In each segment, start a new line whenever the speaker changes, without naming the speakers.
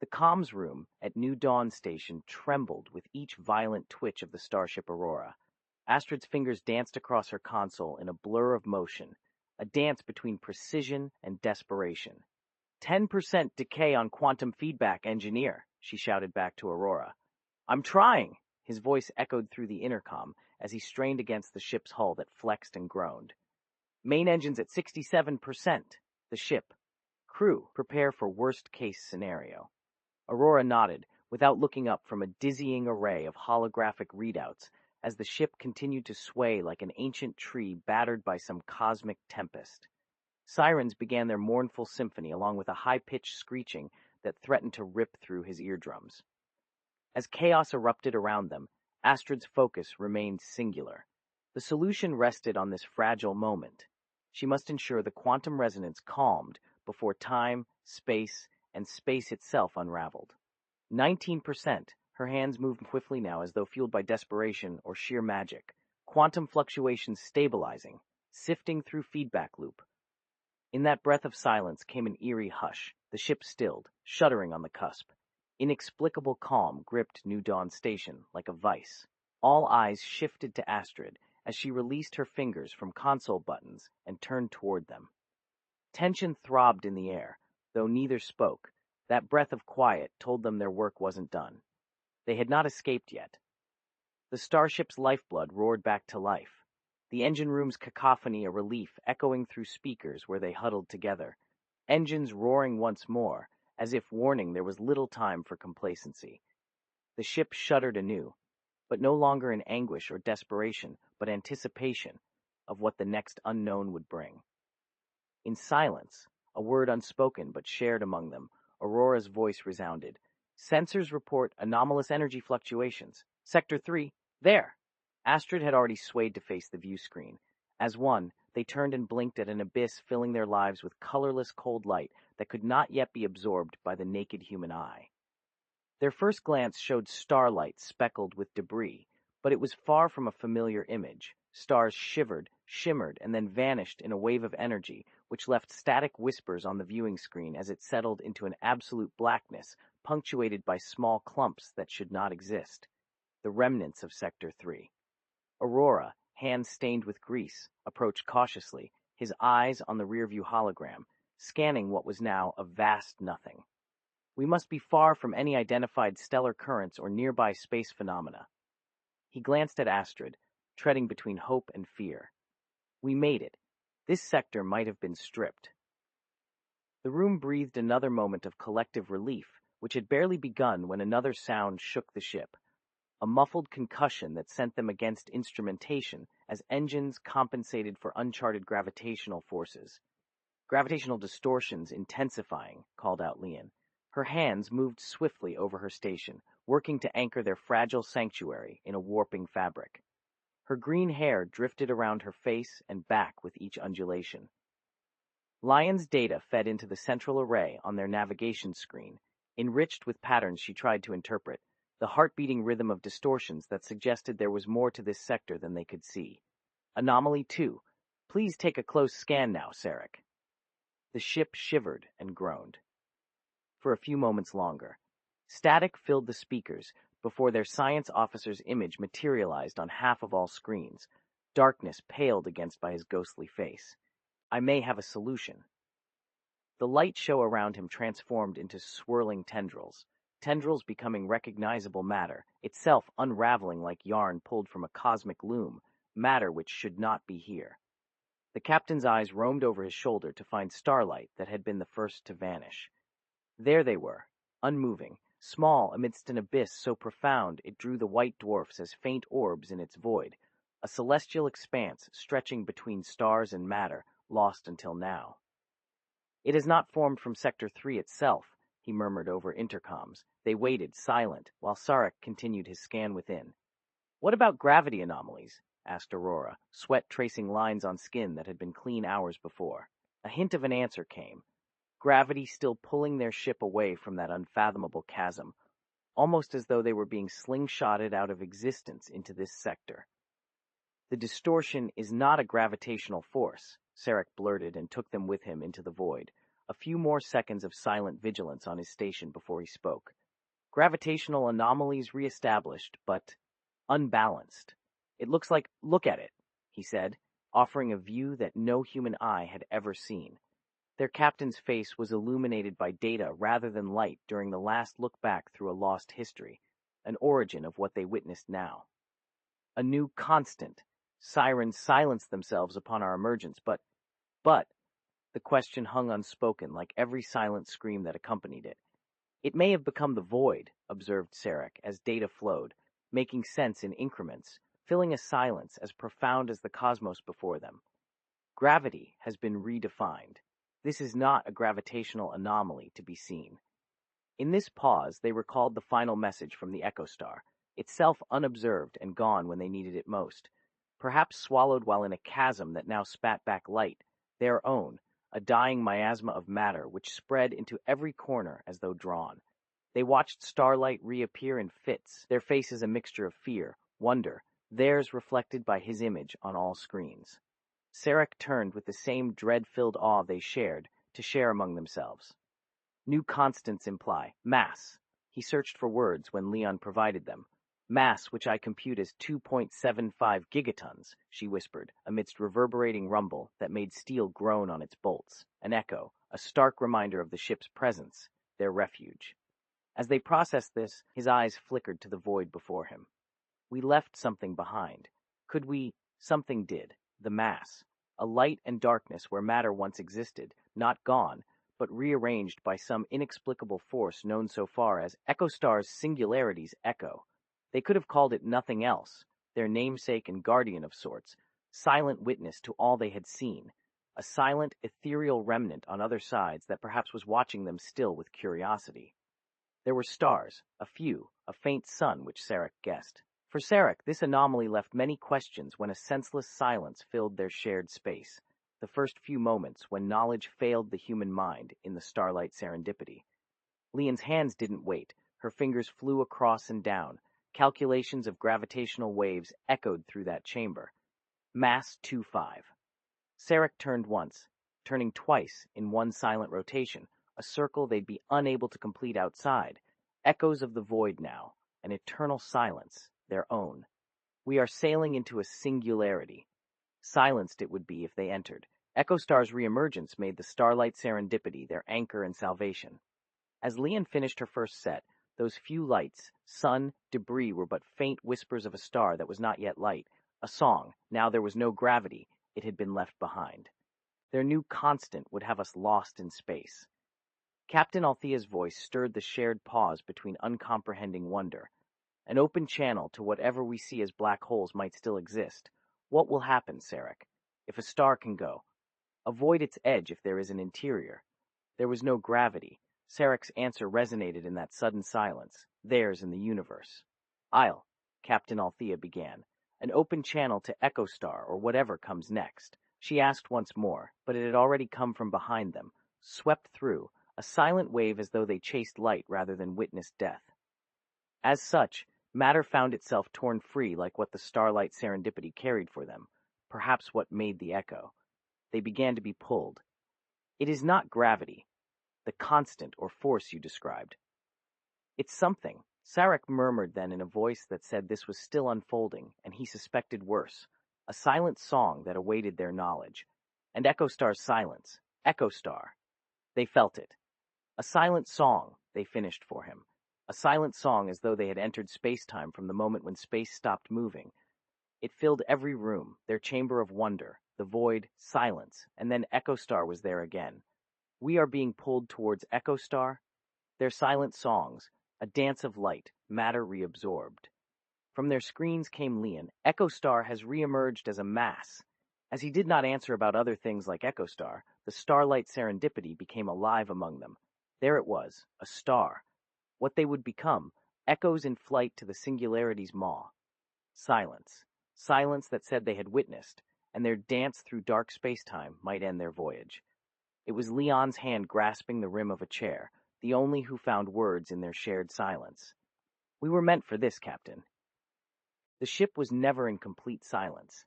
The comms room at New Dawn Station trembled with each violent twitch of the starship Aurora. Astrid's fingers danced across her console in a blur of motion, a dance between precision and desperation. 10% decay on quantum feedback, engineer, she shouted back to Aurora. I'm trying, his voice echoed through the intercom as he strained against the ship's hull that flexed and groaned. Main engines at 67%. The ship. Crew, prepare for worst-case scenario. Aurora nodded, without looking up from a dizzying array of holographic readouts as the ship continued to sway like an ancient tree battered by some cosmic tempest. Sirens began their mournful symphony along with a high-pitched screeching that threatened to rip through his eardrums. As chaos erupted around them, Astrid's focus remained singular. The solution rested on this fragile moment. She must ensure the quantum resonance calmed before time, space, and space itself unraveled. 19%. Her hands moved swiftly now as though fueled by desperation or sheer magic. Quantum fluctuations stabilizing, sifting through feedback loop. In that breath of silence came an eerie hush. The ship stilled, shuddering on the cusp. Inexplicable calm gripped New Dawn Station like a vice. All eyes shifted to Astrid as she released her fingers from console buttons and turned toward them. Tension throbbed in the air, though neither spoke. That breath of quiet told them their work wasn't done. They had not escaped yet. The starship's lifeblood roared back to life, the engine room's cacophony a relief echoing through speakers where they huddled together, engines roaring once more, as if warning there was little time for complacency. The ship shuddered anew, but no longer in anguish or desperation, but anticipation of what the next unknown would bring. In silence, a word unspoken but shared among them, Aurora's voice resounded. Sensors report anomalous energy fluctuations. Sector 3, there! Astrid had already swayed to face the view screen. As one, they turned and blinked at an abyss filling their lives with colorless cold light that could not yet be absorbed by the naked human eye. Their first glance showed starlight speckled with debris, but it was far from a familiar image. Stars shivered, shimmered, and then vanished in a wave of energy, which left static whispers on the viewing screen as it settled into an absolute blackness, punctuated by small clumps that should not exist. The remnants of Sector 3. Aurora, hands stained with grease, approached cautiously, his eyes on the rearview hologram, scanning what was now a vast nothing. We must be far from any identified stellar currents or nearby space phenomena. He glanced at Astrid, treading between hope and fear. We made it. This sector might have been stripped. The room breathed another moment of collective relief, which had barely begun when another sound shook the ship. A muffled concussion that sent them against instrumentation as engines compensated for uncharted gravitational forces. Gravitational distortions intensifying, called out Leon. Her hands moved swiftly over her station, working to anchor their fragile sanctuary in a warping fabric. Her green hair drifted around her face and back with each undulation. Lion's data fed into the central array on their navigation screen, enriched with patterns she tried to interpret, the heart-beating rhythm of distortions that suggested there was more to this sector than they could see. Anomaly 2. Please take a close scan now, Sarek. The ship shivered and groaned. For a few moments longer. Static filled the speakers before their science officer's image materialized on half of all screens, darkness paled against by his ghostly face. I may have a solution. The light show around him transformed into swirling tendrils becoming recognizable matter, itself unraveling like yarn pulled from a cosmic loom, matter which should not be here. The captain's eyes roamed over his shoulder to find starlight that had been the first to vanish. There they were, unmoving, small amidst an abyss so profound it drew the white dwarfs as faint orbs in its void, a celestial expanse stretching between stars and matter, lost until now. It is not formed from Sector 3 itself, he murmured over intercoms. They waited, silent, while Sarek continued his scan within. What about gravity anomalies? Asked Aurora, sweat tracing lines on skin that had been clean hours before. A hint of an answer came. Gravity still pulling their ship away from that unfathomable chasm, almost as though they were being slingshotted out of existence into this sector. The distortion is not a gravitational force, Sarek blurted and took them with him into the void. a few more seconds of silent vigilance on his station before he spoke. Gravitational anomalies reestablished, but unbalanced. It looks like, look at it, he said, offering a view that no human eye had ever seen. Their captain's face was illuminated by data rather than light during the last look back through a lost history, an origin of what they witnessed now. A new constant. Sirens silenced themselves upon our emergence, but, the question hung unspoken like every silent scream that accompanied it. It may have become the void, observed Sarek, as data flowed, making sense in increments, filling a silence as profound as the cosmos before them. Gravity has been redefined. This is not a gravitational anomaly to be seen. In this pause, they recalled the final message from the EchoStar, itself unobserved and gone when they needed it most, perhaps swallowed while in a chasm that now spat back light, their own, a dying miasma of matter which spread into every corner as though drawn. They watched starlight reappear in fits, their faces a mixture of fear, wonder, theirs reflected by his image on all screens. Sarek turned with the same dread-filled awe they shared, to share among themselves. New constants imply mass. He searched for words when Leon provided them. Mass, which I compute as 2.75 gigatons, she whispered, amidst reverberating rumble that made steel groan on its bolts. An echo, a stark reminder of the ship's presence, their refuge. As they processed this, his eyes flickered to the void before him. We left something behind. Could we? Something did. The mass. A light and darkness where matter once existed, not gone, but rearranged by some inexplicable force known so far as EchoStar's Singularity's Echo. They could have called it nothing else, their namesake and guardian of sorts, silent witness to all they had seen, a silent, ethereal remnant on other sides that perhaps was watching them still with curiosity. There were stars, a few, a faint sun, which Sarek guessed. For Sarek, this anomaly left many questions when a senseless silence filled their shared space, the first few moments when knowledge failed the human mind in the starlight serendipity. Leon's hands didn't wait. Her fingers flew across and down. Calculations of gravitational waves echoed through that chamber. Mass 2.5. Sarek turned once, turning twice in one silent rotation, a circle they'd be unable to complete outside. Echoes of the void now, an eternal silence, their own. We are sailing into a singularity. Silenced it would be if they entered. EchoStar's reemergence made the starlight serendipity their anchor and salvation. As Leon finished her first set, those few lights, sun, debris were but faint whispers of a star that was not yet light, a song. Now there was no gravity, it had been left behind. Their new constant would have us lost in space. Captain Althea's voice stirred the shared pause between uncomprehending wonder. An open channel to whatever we see as black holes might still exist. What will happen, Sarek? If a star can go? Avoid its edge if there is an interior. There was no gravity. Sarek's answer resonated in that sudden silence, theirs in the universe. Captain Althea began. An open channel to EchoStar or whatever comes next. She asked once more, but it had already come from behind them, swept through, a silent wave as though they chased light rather than witnessed death. As such, matter found itself torn free like what the starlight serendipity carried for them, perhaps what made the echo. They began to be pulled. It is not gravity, the constant or force you described. It's something, Sarek murmured then in a voice that said this was still unfolding, and he suspected worse, a silent song that awaited their knowledge. And EchoStar's silence, EchoStar. They felt it. A silent song, they finished for him. A silent song as though they had entered space-time from the moment when space stopped moving. It filled every room, their chamber of wonder, the void, silence, and then EchoStar was there again. We are being pulled towards EchoStar. Their silent songs, a dance of light, matter reabsorbed. From their screens came Leon. EchoStar has reemerged as a mass. As he did not answer about other things like EchoStar, the starlight serendipity became alive among them. There it was, a star. What they would become, echoes in flight to the singularity's maw. Silence. Silence that said they had witnessed, and their dance through dark space-time might end their voyage. It was Leon's hand grasping the rim of a chair, the only who found words in their shared silence. We were meant for this, Captain. The ship was never in complete silence.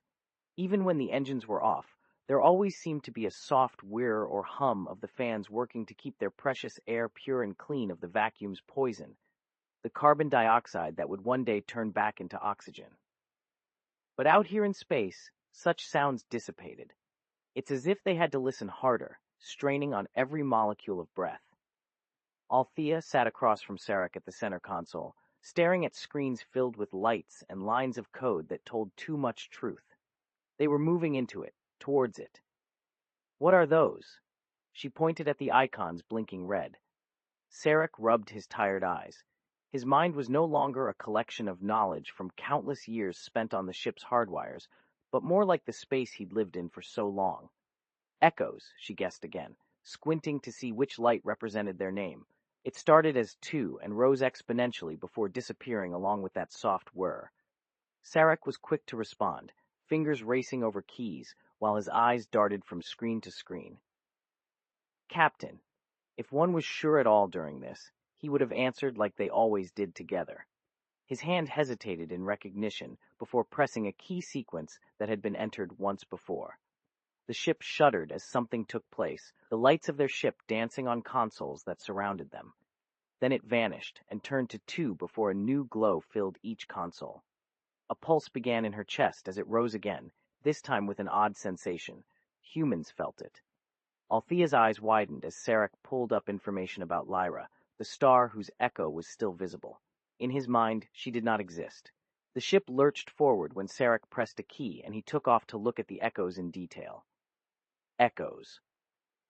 Even when the engines were off, There always seemed to be a soft whir or hum of the fans working to keep their precious air pure and clean of the vacuum's poison, the carbon dioxide that would one day turn back into oxygen. But out here in space, such sounds dissipated. It's as if they had to listen harder, straining on every molecule of breath. Althea sat across from Sarek at the center console, staring at screens filled with lights and lines of code that told too much truth. They were moving into it, towards it. What are those? She pointed at the icons blinking red. Sarek rubbed his tired eyes. His mind was no longer a collection of knowledge from countless years spent on the ship's hardwires, but more like the space he'd lived in for so long. Echoes, she guessed again, squinting to see which light represented their name. It started as 2 and rose exponentially before disappearing along with that soft whir. Sarek was quick to respond, fingers racing over keys, while his eyes darted from screen to screen. Captain, if one was sure at all during this, he would have answered like they always did together. His hand hesitated in recognition before pressing a key sequence that had been entered once before. The ship shuddered as something took place, the lights of their ship dancing on consoles that surrounded them. Then it vanished and turned to 2 before a new glow filled each console. A pulse began in her chest as it rose again, this time with an odd sensation. Humans felt it. Althea's eyes widened as Sarek pulled up information about Lyra, the star whose echo was still visible. In his mind, she did not exist. The ship lurched forward when Sarek pressed a key and he took off to look at the echoes in detail. Echoes.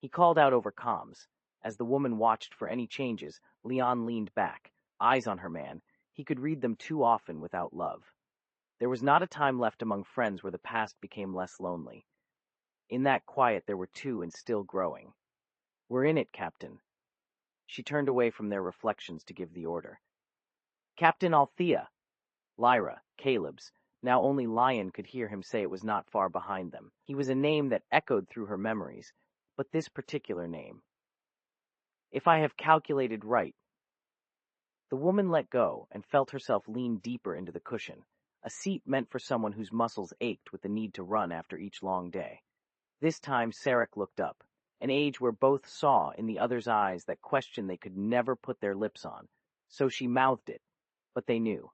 He called out over comms. As the woman watched for any changes, Leon leaned back, eyes on her man. He could read them too often without love. There was not a time left among friends where the past became less lonely. In that quiet there were 2 and still growing. We're in it, Captain. She turned away from their reflections to give the order. Captain Althea! Lyra, Caleb's. Now only Lion could hear him say it was not far behind them. He was a name that echoed through her memories, but this particular name. If I have calculated right. The woman let go and felt herself lean deeper into the cushion, a seat meant for someone whose muscles ached with the need to run after each long day. This time Sarek looked up, an age where both saw in the other's eyes that question they could never put their lips on, so she mouthed it, but they knew.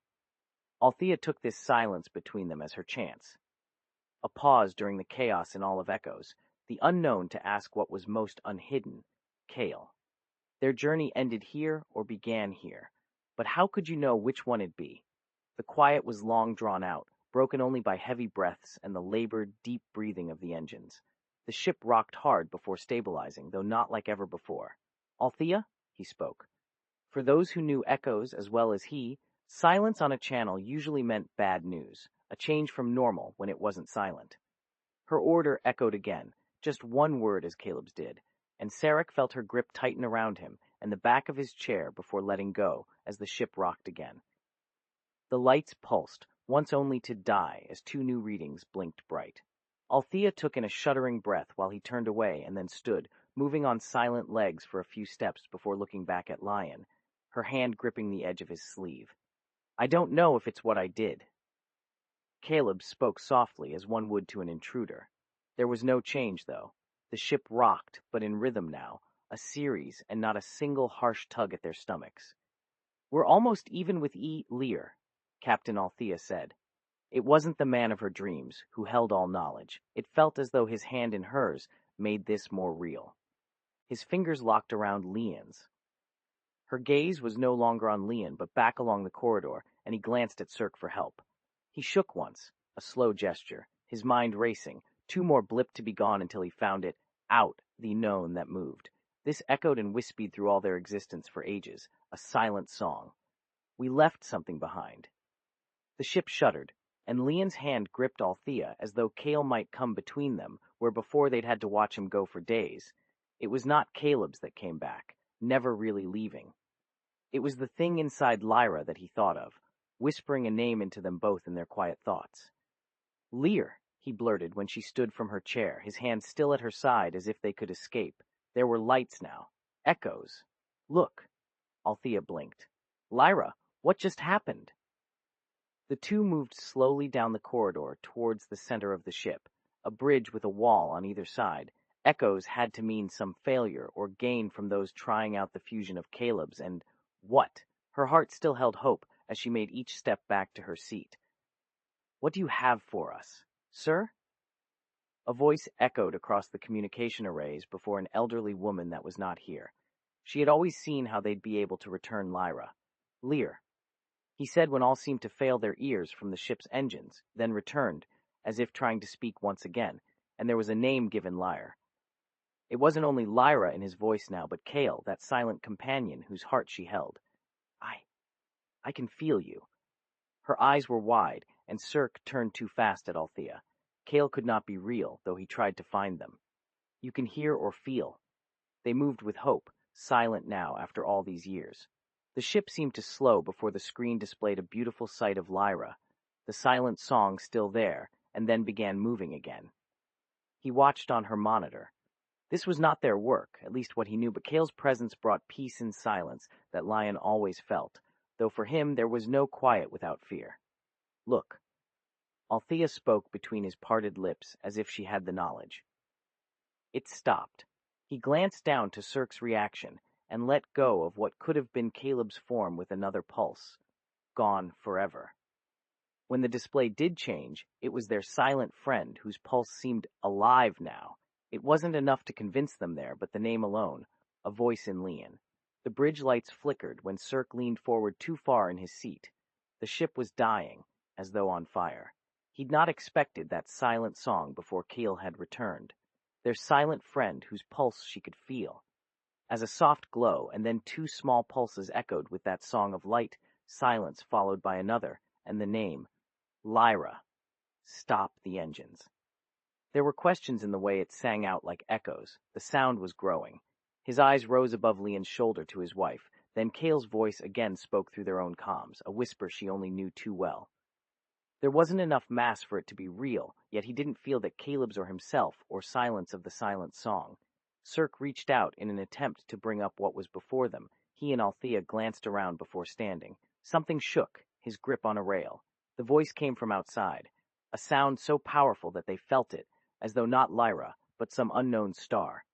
Althea took this silence between them as her chance. A pause during the chaos in all of Echoes, the unknown to ask what was most unhidden, Kale. Their journey ended here or began here, but how could you know which one it'd be? The quiet was long drawn out, broken only by heavy breaths and the labored, deep breathing of the engines. The ship rocked hard before stabilizing, though not like ever before. Althea? He spoke. For those who knew Echoes as well as he, silence on a channel usually meant bad news, a change from normal when it wasn't silent. Her order echoed again, just one word as Caleb's did, and Sarek felt her grip tighten around him and the back of his chair before letting go as the ship rocked again. The lights pulsed, once only to die as 2 new readings blinked bright. Althea took in a shuddering breath while he turned away and then stood, moving on silent legs for a few steps before looking back at Lion, her hand gripping the edge of his sleeve. I don't know if it's what I did. Caleb spoke softly as one would to an intruder. There was no change, though. The ship rocked, but in rhythm now, a series and not a single harsh tug at their stomachs. We're almost even with Lear, Captain Althea said. It wasn't the man of her dreams, who held all knowledge. It felt as though his hand in hers made this more real. His fingers locked around Leon's. Her gaze was no longer on Leon, but back along the corridor, and he glanced at Cirque for help. He shook once, a slow gesture, his mind racing, 2 more blipped to be gone until he found it, out, the known that moved. This echoed and wispied through all their existence for ages, a silent song. We left something behind. The ship shuddered, and Leon's hand gripped Althea as though Kale might come between them, where before they'd had to watch him go for days. It was not Caleb's that came back, never really leaving. It was the thing inside Lyra that he thought of, whispering a name into them both in their quiet thoughts. Lear, he blurted when she stood from her chair, his hand still at her side as if they could escape. There were lights now. Echoes. Look. Althea blinked. Lyra, what just happened? The 2 moved slowly down the corridor towards the center of the ship, a bridge with a wall on either side. Echoes had to mean some failure or gain from those trying out the fusion of Caleb's, and what? Her heart still held hope as she made each step back to her seat. "What do you have for us, sir?" A voice echoed across the communication arrays before an elderly woman that was not here. She had always seen how they'd be able to return Lyra. "Lear," he said when all seemed to fail their ears from the ship's engines, then returned, as if trying to speak once again, and there was a name given Lyra. It wasn't only Lyra in his voice now, but Cale, that silent companion whose heart she held. I can feel you." Her eyes were wide, and Cirque turned too fast at Althea. Cale could not be real, though he tried to find them. "You can hear or feel." They moved with hope, silent now after all these years. The ship seemed to slow before the screen displayed a beautiful sight of Lyra, the silent song still there, and then began moving again. He watched on her monitor. This was not their work, at least what he knew, but Cale's presence brought peace and silence that Lion always felt, though for him there was no quiet without fear. "Look." Althea spoke between his parted lips as if she had the knowledge. It stopped. He glanced down to Cirque's reaction and let go of what could have been Caleb's form with another pulse. Gone forever. When the display did change, it was their silent friend whose pulse seemed alive now. It wasn't enough to convince them there, but the name alone, a voice in Lian. The bridge lights flickered when Cirque leaned forward too far in his seat. The ship was dying, as though on fire. He'd not expected that silent song before Cale had returned. Their silent friend whose pulse she could feel. As a soft glow, and then two small pulses echoed with that song of light, silence followed by another, and the name, Lyra. Stop the engines. There were questions in the way it sang out like echoes. The sound was growing. His eyes rose above Lian's shoulder to his wife. Then Cale's voice again spoke through their own comms, a whisper she only knew too well. There wasn't enough mass for it to be real, yet he didn't feel that Caleb's or himself, or silence of the silent song. Cirque reached out in an attempt to bring up what was before them. He and Althea glanced around before standing. Something shook, his grip on a rail. The voice came from outside, a sound so powerful that they felt it, as though not Lyra, but some unknown star.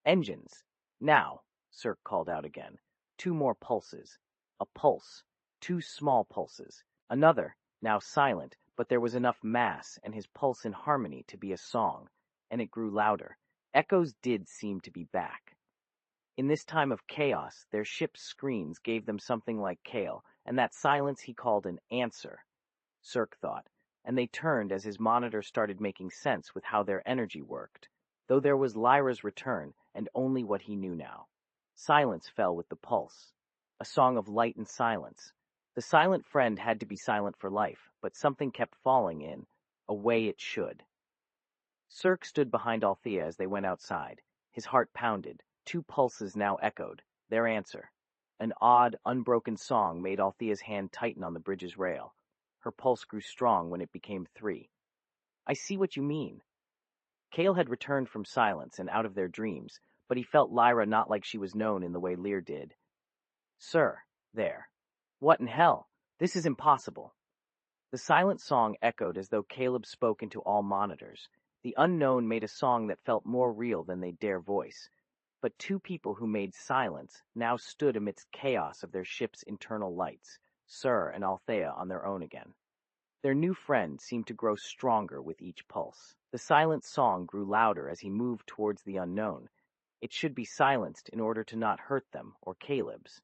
"Engines! Now!" Cirque called out again. Two more pulses. A pulse. Two small pulses. Another, now silent, but there was enough mass and his pulse in harmony to be a song, and it grew louder. Echoes did seem to be back. In this time of chaos, their ship's screens gave them something like Cale, and that silence he called an answer, Cirque thought, and they turned as his monitor started making sense with how their energy worked, though there was Lyra's return, and only what he knew now. Silence fell with the pulse, a song of light and silence. The silent friend had to be silent for life, but something kept falling in, a way it should. Cirque stood behind Althea as they went outside. His heart pounded. Two pulses now echoed, their answer. An odd, unbroken song made Althea's hand tighten on the bridge's rail. Her pulse grew strong when it became three. "I see what you mean." Cale had returned from silence and out of their dreams, but he felt Lyra not like she was known in the way Lear did. "Sir, there. What in hell? This is impossible." The silent song echoed as though Caleb spoke into all monitors. The unknown made a song that felt more real than they'd dare voice. But two people who made silence now stood amidst chaos of their ship's internal lights, Sir and Althea on their own again. Their new friend seemed to grow stronger with each pulse. The silent song grew louder as he moved towards the unknown. It should be silenced in order to not hurt them or Caleb's.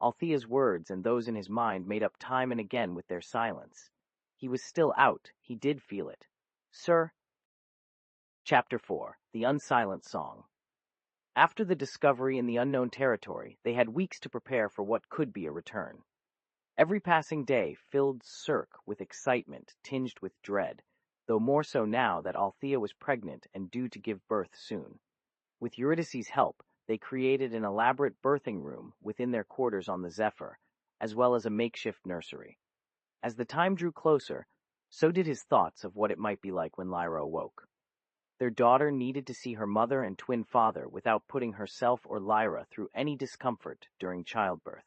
Althea's words and those in his mind made up time and again with their silence. He was still out. He did feel it. "Sir." Chapter 4. The Unsilent Song. After the discovery in the unknown territory, they had weeks to prepare for what could be a return. Every passing day filled Cirque with excitement tinged with dread, though more so now that Althea was pregnant and due to give birth soon. With Eurydice's help, they created an elaborate birthing room within their quarters on the Zephyr, as well as a makeshift nursery. As the time drew closer, so did his thoughts of what it might be like when Lyra awoke. Their daughter needed to see her mother and twin father without putting herself or Lyra through any discomfort during childbirth.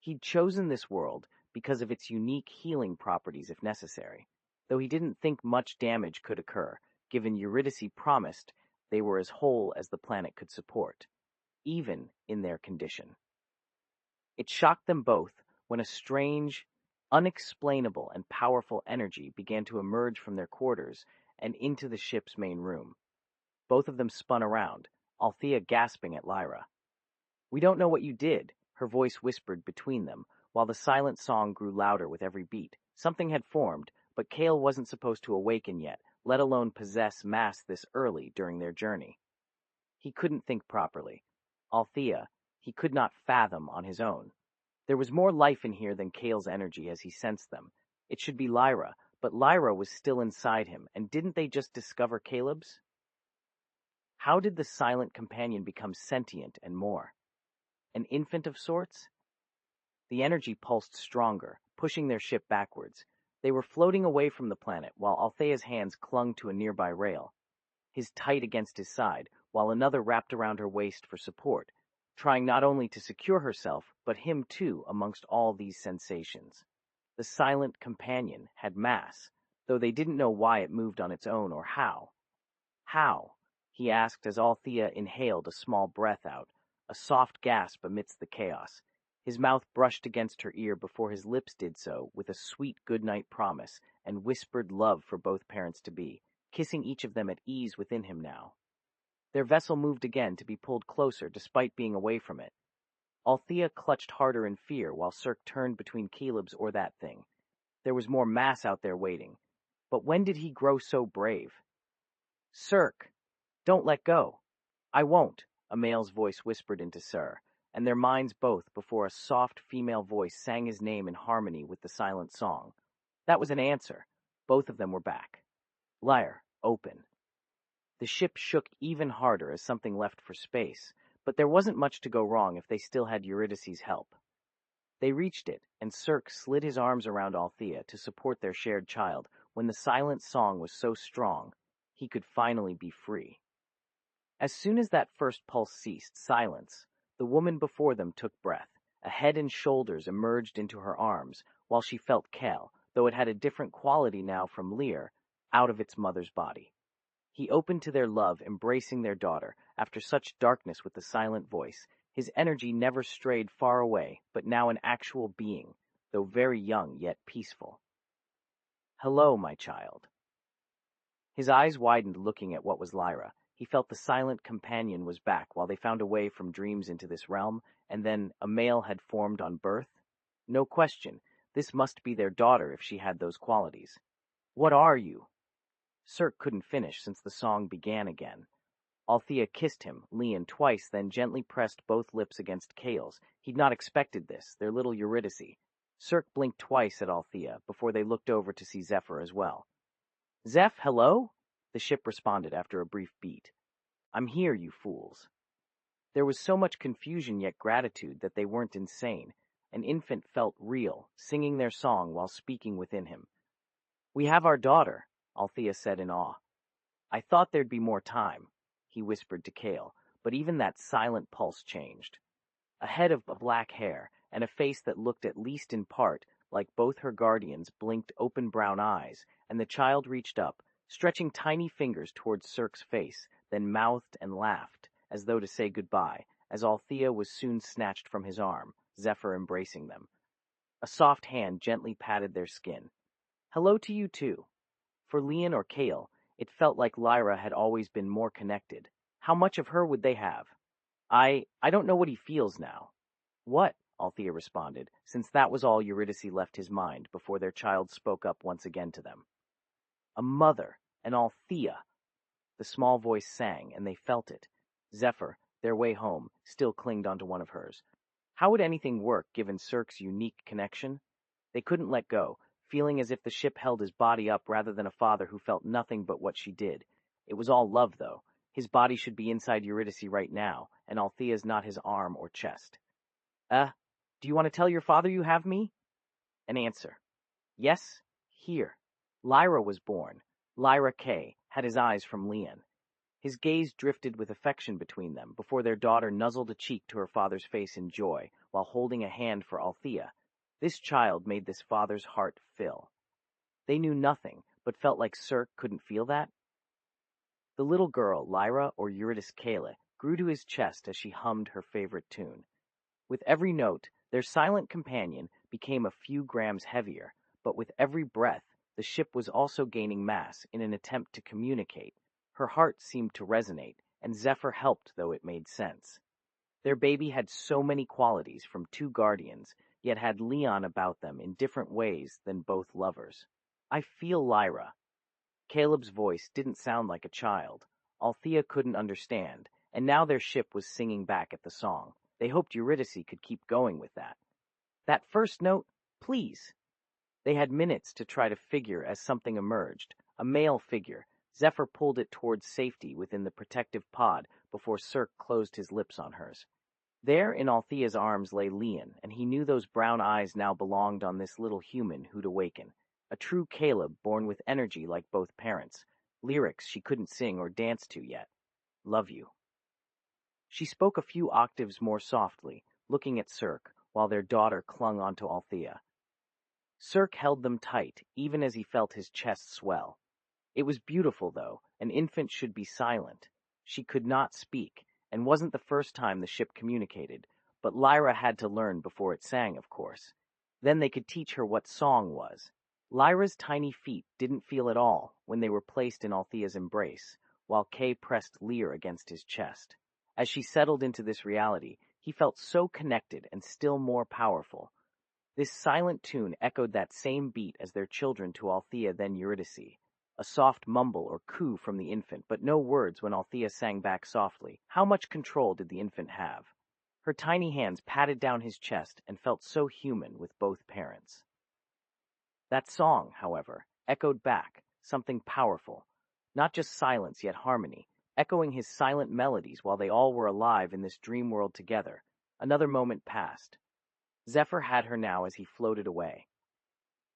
He'd chosen this world because of its unique healing properties if necessary. though he didn't think much damage could occur, given Eurydice promised they were as whole as the planet could support, even in their condition. It shocked them both when a strange, unexplainable, and powerful energy began to emerge from their quarters and into the ship's main room. Both of them spun around, Althea gasping at Lyra. "We don't know what you did," her voice whispered between them, while the silent song grew louder with every beat. Something had formed, but Cale wasn't supposed to awaken yet, let alone possess mass this early during their journey. He couldn't think properly. Althea, he could not fathom on his own. There was more life in here than Cale's energy as he sensed them. It should be Lyra, but Lyra was still inside him, and didn't they just discover Caleb's? How did the silent companion become sentient and more? An infant of sorts? The energy pulsed stronger, pushing their ship backwards. They were floating away from the planet while Althea's hands clung to a nearby rail, his tight against his side, while another wrapped around her waist for support, trying not only to secure herself, but him too amongst all these sensations. The silent companion had mass, though they didn't know why it moved on its own or how. How? He asked as Althea inhaled a small breath out, a soft gasp amidst the chaos. His mouth brushed against her ear before his lips did so with a sweet goodnight promise and whispered love for both parents-to-be, kissing each of them at ease within him now. Their vessel moved again to be pulled closer despite being away from it. Althea clutched harder in fear while Cirque turned between Caleb's or that thing. There was more mass out there waiting. But when did he grow so brave? "Cirque, don't let go." "I won't," a male's voice whispered into Sir, and their minds both before a soft female voice sang his name in harmony with the silent song. That was an answer. Both of them were back. Lyre, open. The ship shook even harder as something left for space, but there wasn't much to go wrong if they still had Eurydice's help. They reached it, and Cirque slid his arms around Althea to support their shared child when the silent song was so strong he could finally be free. As soon as that first pulse ceased, silence, the woman before them took breath. A head and shoulders emerged into her arms, while she felt Cal, though it had a different quality now from Lear, out of its mother's body. He opened to their love, embracing their daughter, after such darkness with the silent voice. His energy never strayed far away, but now an actual being, though very young yet peaceful. "Hello, my child." His eyes widened looking at what was Lyra. He felt the silent companion was back while they found a way from dreams into this realm, and then a male had formed on birth. No question, this must be their daughter if she had those qualities. "What are you?" Cirque couldn't finish since the song began again. Althea kissed him, Leon, twice, then gently pressed both lips against Cale's. He'd not expected this, their little Eurydice. Cirque blinked twice at Althea before they looked over to see Zephyr as well. "Zeph, hello?" The ship responded after a brief beat. "I'm here, you fools." There was so much confusion yet gratitude that they weren't insane. An infant felt real, singing their song while speaking within him. "We have our daughter," Althea said in awe. "I thought there'd be more time," he whispered to Cale, but even that silent pulse changed. A head of black hair, and a face that looked at least in part like both her guardians blinked open brown eyes, and the child reached up, stretching tiny fingers towards Cirque's face, then mouthed and laughed, as though to say goodbye, as Althea was soon snatched from his arm, Zephyr embracing them. A soft hand gently patted their skin. "Hello to you too." For Leon or Cale, it felt like Lyra had always been more connected. How much of her would they have? I don't know what he feels now." "What?" Althea responded, since that was all Eurydice left his mind before their child spoke up once again to them. "A mother, an Althea." The small voice sang, and they felt it. Zephyr, their way home, still clinged onto one of hers. How would anything work given Cirque's unique connection? They couldn't let go, feeling as if the ship held his body up rather than a father who felt nothing but what she did. It was all love, though. His body should be inside Eurydice right now, and Althea's not his arm or chest. Do you want to tell your father you have me?" An answer. "Yes, here." Lyra was born. Lyra K. had his eyes from Leon. His gaze drifted with affection between them before their daughter nuzzled a cheek to her father's face in joy while holding a hand for Althea. This child made this father's heart fill. They knew nothing, but felt like Cirque couldn't feel that? The little girl, Lyra or Eurydice Kale, grew to his chest as she hummed her favorite tune. With every note, their silent companion became a few grams heavier, but with every breath, the ship was also gaining mass in an attempt to communicate. Her heart seemed to resonate, and Zephyr helped, though it made sense. Their baby had so many qualities from two guardians, yet had Leon about them in different ways than both lovers. I feel Lyra. Caleb's voice didn't sound like a child. Althea couldn't understand, and now their ship was singing back at the song. They hoped Eurydice could keep going with that. That first note, please. They had minutes to try to figure as something emerged, a male figure. Zephyr pulled it towards safety within the protective pod before Cirque closed his lips on hers. There in Althea's arms lay Leon, and he knew those brown eyes now belonged on this little human who'd awaken. A true Caleb born with energy like both parents. Lyrics she couldn't sing or dance to yet. Love you. She spoke a few octaves more softly, looking at Cirque, while their daughter clung onto Althea. Cirque held them tight, even as he felt his chest swell. It was beautiful, though. An infant should be silent. She could not speak, and wasn't the first time the ship communicated, but Lyra had to learn before it sang, of course. Then they could teach her what song was. Lyra's tiny feet didn't feel at all when they were placed in Althea's embrace, while Kay pressed Lear against his chest. As she settled into this reality, he felt so connected and still more powerful. This silent tune echoed that same beat as their children to Althea, then Eurydice. A soft mumble or coo from the infant, but no words when Althea sang back softly. How much control did the infant have? Her tiny hands patted down his chest and felt so human with both parents. That song, however, echoed back, something powerful. Not just silence, yet harmony, echoing his silent melodies while they all were alive in this dream world together. Another moment passed. Zephyr had her now as he floated away.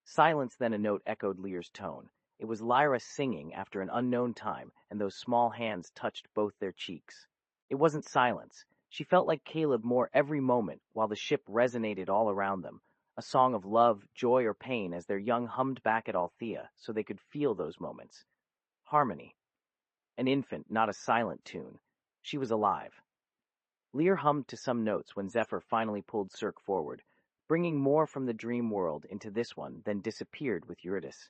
Silence, then a note echoed Lear's tone. It was Lyra singing after an unknown time, and those small hands touched both their cheeks. It wasn't silence. She felt like Caleb more every moment, while the ship resonated all around them. A song of love, joy, or pain as their young hummed back at Althea, so they could feel those moments. Harmony. An infant, not a silent tune. She was alive. Lear hummed to some notes when Zephyr finally pulled Cirque forward, bringing more from the dream world into this one, then disappeared with Eurydice.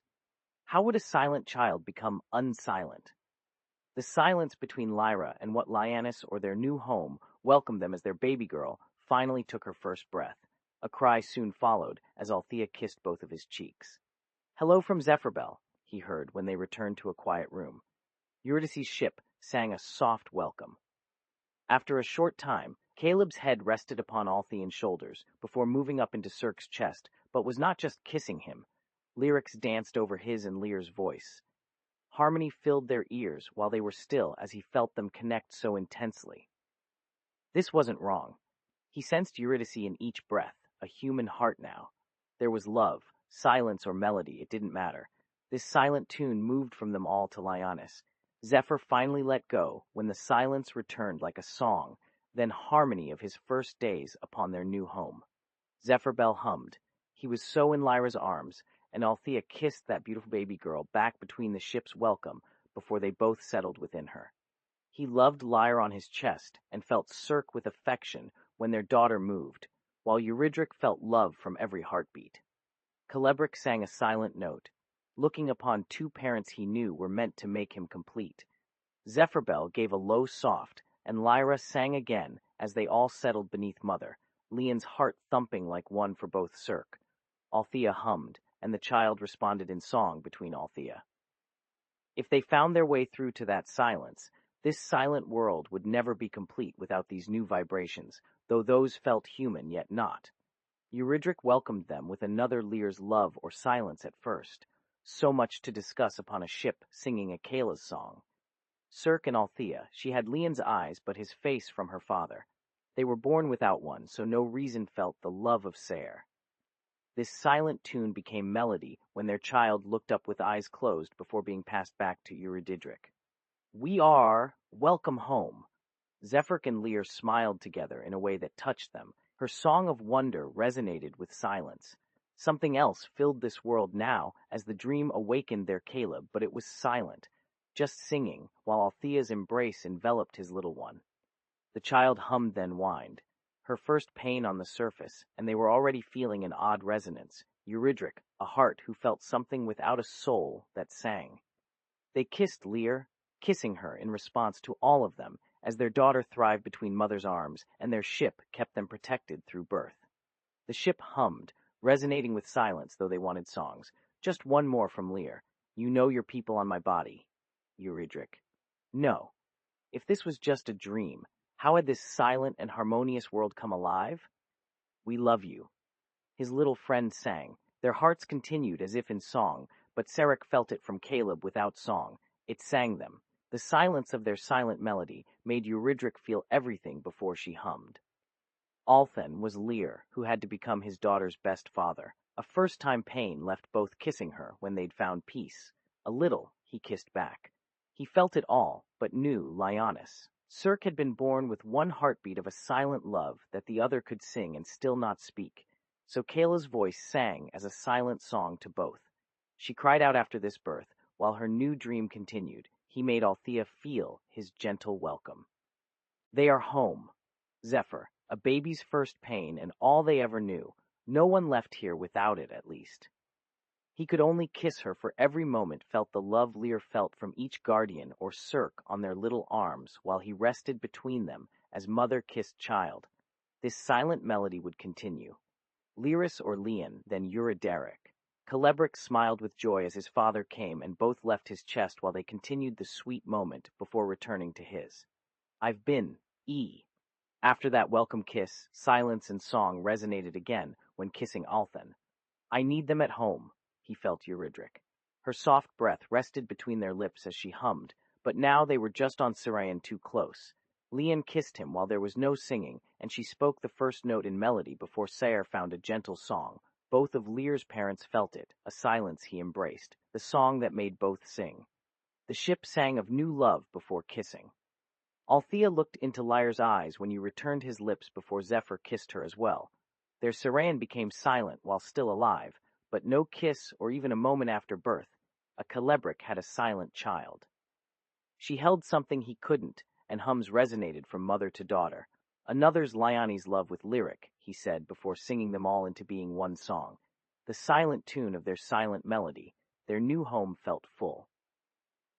How would a silent child become unsilent? The silence between Lyra and what Lyannis or their new home welcomed them as their baby girl finally took her first breath. A cry soon followed as Althea kissed both of his cheeks. Hello from Zephyrbell, he heard when they returned to a quiet room. Eurydice's ship sang a soft welcome. After a short time, Caleb's head rested upon Althean's shoulders before moving up into Cirque's chest, but was not just kissing him. Lyrics danced over his and Lear's voice. Harmony filled their ears while they were still as he felt them connect so intensely. This wasn't wrong. He sensed Eurydice in each breath, a human heart now. There was love, silence or melody, it didn't matter. This silent tune moved from them all to Lyannis. Zephyr finally let go when the silence returned like a song, then harmony of his first days upon their new home. Zephyrbell hummed. He was so in Lyra's arms, and Althea kissed that beautiful baby girl back between the ship's welcome before they both settled within her. He loved Lyra on his chest and felt Cirque with affection when their daughter moved, while Eurydice felt love from every heartbeat. Celebric sang a silent note, looking upon two parents he knew were meant to make him complete. Zephyrbell gave a low soft, and Lyra sang again as they all settled beneath Mother, Leon's heart thumping like one for both Cirque. Althea hummed, and the child responded in song between Althea. If they found their way through to that silence, this silent world would never be complete without these new vibrations, though those felt human yet not. Eurydice welcomed them with another Lear's love or silence at first. So much to discuss upon a ship singing a Kayla's song. Cirque and Althea, she had Leon's eyes but his face from her father. They were born without one, so no reason felt the love of Sayer. This silent tune became melody when their child looked up with eyes closed before being passed back to Eurydice. We are welcome home. Zephyr and Lear smiled together in a way that touched them. Her song of wonder resonated with silence. Something else filled this world now as the dream awakened their Caleb, but it was silent, just singing, while Althea's embrace enveloped his little one. The child hummed then whined, her first pain on the surface, and they were already feeling an odd resonance. Eurydice, a heart who felt something without a soul that sang. They kissed Lear, kissing her in response to all of them, as their daughter thrived between mother's arms, and their ship kept them protected through birth. The ship hummed, resonating with silence, though they wanted songs. Just one more from Lear. You know your people on my body. Eurydice. No. If this was just a dream, how had this silent and harmonious world come alive? We love you. His little friend sang. Their hearts continued as if in song, but Sarek felt it from Caleb without song. It sang them. The silence of their silent melody made Eurydice feel everything before she hummed. Althen was Lear, who had to become his daughter's best father. A first-time pain left both kissing her when they'd found peace. A little, he kissed back. He felt it all, but knew Lyonis. Circe had been born with one heartbeat of a silent love that the other could sing and still not speak. So Kayla's voice sang as a silent song to both. She cried out after this birth, while her new dream continued. He made Althea feel his gentle welcome. They are home. Zephyr, a baby's first pain and all they ever knew. No one left here without it, at least. He could only kiss her, for every moment felt the love Lear felt from each guardian or Circe on their little arms while he rested between them as mother kissed child. This silent melody would continue. Lyris or Leon, then Eurydice. Celebric smiled with joy as his father came, and both left his chest while they continued the sweet moment before returning to his. I've been, E. After that welcome kiss, silence and song resonated again when kissing Althen. I need them at home, he felt Eurydice. Her soft breath rested between their lips as she hummed, but now they were just on Sirian too close. Leon kissed him while there was no singing, and she spoke the first note in melody before Sayer found a gentle song. Both of Lear's parents felt it, a silence he embraced, the song that made both sing. The ship sang of new love before kissing. Althea looked into Lyre's eyes when you returned his lips before Zephyr kissed her as well. Their Sirian became silent while still alive, but no kiss or even a moment after birth. A Celebric had a silent child. She held something he couldn't, and hums resonated from mother to daughter. Another's Lyonis' love with lyric, he said before singing them all into being one song. The silent tune of their silent melody, their new home felt full.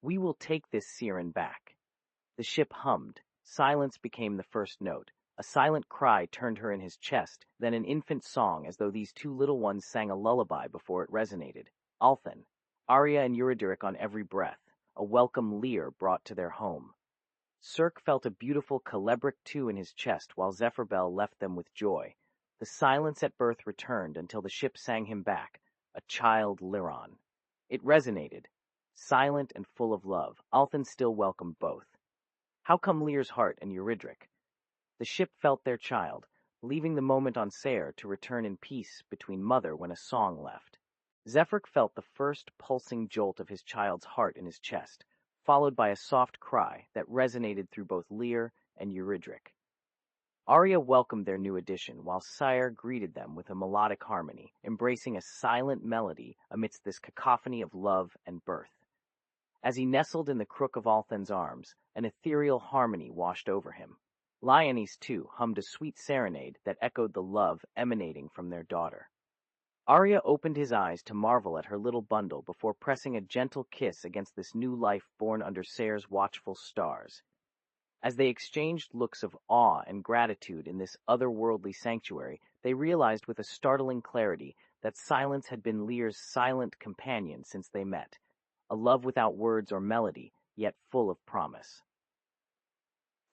We will take this Siren back. The ship hummed. Silence became the first note. A silent cry turned her in his chest, then an infant song as though these two little ones sang a lullaby before it resonated. Althen, Arya and Eurydice on every breath, a welcome Lear brought to their home. Circe felt a beautiful Celebric too in his chest while Zephyrbell left them with joy. The silence at birth returned until the ship sang him back, a child Lyron. It resonated. Silent and full of love, Althen still welcomed both. How come Lear's heart and Eurydice? The ship felt their child, leaving the moment on Sayre to return in peace between mother when a song left. Zephyr felt the first pulsing jolt of his child's heart in his chest, followed by a soft cry that resonated through both Lear and Eurydice. Arya welcomed their new addition, while Sire greeted them with a melodic harmony, embracing a silent melody amidst this cacophony of love and birth. As he nestled in the crook of Althen's arms, an ethereal harmony washed over him. Lyonis, too, hummed a sweet serenade that echoed the love emanating from their daughter. Arya opened his eyes to marvel at her little bundle before pressing a gentle kiss against this new life born under Sayre's watchful stars. As they exchanged looks of awe and gratitude in this otherworldly sanctuary, they realized with a startling clarity that silence had been Lear's silent companion since they met, a love without words or melody, yet full of promise.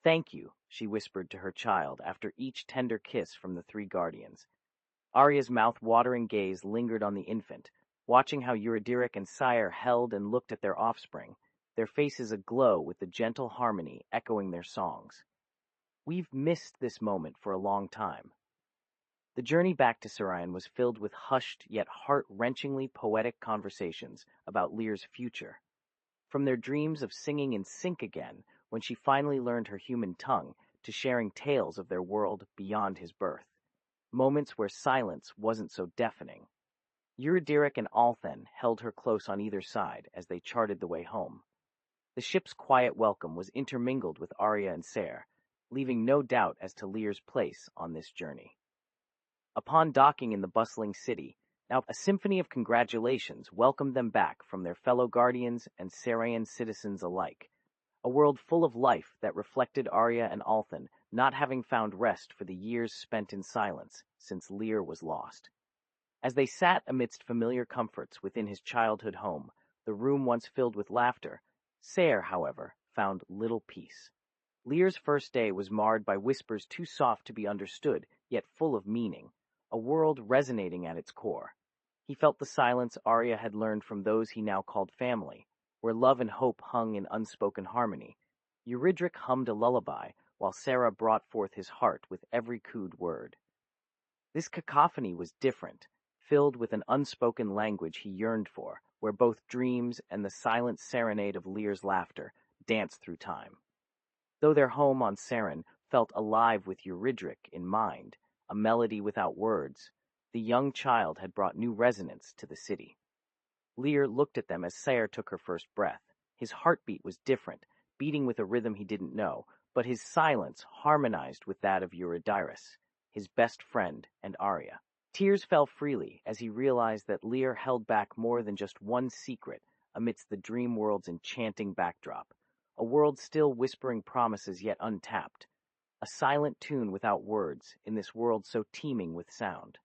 Thank you, she whispered to her child after each tender kiss from the three guardians. Arya's mouth-watering gaze lingered on the infant, watching how Eurydice and Sire held and looked at their offspring, their faces aglow with the gentle harmony echoing their songs. We've missed this moment for a long time. The journey back to Sirion was filled with hushed yet heart-wrenchingly poetic conversations about Lear's future. From their dreams of singing in sync again when she finally learned her human tongue to sharing tales of their world beyond his birth. Moments where silence wasn't so deafening. Eurydice and Althen held her close on either side as they charted the way home. The ship's quiet welcome was intermingled with aria and Ser, leaving no doubt as to Lear's place on this journey. Upon docking in the bustling city, now a symphony of congratulations welcomed them back from their fellow guardians and Serayan citizens alike, a world full of life that reflected Arya and Althen not having found rest for the years spent in silence since Lear was lost. As they sat amidst familiar comforts within his childhood home, the room once filled with laughter, Ser, however, found little peace. Lear's first day was marred by whispers too soft to be understood, yet full of meaning, a world resonating at its core. He felt the silence Arya had learned from those he now called family, where love and hope hung in unspoken harmony. Eurydice hummed a lullaby, while Sarah brought forth his heart with every cooed word. This cacophony was different, filled with an unspoken language he yearned for, where both dreams and the silent serenade of Lear's laughter danced through time. Though their home on Saren felt alive with Eurydice in mind, a melody without words, the young child had brought new resonance to the city. Lear looked at them as Ser took her first breath. His heartbeat was different, beating with a rhythm he didn't know, but his silence harmonized with that of Eurydice, his best friend and Arya. Tears fell freely as he realized that Lear held back more than just one secret amidst the dream world's enchanting backdrop, a world still whispering promises yet untapped, a silent tune without words in this world so teeming with sound.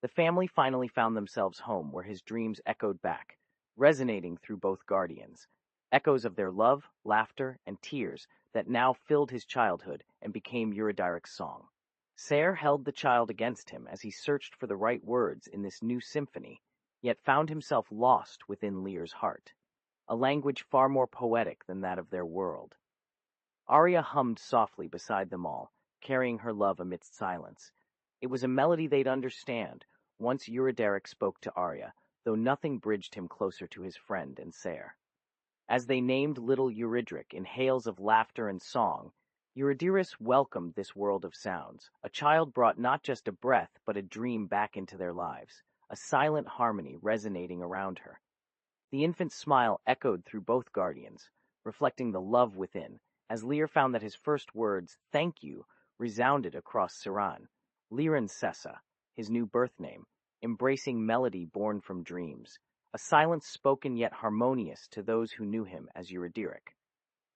The family finally found themselves home where his dreams echoed back, resonating through both guardians, echoes of their love, laughter, and tears that now filled his childhood and became Eurydice's song. Ser held the child against him as he searched for the right words in this new symphony, yet found himself lost within Lear's heart, a language far more poetic than that of their world. Arya hummed softly beside them all, carrying her love amidst silence. It was a melody they'd understand, once Eurydice spoke to Arya, though nothing bridged him closer to his friend and Ser. As they named little Eurydice in hails of laughter and song, Eurydice welcomed this world of sounds. A child brought not just a breath, but a dream back into their lives, a silent harmony resonating around her. The infant's smile echoed through both guardians, reflecting the love within, as Lear found that his first words, "thank you," resounded across Siran, Liran Sessa, his new birth name, embracing melody born from dreams, a silence spoken yet harmonious to those who knew him as Eurydice.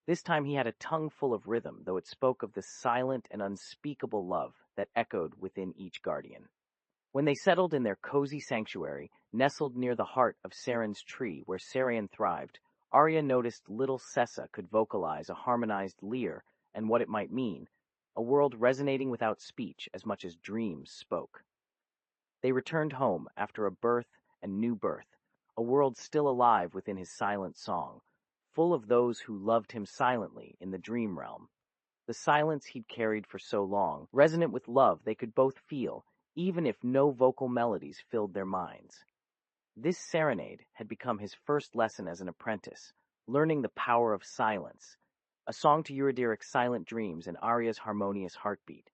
This time he had a tongue full of rhythm, though it spoke of the silent and unspeakable love that echoed within each guardian. When they settled in their cozy sanctuary, nestled near the heart of Saren's tree where Sarian thrived, Arya noticed little Sessa could vocalize a harmonized Lear and what it might mean, a world resonating without speech as much as dreams spoke. They returned home after a birth and new birth, a world still alive within his silent song, full of those who loved him silently in the dream realm. The silence he'd carried for so long, resonant with love they could both feel, even if no vocal melodies filled their minds. This serenade had become his first lesson as an apprentice, learning the power of silence, a song to Eurydice's silent dreams and Arya's harmonious heartbeat.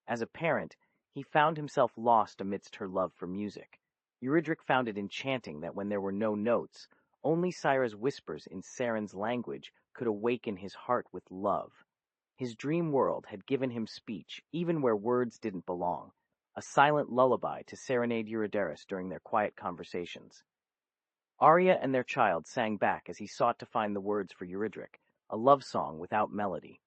As a parent, he found himself lost amidst her love for music. Eurydice found it enchanting that when there were no notes, only Syra's whispers in Saren's language could awaken his heart with love. His dream world had given him speech, even where words didn't belong, a silent lullaby to serenade Eurydice during their quiet conversations. Arya and their child sang back as he sought to find the words for Eurydice, a love song without melody.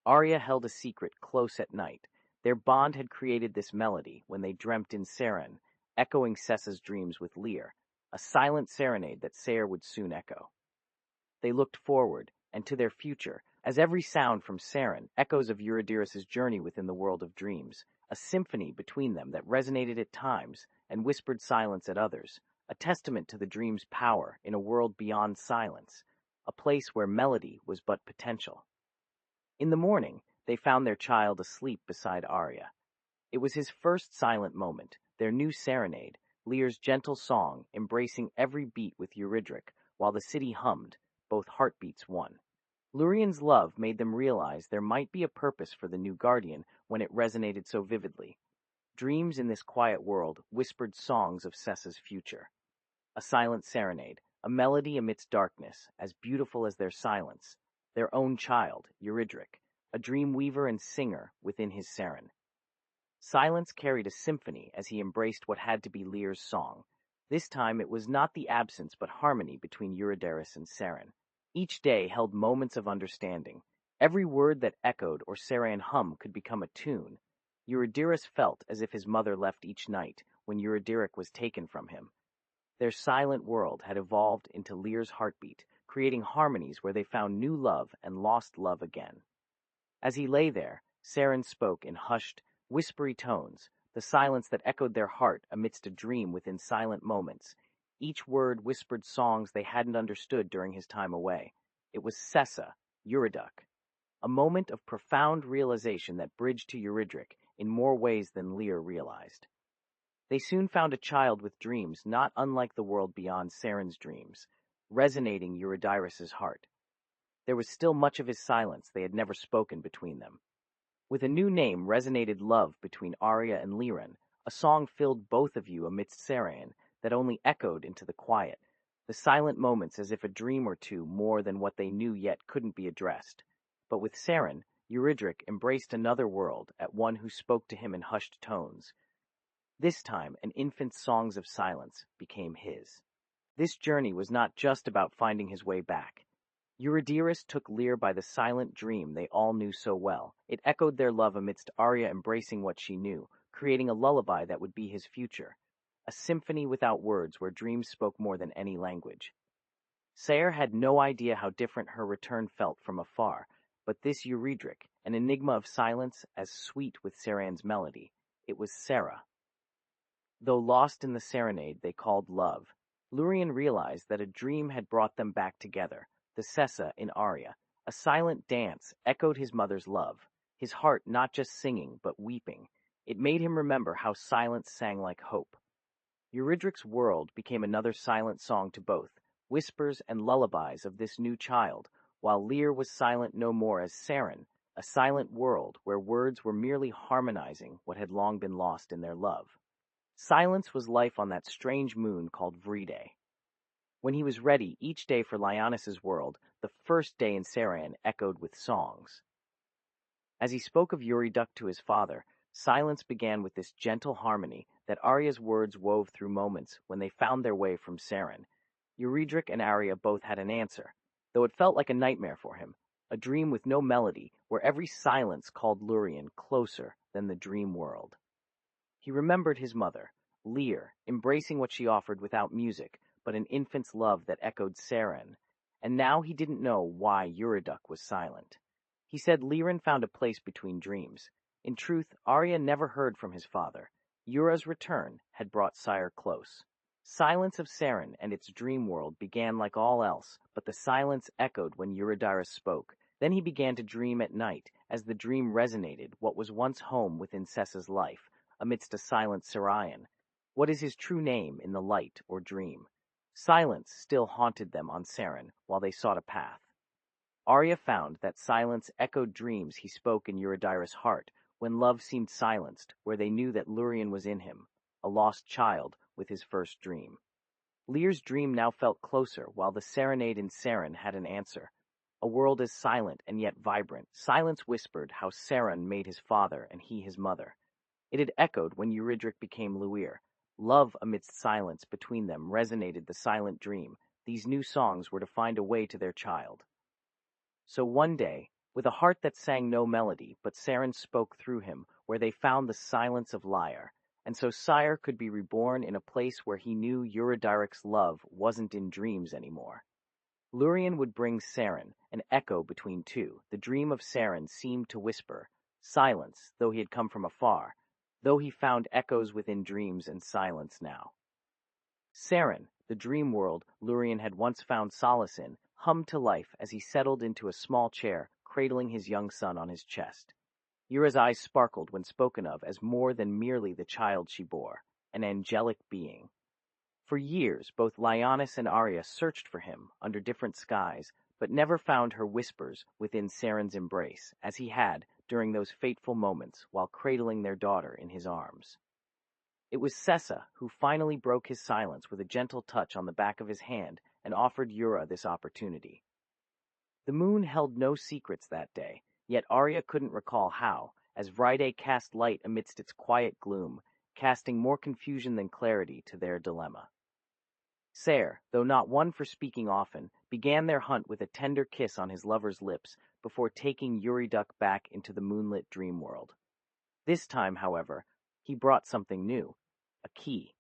Arya held a secret close at night. Their bond had created this melody when they dreamt in Saren, echoing Sessa's dreams with Lear, a silent serenade that Ser would soon echo. They looked forward, and to their future, as every sound from Saren, echoes of Eurydice's journey within the world of dreams, a symphony between them that resonated at times and whispered silence at others, a testament to the dream's power in a world beyond silence, a place where melody was but potential. In the morning, they found their child asleep beside Arya. It was his first silent moment, their new serenade, Lear's gentle song embracing every beat with Eurydice, while the city hummed, both heartbeats one. Lurian's love made them realize there might be a purpose for the new guardian when it resonated so vividly. Dreams in this quiet world whispered songs of Sessa's future. A silent serenade, a melody amidst darkness, as beautiful as their silence. Their own child, Eurydice, a dream weaver and singer within his seren. Silence carried a symphony as he embraced what had to be Lear's song. This time it was not the absence but harmony between Eurydice and Seren. Each day held moments of understanding. Every word that echoed or Seren hum could become a tune. Eurydice felt as if his mother left each night when Eurydice was taken from him. Their silent world had evolved into Lear's heartbeat, creating harmonies where they found new love and lost love again. As he lay there, Seren spoke in hushed, whispery tones, the silence that echoed their heart amidst a dream within silent moments. Each word whispered songs they hadn't understood during his time away. It was Sessa, Eurydice, a moment of profound realization that bridged to Eurydice in more ways than Lear realized. They soon found a child with dreams not unlike the world beyond Seren's dreams, resonating Eurydice's heart. There was still much of his silence they had never spoken between them. With a new name resonated love between Arya and Liren, a song filled both of you amidst Seren that only echoed into the quiet, the silent moments as if a dream or two more than what they knew yet couldn't be addressed. But with Seren, Eurydice embraced another world at one who spoke to him in hushed tones. This time, an infant's songs of silence became his. This journey was not just about finding his way back. Eurydice took Lear by the silent dream they all knew so well. It echoed their love amidst Arya embracing what she knew, creating a lullaby that would be his future. A symphony without words where dreams spoke more than any language. Sayre had no idea how different her return felt from afar, but this Eurydice, an enigma of silence as sweet with Seren's melody, it was Sarah. Though lost in the serenade they called love, Lurien realized that a dream had brought them back together. The Sessa in Arya, a silent dance, echoed his mother's love, his heart not just singing but weeping. It made him remember how silence sang like hope. Eurydice's world became another silent song to both, whispers and lullabies of this new child, while Lear was silent no more as Seren, a silent world where words were merely harmonizing what had long been lost in their love. Silence was life on that strange moon called Vrede. When he was ready each day for Lyonis's world, the first day in Seren echoed with songs. As he spoke of Eurydice to his father, silence began with this gentle harmony that Arya's words wove through moments when they found their way from Seren. Eurydice and Arya both had an answer, though it felt like a nightmare for him, a dream with no melody where every silence called Lurien closer than the dream world. He remembered his mother, Lear, embracing what she offered without music, but an infant's love that echoed Seren, and now he didn't know why Eurydice was silent. He said Liren found a place between dreams. In truth, Arya never heard from his father. Yura's return had brought Sire close. Silence of Seren and its dream world began like all else, but the silence echoed when Eurydice spoke. Then he began to dream at night, as the dream resonated what was once home within Sessa's life, amidst a silent Serayan. What is his true name in the light or dream? Silence still haunted them on Seren while they sought a path. Arya found that silence echoed dreams he spoke in Eurydice's heart when love seemed silenced, where they knew that Lurien was in him, a lost child with his first dream. Lear's dream now felt closer, while the serenade in Seren had an answer. A world as silent and yet vibrant, silence whispered how Seren made his father and he his mother. It had echoed when Eurydice became Luir. Love amidst silence between them resonated the silent dream. These new songs were to find a way to their child. So one day, with a heart that sang no melody, but Seren spoke through him, where they found the silence of Lyre, and so Sire could be reborn in a place where he knew Eurydice's love wasn't in dreams anymore. Lurien would bring Seren, an echo between two. The dream of Seren seemed to whisper, silence, though he had come from afar, though he found echoes within dreams and silence now. Seren, the dream world Lurien had once found solace in, hummed to life as he settled into a small chair, cradling his young son on his chest. Yura's eyes sparkled when spoken of as more than merely the child she bore, an angelic being. For years, both Lyonis and Arya searched for him under different skies, but never found her whispers within Seren's embrace, as he had during those fateful moments while cradling their daughter in his arms. It was Sessa who finally broke his silence with a gentle touch on the back of his hand and offered Yura this opportunity. The moon held no secrets that day, yet Arya couldn't recall how, as Vride cast light amidst its quiet gloom, casting more confusion than clarity to their dilemma. Ser, though not one for speaking often, began their hunt with a tender kiss on his lover's lips before taking Yuriduk back into the moonlit dream world. This time, however, he brought something new, a key.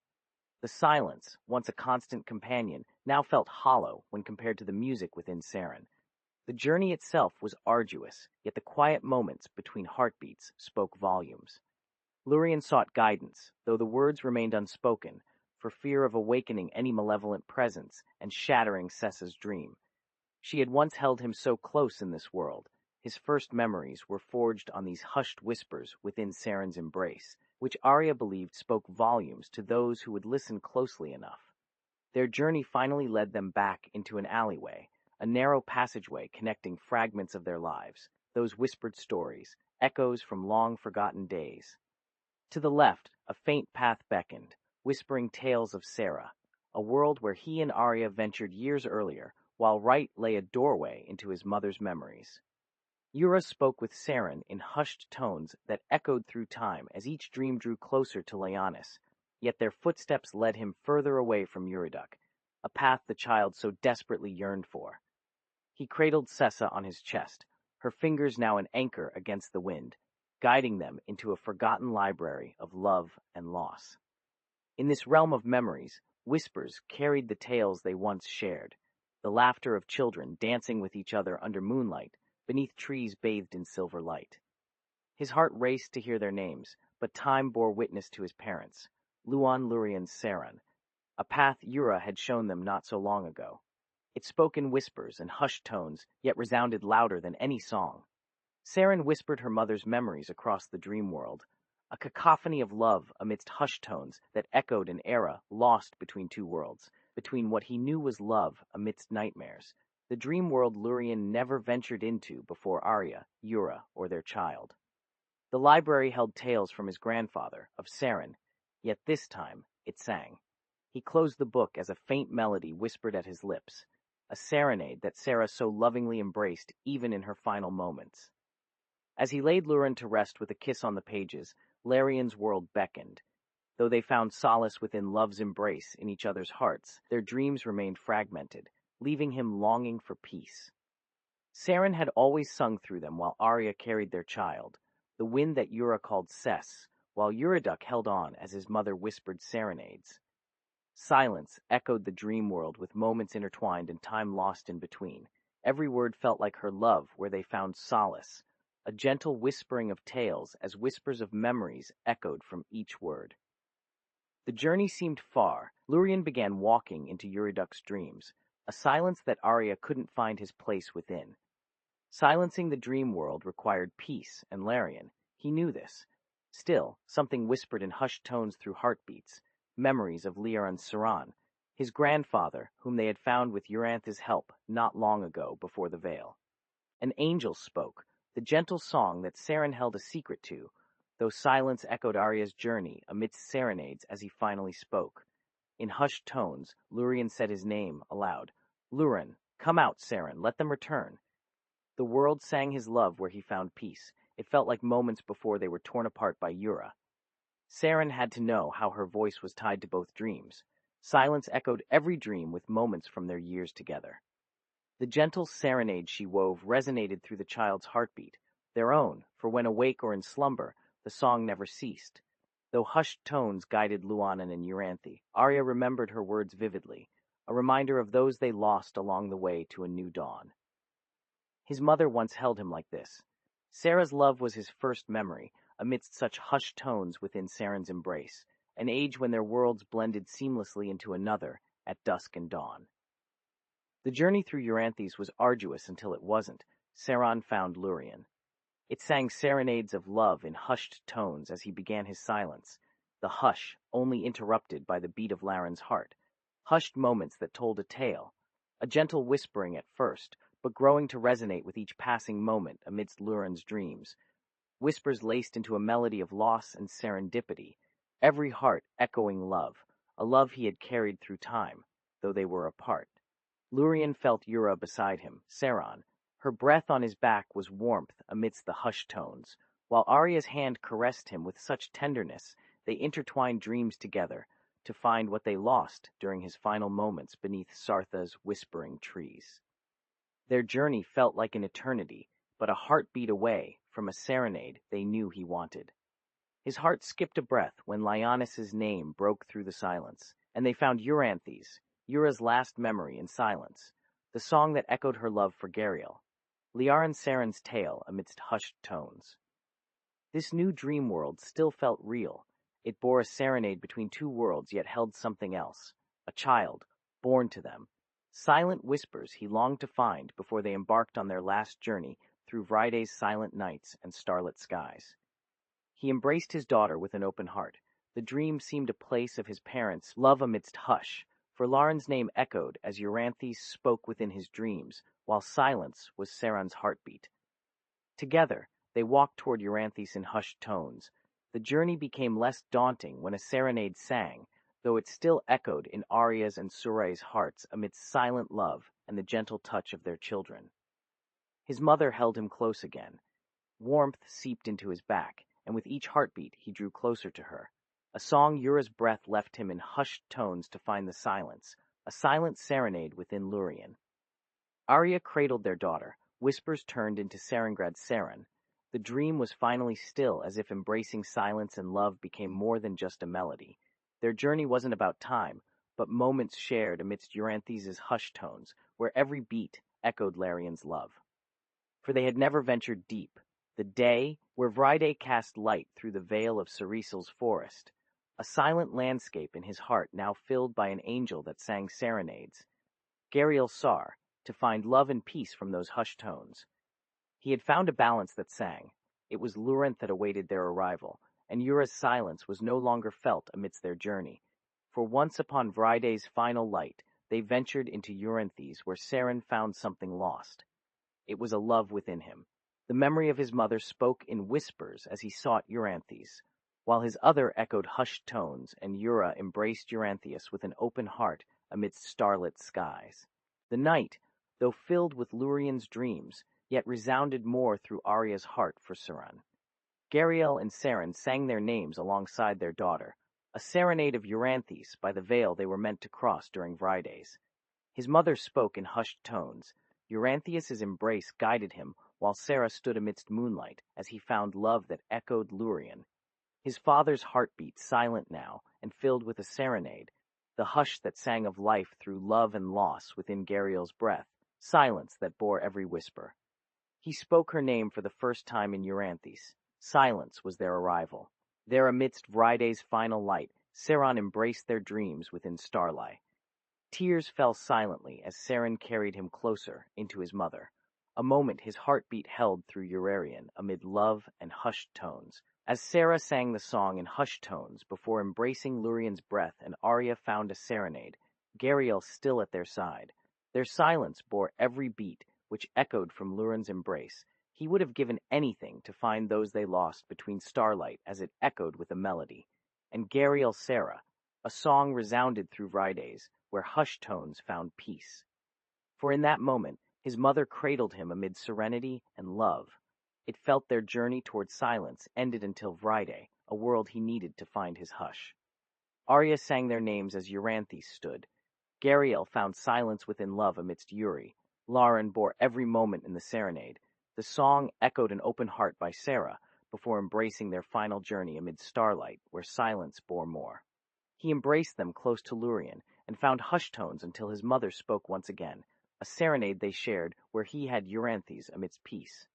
The silence, once a constant companion, now felt hollow when compared to the music within Saren. The journey itself was arduous, yet the quiet moments between heartbeats spoke volumes. Lurien sought guidance, though the words remained unspoken, for fear of awakening any malevolent presence and shattering Sessa's dream. She had once held him so close in this world. His first memories were forged on these hushed whispers within Saren's embrace, which Arya believed spoke volumes to those who would listen closely enough. Their journey finally led them back into an alleyway, a narrow passageway connecting fragments of their lives, those whispered stories, echoes from long-forgotten days. To the left, a faint path beckoned, whispering tales of Sera, a world where he and Arya ventured years earlier, while right lay a doorway into his mother's memories. Yura spoke with Saren in hushed tones that echoed through time as each dream drew closer to Leonis, yet their footsteps led him further away from Yuriduk, a path the child so desperately yearned for. He cradled Sessa on his chest, her fingers now an anchor against the wind, guiding them into a forgotten library of love and loss. In this realm of memories, whispers carried the tales they once shared, the laughter of children dancing with each other under moonlight, beneath trees bathed in silver light. His heart raced to hear their names, but time bore witness to his parents, Luan Lurien Saren, a path Yura had shown them not so long ago. It spoke in whispers and hushed tones, yet resounded louder than any song. Saren whispered her mother's memories across the dream world, a cacophony of love amidst hushed tones that echoed an era lost between two worlds, between what he knew was love amidst nightmares, the dream world Lurien never ventured into before Arya, Yura, or their child. The library held tales from his grandfather, of Saren, yet this time it sang. He closed the book as a faint melody whispered at his lips, a serenade that Sera so lovingly embraced even in her final moments. As he laid Luren to rest with a kiss on the pages, Larian's world beckoned. Though they found solace within love's embrace in each other's hearts, their dreams remained fragmented, leaving him longing for peace. Saren had always sung through them while Arya carried their child, the wind that Yura called Sess, while Yuriduk held on as his mother whispered serenades. Silence echoed the dream world with moments intertwined and time lost in between. Every word felt like her love where they found solace, a gentle whispering of tales as whispers of memories echoed from each word. The journey seemed far. Lurien began walking into Yuriduk's dreams, a silence that Arya couldn't find his place within. Silencing the dream world required peace and Larian. He knew this. Still, something whispered in hushed tones through heartbeats, memories of Liar and Saran, his grandfather, whom they had found with Urantha's help not long ago before the veil. An angel spoke, the gentle song that Saren held a secret to, though silence echoed Arya's journey amidst serenades as he finally spoke. In hushed tones, Lurien said his name aloud. Luren, come out, Saren, let them return. The world sang his love where he found peace. It felt like moments before they were torn apart by Yura. Saren had to know how her voice was tied to both dreams. Silence echoed every dream with moments from their years together. The gentle serenade she wove resonated through the child's heartbeat, their own, for when awake or in slumber, the song never ceased. Though hushed tones guided Luanan and Uranthe, Arya remembered her words vividly, a reminder of those they lost along the way to a new dawn. His mother once held him like this. Sera's love was his first memory, amidst such hushed tones within Saren's embrace, an age when their worlds blended seamlessly into another at dusk and dawn. The journey through Uranthes was arduous until it wasn't. Saran found Lurien. It sang serenades of love in hushed tones as he began his silence, the hush only interrupted by the beat of Laren's heart, hushed moments that told a tale, a gentle whispering at first, but growing to resonate with each passing moment amidst Luren's dreams, whispers laced into a melody of loss and serendipity, every heart echoing love, a love he had carried through time, though they were apart. Lurien felt Yura beside him, Saron. Her breath on his back was warmth amidst the hushed tones, while Arya's hand caressed him with such tenderness they intertwined dreams together to find what they lost during his final moments beneath Sartha's whispering trees. Their journey felt like an eternity, but a heartbeat away from a serenade they knew he wanted. His heart skipped a breath when Lyannis's name broke through the silence, and they found Euranthes, Yura's last memory in silence, the song that echoed her love for Gariel, Liaran Saren's tale amidst hushed tones. This new dream world still felt real. It bore a serenade between two worlds, yet held something else, a child, born to them. Silent whispers he longed to find before they embarked on their last journey through Vride's silent nights and starlit skies. He embraced his daughter with an open heart. The dream seemed a place of his parents' love amidst hush, for Lauren's name echoed as Euranthes spoke within his dreams, while silence was Saron's heartbeat. Together, they walked toward Euranthes in hushed tones. The journey became less daunting when a serenade sang, though it still echoed in Arya's and Suray's hearts amidst silent love and the gentle touch of their children. His mother held him close again. Warmth seeped into his back, and with each heartbeat he drew closer to her. A song Yura's breath left him in hushed tones to find the silence, a silent serenade within Lurien. Arya cradled their daughter. Whispers turned into Sarengrad's Saren. The dream was finally still, as if embracing silence and love became more than just a melody. Their journey wasn't about time, but moments shared amidst Euranthes's hushed tones, where every beat echoed Larian's love. For they had never ventured deep. The day where Vride cast light through the veil of Ceresal's forest, a silent landscape in his heart now filled by an angel that sang serenades. Gariel Sar, to find love and peace from those hushed tones. He had found a balance that sang. It was Lurent that awaited their arrival, and Yura's silence was no longer felt amidst their journey. For once upon Vride's final light, they ventured into Euranthes, where Saren found something lost. It was a love within him. The memory of his mother spoke in whispers as he sought Euranthes, while his other echoed hushed tones, and Yura embraced Euranthes with an open heart amidst starlit skies. The night, though filled with Lurien's dreams, yet resounded more through Arya's heart for Saran. Gariel and Saren sang their names alongside their daughter, a serenade of Euranthes by the veil they were meant to cross during Vride's. His mother spoke in hushed tones. Euranthes' embrace guided him, while Sarah stood amidst moonlight as he found love that echoed Lurien. His father's heartbeat silent now and filled with a serenade, the hush that sang of life through love and loss within Gariel's breath, silence that bore every whisper. He spoke her name for the first time in Euranthes. Silence was their arrival. There amidst Vride's final light, Saron embraced their dreams within starlight. Tears fell silently as Saren carried him closer into his mother, a moment his heartbeat held through Eurarian amid love and hushed tones. As Sarah sang the song in hushed tones before embracing Lurien's breath and Arya found a serenade, Gariel still at their side. Their silence bore every beat, which echoed from Lurien's embrace. He would have given anything to find those they lost between starlight as it echoed with a melody. And Gariel Sarah, a song resounded through Vride's, where hushed tones found peace. For in that moment, his mother cradled him amid serenity and love. It felt their journey toward silence ended until Vride, a world he needed to find his hush. Arya sang their names as Euranthes stood. Gariel found silence within love amidst Yuri. Lauren bore every moment in the serenade. The song echoed an open heart by Sarah before embracing their final journey amid starlight, where silence bore more. He embraced them close to Lurien and found hushed tones until his mother spoke once again, a serenade they shared where he had Euranthes amidst peace.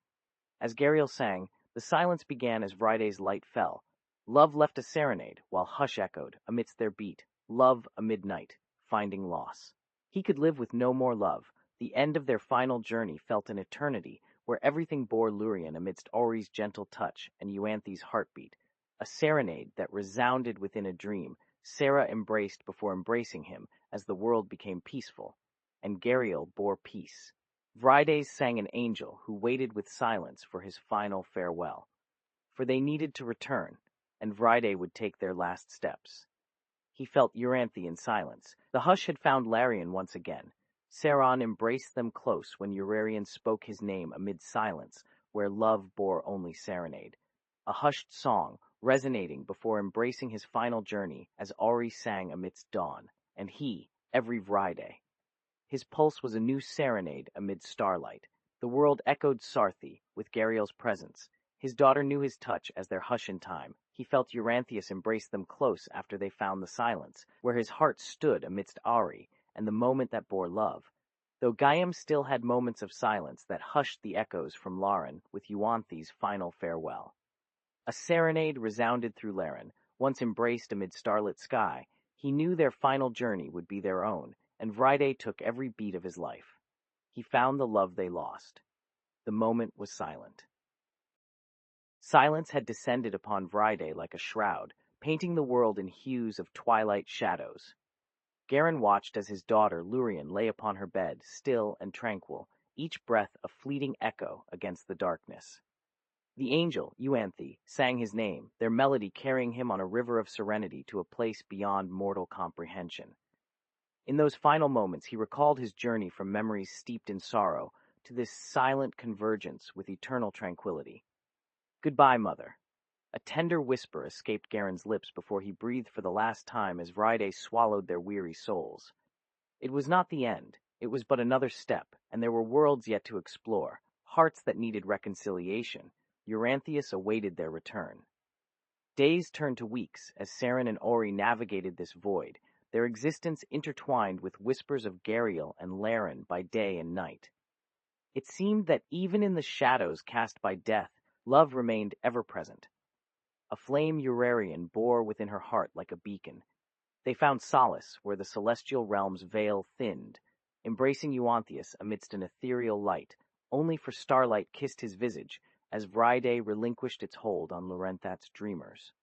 As Gariel sang, the silence began as Vride's light fell. Love left a serenade, while hush echoed amidst their beat, love amid night, finding loss. He could live with no more love. The end of their final journey felt an eternity, where everything bore Lurien amidst Ori's gentle touch and Euanthes' heartbeat, a serenade that resounded within a dream. Sarah embraced before embracing him as the world became peaceful, and Gariel bore peace. Vrides sang an angel who waited with silence for his final farewell. For they needed to return. and Vriday would take their last steps. He felt Euryanthe in silence. The hush had found Larian once again. Saron embraced them close when Eurarian spoke his name amid silence, where love bore only serenade. A hushed song, resonating before embracing his final journey as Auri sang amidst dawn, and he, every Vriday. His pulse was a new serenade amid starlight. The world echoed Sarthi with Gariel's presence. His daughter knew his touch as their hush in time. He felt Euranthius embrace them close after they found the silence, where his heart stood amidst Auri, and the moment that bore love. Though Gaiam still had moments of silence that hushed the echoes from Lauren with Euanthi's final farewell. A serenade resounded through Laren. Once embraced amid starlit sky, he knew their final journey would be their own, and Vriday took every beat of his life. He found the love they lost. The moment was silent. Silence had descended upon Vriday like a shroud, painting the world in hues of twilight shadows. Garen watched as his daughter, Lurian, lay upon her bed, still and tranquil, each breath a fleeting echo against the darkness. The angel, Euanthe, sang his name, their melody carrying him on a river of serenity to a place beyond mortal comprehension. In those final moments, he recalled his journey from memories steeped in sorrow to this silent convergence with eternal tranquility. "Goodbye, Mother." A tender whisper escaped Garen's lips before he breathed for the last time as Vriday swallowed their weary souls. It was not the end. It was but another step, and there were worlds yet to explore, hearts that needed reconciliation. Euranthius awaited their return. Days turned to weeks as Saren and Ori navigated this void, their existence intertwined with whispers of Gariel and Laren by day and night. It seemed that even in the shadows cast by death, love remained ever-present. A flame Eurarian bore within her heart like a beacon. They found solace where the celestial realm's veil thinned, embracing Euanthius amidst an ethereal light, only for starlight kissed his visage as Vriday relinquished its hold on Lorenthat's dreamers.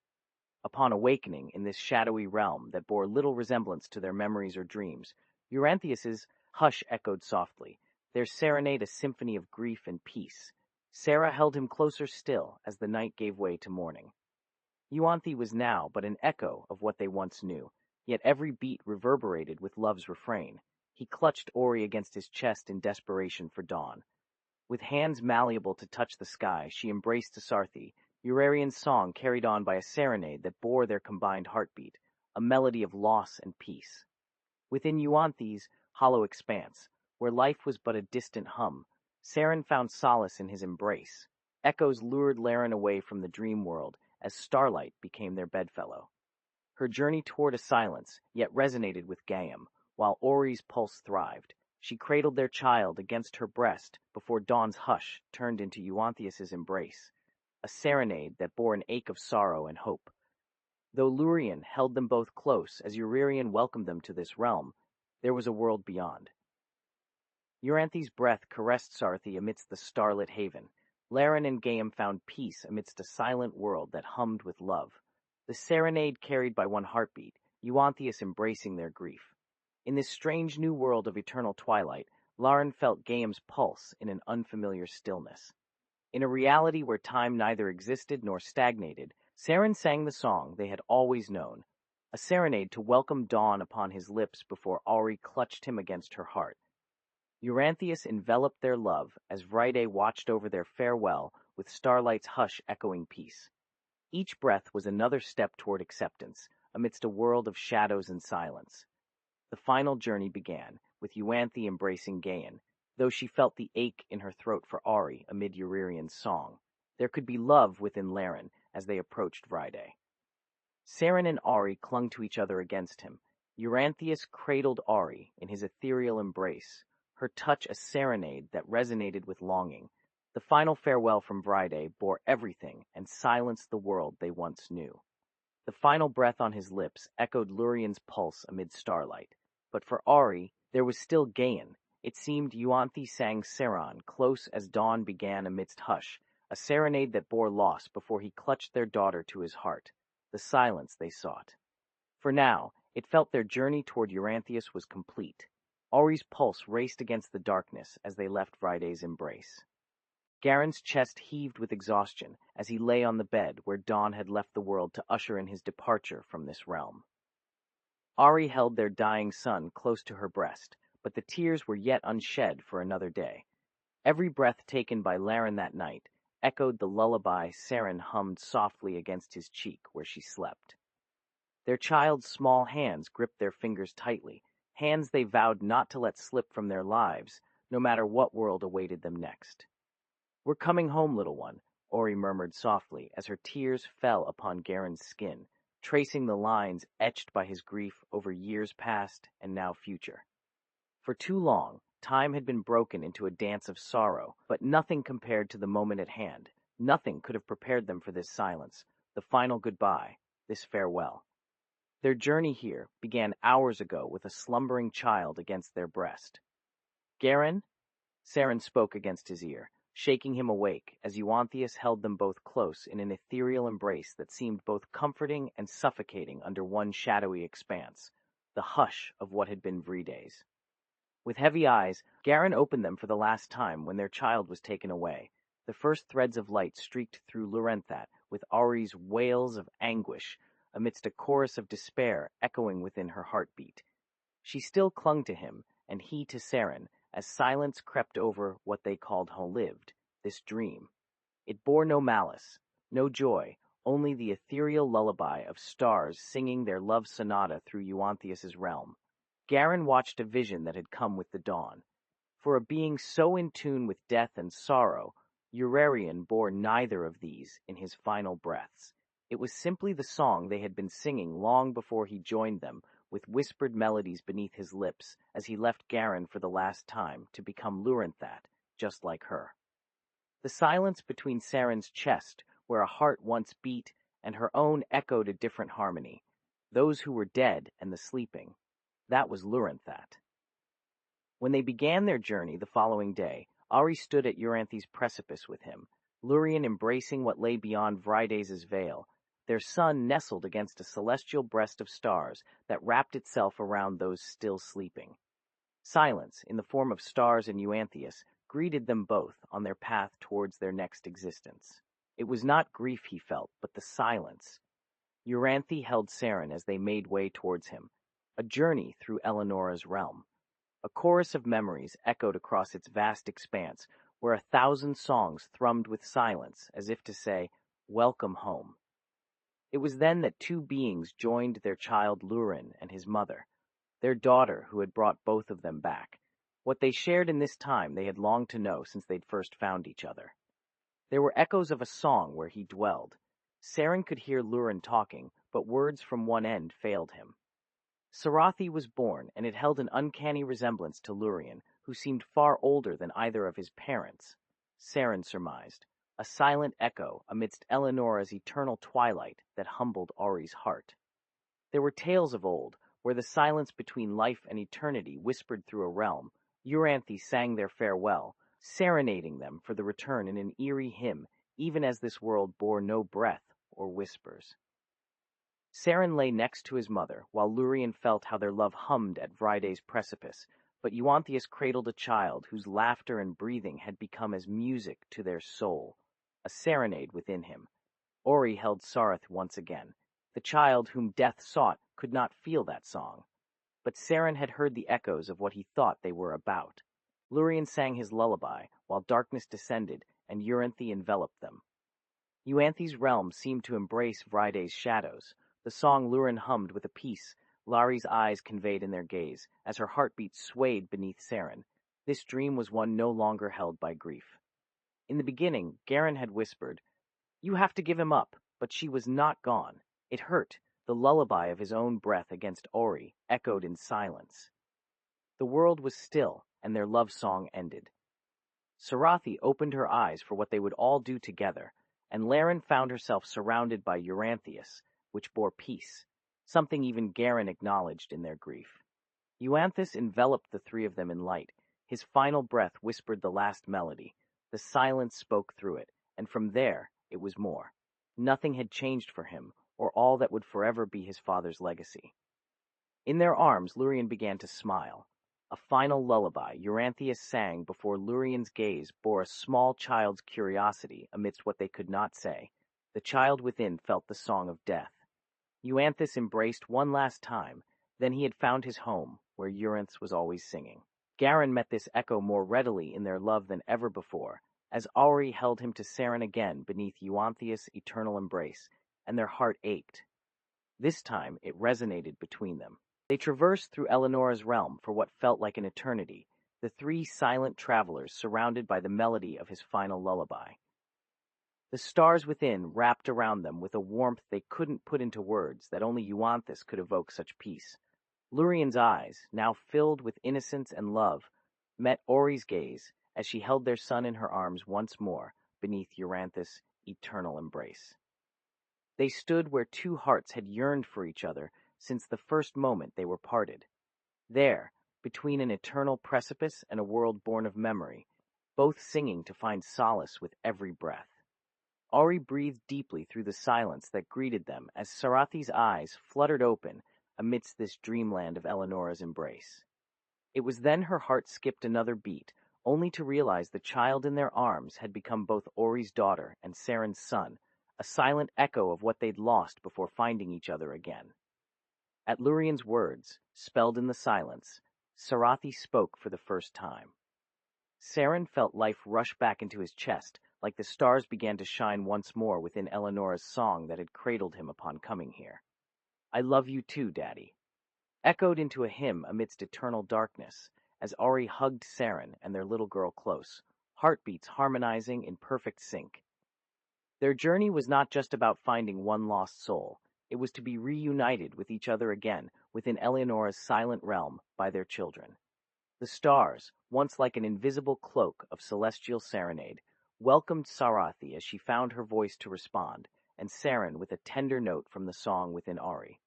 Upon awakening in this shadowy realm that bore little resemblance to their memories or dreams, Euranthius's hush echoed softly, their serenade a symphony of grief and peace. Sarah held him closer still as the night gave way to morning. Euanthe was now but an echo of what they once knew, yet every beat reverberated with love's refrain. He clutched Ori against his chest in desperation for dawn. With hands malleable to touch the sky, she embraced Sarthi, Eurarian's song carried on by a serenade that bore their combined heartbeat, a melody of loss and peace. Within Euanthe's hollow expanse, where life was but a distant hum, Saren found solace in his embrace. Echoes lured Laren away from the dream world as starlight became their bedfellow. Her journey toward a silence yet resonated with Gaiam, while Ori's pulse thrived. She cradled their child against her breast before dawn's hush turned into Euanthius's embrace, a serenade that bore an ache of sorrow and hope. Though Lurian held them both close as Eurarian welcomed them to this realm, there was a world beyond. Euranthe's breath caressed Sarthi amidst the starlit haven. Laren and Gaiam found peace amidst a silent world that hummed with love. The serenade carried by one heartbeat, Euanthius embracing their grief. In this strange new world of eternal twilight, Laren felt Gaiam's pulse in an unfamiliar stillness. In a reality where time neither existed nor stagnated, Saren sang the song they had always known, a serenade to welcome dawn upon his lips before Auri clutched him against her heart. Euranthius enveloped their love as Vriday watched over their farewell with starlight's hush echoing peace. Each breath was another step toward acceptance, amidst a world of shadows and silence. The final journey began, with Euanthe embracing Gaian, though she felt the ache in her throat for Auri amid Eurarian's song. There could be love within Laren as they approached Vriday. Saren and Auri clung to each other against him. Euranthius cradled Auri in his ethereal embrace, her touch a serenade that resonated with longing. The final farewell from Vriday bore everything and silenced the world they once knew. The final breath on his lips echoed Lurian's pulse amid starlight. But for Auri, there was still Gaian. It seemed Euanthe sang Saron close as dawn began amidst hush, a serenade that bore loss before he clutched their daughter to his heart, the silence they sought. For now, it felt their journey toward Euranthius was complete. Auri's pulse raced against the darkness as they left Vriday's embrace. Garen's chest heaved with exhaustion as he lay on the bed where Dawn had left the world to usher in his departure from this realm. Ari held their dying son close to her breast, but the tears were yet unshed for another day. Every breath taken by Laren that night echoed the lullaby Saren hummed softly against his cheek where she slept. Their child's small hands gripped their fingers tightly, hands they vowed not to let slip from their lives, no matter what world awaited them next. "We're coming home, little one," Ori murmured softly as her tears fell upon Garen's skin, tracing the lines etched by his grief over years past and now future. For too long, time had been broken into a dance of sorrow, but nothing compared to the moment at hand. Nothing could have prepared them for this silence, the final goodbye, this farewell. Their journey here began hours ago with a slumbering child against their breast. "Garen?" Saren spoke against his ear, shaking him awake as Euanthius held them both close in an ethereal embrace that seemed both comforting and suffocating under one shadowy expanse, the hush of what had been Vridays. With heavy eyes, Garen opened them for the last time when their child was taken away. The first threads of light streaked through Lurenthat with Ari's wails of anguish, amidst a chorus of despair echoing within her heartbeat. She still clung to him, and he to Saren, as silence crept over what they called lived, this dream. It bore no malice, no joy, only the ethereal lullaby of stars singing their love sonata through Euanthius's realm. Garen watched a vision that had come with the dawn. For a being so in tune with death and sorrow, Urarian bore neither of these in his final breaths. It was simply the song they had been singing long before he joined them, with whispered melodies beneath his lips as he left Garen for the last time to become Lurenthat, just like her. The silence between Saren's chest, where a heart once beat, and her own echoed a different harmony. Those who were dead and the sleeping. That was Lurenthat. When they began their journey the following day, Ari stood at Euranthi's precipice with him, Lurien embracing what lay beyond Vridays' veil, their son nestled against a celestial breast of stars that wrapped itself around those still sleeping. Silence, in the form of stars and Euanthius, greeted them both on their path towards their next existence. It was not grief he felt, but the silence. Euranthi held Saren as they made way towards him, a journey through Eleonora's realm. A chorus of memories echoed across its vast expanse, where 1,000 songs thrummed with silence, as if to say, "Welcome home." It was then that two beings joined their child Lurin and his mother, their daughter who had brought both of them back. What they shared in this time they had longed to know since they'd first found each other. There were echoes of a song where he dwelled. Saren could hear Lurin talking, but words from one end failed him. Sarathi was born, and it held an uncanny resemblance to Lurien, who seemed far older than either of his parents. Saren surmised, a silent echo amidst Eleonora's eternal twilight that humbled Ari's heart. There were tales of old, where the silence between life and eternity whispered through a realm. Euranthi sang their farewell, serenading them for the return in an eerie hymn, even as this world bore no breath or whispers. Saren lay next to his mother, while Lurien felt how their love hummed at Vrida's precipice, but Euanthius cradled a child whose laughter and breathing had become as music to their soul, a serenade within him. Ori held Sarath once again. The child whom death sought could not feel that song. But Saren had heard the echoes of what he thought they were about. Lurien sang his lullaby, while darkness descended and Euryanthe enveloped them. Euanthi's realm seemed to embrace Vrida's shadows. The song Lurin hummed with a peace Lari's eyes conveyed in their gaze, as her heartbeat swayed beneath Saren. This dream was one no longer held by grief. In the beginning, Garen had whispered, "You have to give him up," but she was not gone. It hurt. The lullaby of his own breath against Ori echoed in silence. The world was still, and their love song ended. Sarathi opened her eyes for what they would all do together, and Laren found herself surrounded by Euranthius, which bore peace, something even Garen acknowledged in their grief. Euanthus enveloped the three of them in light. His final breath whispered the last melody. The silence spoke through it, and from there it was more. Nothing had changed for him, or all that would forever be his father's legacy. In their arms, Lurien began to smile, A final lullaby Euryanthius sang before Lurian's gaze bore a small child's curiosity amidst what they could not say. The child within felt the song of death. Euanthus embraced one last time, then he had found his home, where Euryanthe was always singing. Garin met this echo more readily in their love than ever before, as Auri held him to Saren again beneath Euanthius' eternal embrace, and their heart ached. This time it resonated between them. They traversed through Eleonora's realm for what felt like an eternity, the three silent travelers surrounded by the melody of his final lullaby. The stars within wrapped around them with a warmth they couldn't put into words that only Euanthus could evoke such peace. Lurian's eyes, now filled with innocence and love, met Auri's gaze as she held their son in her arms once more beneath Euryanthius' eternal embrace. They stood where two hearts had yearned for each other since the first moment they were parted. There, between an eternal precipice and a world born of memory, both singing to find solace with every breath. Auri breathed deeply through the silence that greeted them as Sarathi's eyes fluttered open amidst this dreamland of Eleonora's embrace. It was then her heart skipped another beat, only to realize the child in their arms had become both Auri's daughter and Saren's son, a silent echo of what they'd lost before finding each other again. At Lurian's words, spelled in the silence, Sarathi spoke for the first time. Saren felt life rush back into his chest, like the stars began to shine once more within Eleonora's song that had cradled him upon coming here. "I love you too, Daddy," echoed into a hymn amidst eternal darkness, as Auri hugged Saren and their little girl close, heartbeats harmonizing in perfect sync. Their journey was not just about finding one lost soul. It was to be reunited with each other again within Eleonora's silent realm by their children. The stars, once like an invisible cloak of celestial serenade, welcomed Sarathi as she found her voice to respond, and Saren with a tender note from the song within Auri.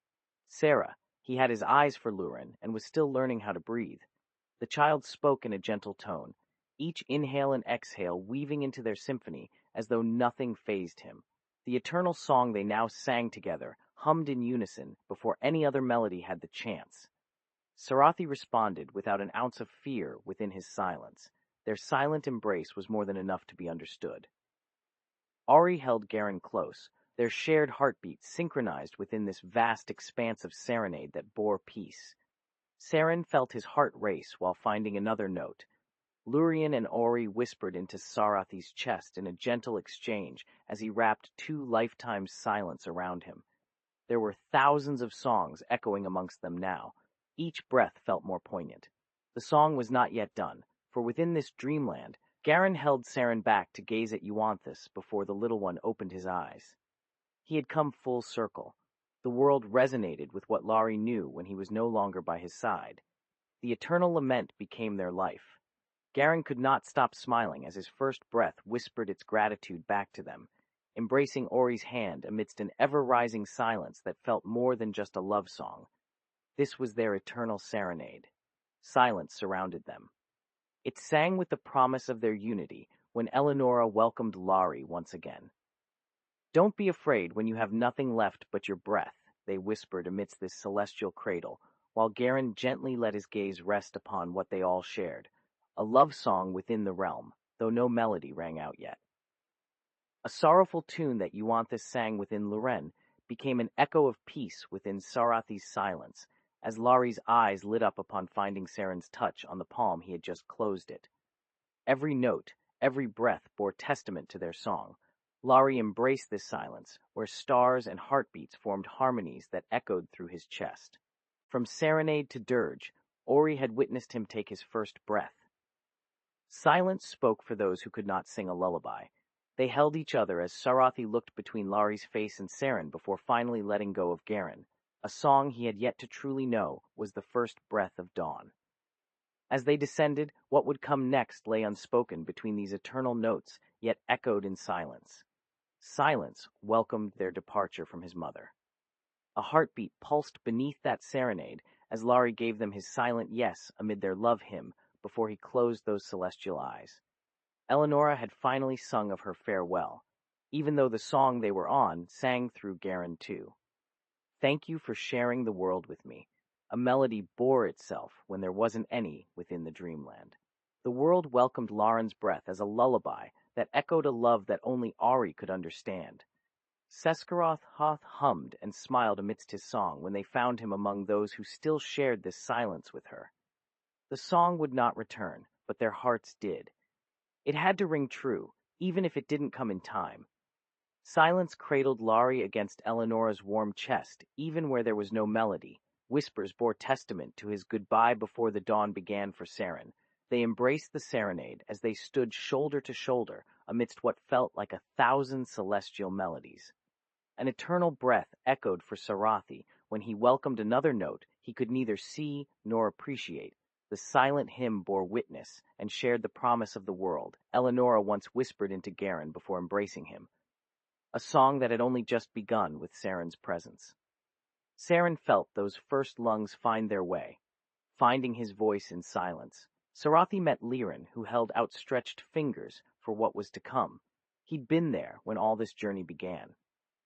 Sarah, he had his eyes for Lurin and was still learning how to breathe. The child spoke in a gentle tone, each inhale and exhale weaving into their symphony as though nothing fazed him. The eternal song they now sang together hummed in unison before any other melody had the chance. Sarathi responded without an ounce of fear within his silence. Their silent embrace was more than enough to be understood. Auri held Garin close, their shared heartbeats synchronized within this vast expanse of serenade that bore peace. Saren felt his heart race while finding another note. Lurian and Auri whispered into Sarathi's chest in a gentle exchange as he wrapped two lifetimes' silence around him. There were thousands of songs echoing amongst them now. Each breath felt more poignant. The song was not yet done, for within this dreamland, Garin held Saren back to gaze at Euanthus before the little one opened his eyes. He had come full circle. The world resonated with what Lari knew when he was no longer by his side. The eternal lament became their life. Garin could not stop smiling as his first breath whispered its gratitude back to them, embracing Auri's hand amidst an ever-rising silence that felt more than just a love song. This was their eternal serenade. Silence surrounded them. It sang with the promise of their unity when Eleonora welcomed Lari once again. "Don't be afraid when you have nothing left but your breath," they whispered amidst this celestial cradle, while Garin gently let his gaze rest upon what they all shared, a love song within the realm, though no melody rang out yet. A sorrowful tune that Euanthus sang within Luren became an echo of peace within Sarathi's silence, as Lari's eyes lit up upon finding Saren's touch on the palm he had just closed it. Every note, every breath bore testament to their song. Lari embraced this silence, where stars and heartbeats formed harmonies that echoed through his chest. From serenade to dirge, Auri had witnessed him take his first breath. Silence spoke for those who could not sing a lullaby. They held each other as Sarathi looked between Lari's face and Saren before finally letting go of Garin. A song he had yet to truly know was the first breath of dawn. As they descended, what would come next lay unspoken between these eternal notes, yet echoed in silence. Silence welcomed their departure from his mother. A heartbeat pulsed beneath that serenade as Lari gave them his silent yes amid their love hymn before he closed those celestial eyes. Eleonora had finally sung of her farewell, even though the song they were on sang through Garin too. "Thank you for sharing the world with me. A melody bore itself when there wasn't any within the dreamland. The world welcomed Lauren's breath as a lullaby that echoed a love that only Ari could understand. Seskeroth Hoth hummed and smiled amidst his song when they found him among those who still shared this silence with her. The song would not return, but their hearts did. It had to ring true, even if it didn't come in time. Silence cradled Laurie against Eleonora's warm chest, even where there was no melody. Whispers bore testament to his goodbye before the dawn began for Saren. They embraced the serenade as they stood shoulder to shoulder amidst what felt like 1,000 celestial melodies. An eternal breath echoed for Sarathi when he welcomed another note he could neither see nor appreciate. The silent hymn bore witness and shared the promise of the world, Eleonora once whispered into Garen before embracing him. A song that had only just begun with Saren's presence. Saren felt those first lungs find their way, finding his voice in silence. Sarathi met Liren, who held outstretched fingers for what was to come. He'd been there when all this journey began.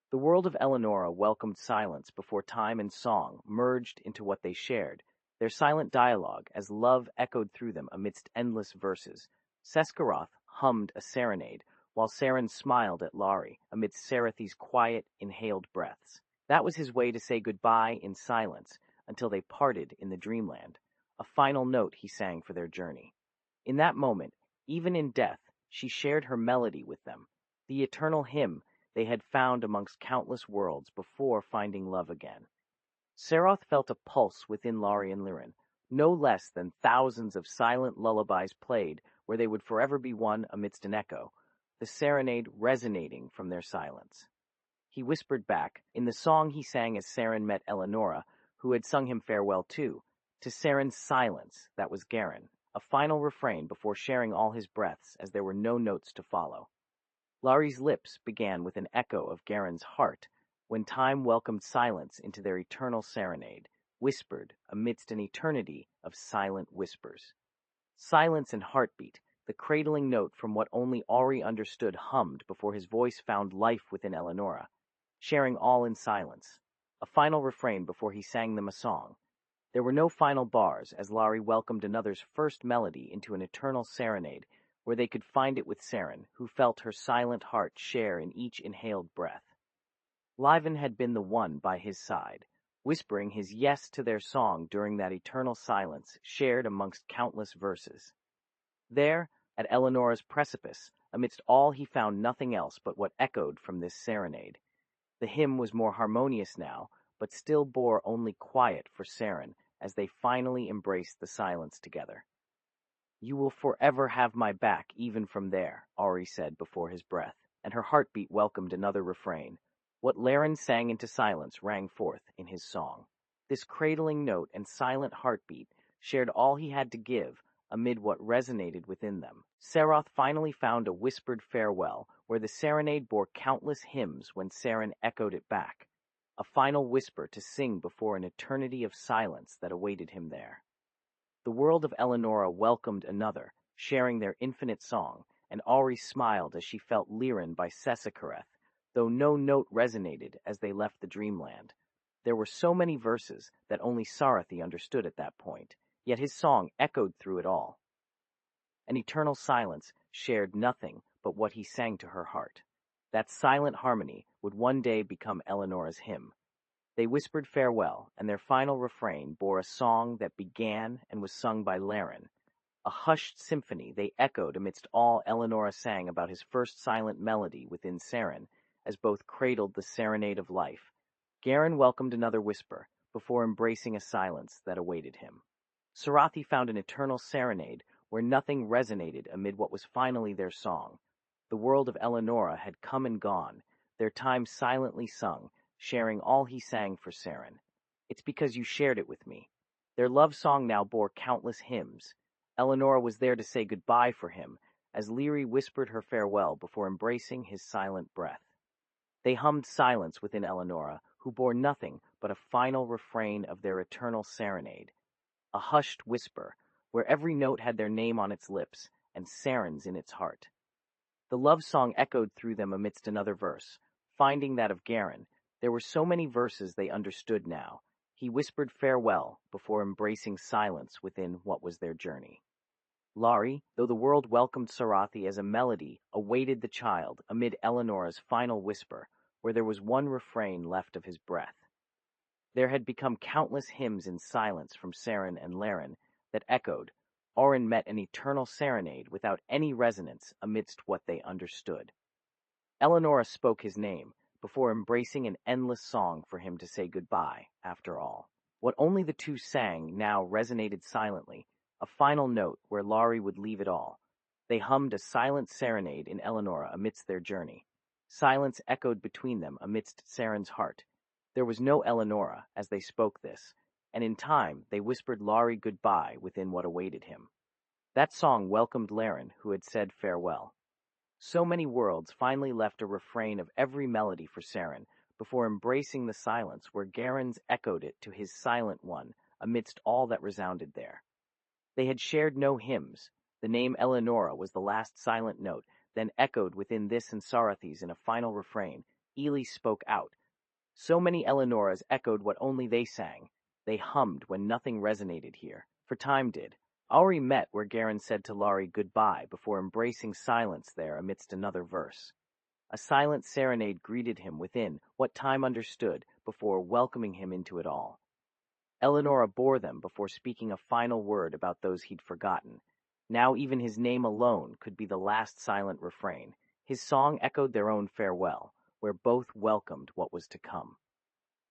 The world of Eleonora welcomed silence before time and song merged into what they shared, their silent dialogue as love echoed through them amidst endless verses. Seskeroth hummed a serenade, while Saren smiled at Laurie amidst Sarathi's quiet, inhaled breaths. That was his way to say goodbye in silence until they parted in the dreamland, a final note he sang for their journey. In that moment, even in death, she shared her melody with them, the eternal hymn they had found amongst countless worlds before finding love again. Saroth felt a pulse within Laurie and Liren, no less than thousands of silent lullabies played where they would forever be one amidst an echo, the serenade resonating from their silence. He whispered back, in the song he sang as Saren met Eleonora, who had sung him farewell too, to Saren's silence, that was Garen, a final refrain before sharing all his breaths as there were no notes to follow. Laurie's lips began with an echo of Garen's heart, when time welcomed silence into their eternal serenade, whispered amidst an eternity of silent whispers. Silence and heartbeat, the cradling note from what only Ari understood hummed before his voice found life within Eleonora, sharing all in silence, a final refrain before he sang them a song. There were no final bars as Laurie welcomed another's first melody into an eternal serenade, where they could find it with Saren, who felt her silent heart share in each inhaled breath. Liven had been the one by his side, whispering his yes to their song during that eternal silence shared amongst countless verses. There, at Eleonora's precipice, amidst all he found nothing else but what echoed from this serenade. The hymn was more harmonious now, but still bore only quiet for Saren as they finally embraced the silence together. "You will forever have my back even from there," Ari said before his breath, and her heartbeat welcomed another refrain. What Laren sang into silence rang forth in his song. This cradling note and silent heartbeat shared all he had to give amid what resonated within them. Saroth finally found a whispered farewell, where the serenade bore countless hymns when Saren echoed it back, a final whisper to sing before an eternity of silence that awaited him there. The world of Eleonora welcomed another, sharing their infinite song, and Ari smiled as she felt Liren by Seskereth, though no note resonated as they left the dreamland. There were so many verses that only Sarathi understood at that point, yet his song echoed through it all. An eternal silence shared nothing but what he sang to her heart. That silent harmony would one day become Eleonora's hymn. They whispered farewell, and their final refrain bore a song that began and was sung by Laren. A hushed symphony they echoed amidst all Eleonora sang about his first silent melody within Saren, as both cradled the serenade of life. Garen welcomed another whisper, before embracing a silence that awaited him. Sarathi found an eternal serenade where nothing resonated amid what was finally their song. The world of Eleonora had come and gone, their time silently sung, sharing all he sang for Saren. "It's because you shared it with me." Their love song now bore countless hymns. Eleonora was there to say goodbye for him, as Lyri whispered her farewell before embracing his silent breath. They hummed silence within Eleonora, who bore nothing but a final refrain of their eternal serenade, a hushed whisper, where every note had their name on its lips, and Saren's in its heart. The love song echoed through them amidst another verse, finding that of Garen. There were so many verses they understood now. He whispered farewell before embracing silence within what was their journey. Laurie, though the world welcomed Sarathi as a melody, awaited the child amid Eleanor's final whisper, where there was one refrain left of his breath. There had become countless hymns in silence from Saren and Laren that echoed. Orin met an eternal serenade without any resonance amidst what they understood. Eleanora spoke his name, before embracing an endless song for him to say goodbye, after all. What only the two sang now resonated silently, a final note where Laurie would leave it all. They hummed a silent serenade in Eleanora amidst their journey. Silence echoed between them amidst Saren's heart. There was no Eleanora as they spoke this, and in time they whispered Laurie goodbye within what awaited him. That song welcomed Laren, who had said farewell. So many worlds finally left a refrain of every melody for Saren, before embracing the silence where Garen's echoed it to his silent one amidst all that resounded there. They had shared no hymns. The name Eleanora was the last silent note, then echoed within this and Sarathi's in a final refrain. Ely spoke out. So many Eleanoras echoed what only they sang. They hummed when nothing resonated here, for time did. Auri met where Garen said to Laurie goodbye before embracing silence there amidst another verse. A silent serenade greeted him within what time understood before welcoming him into it all. Eleanora bore them before speaking a final word about those he'd forgotten. Now even his name alone could be the last silent refrain. His song echoed their own farewell, where both welcomed what was to come.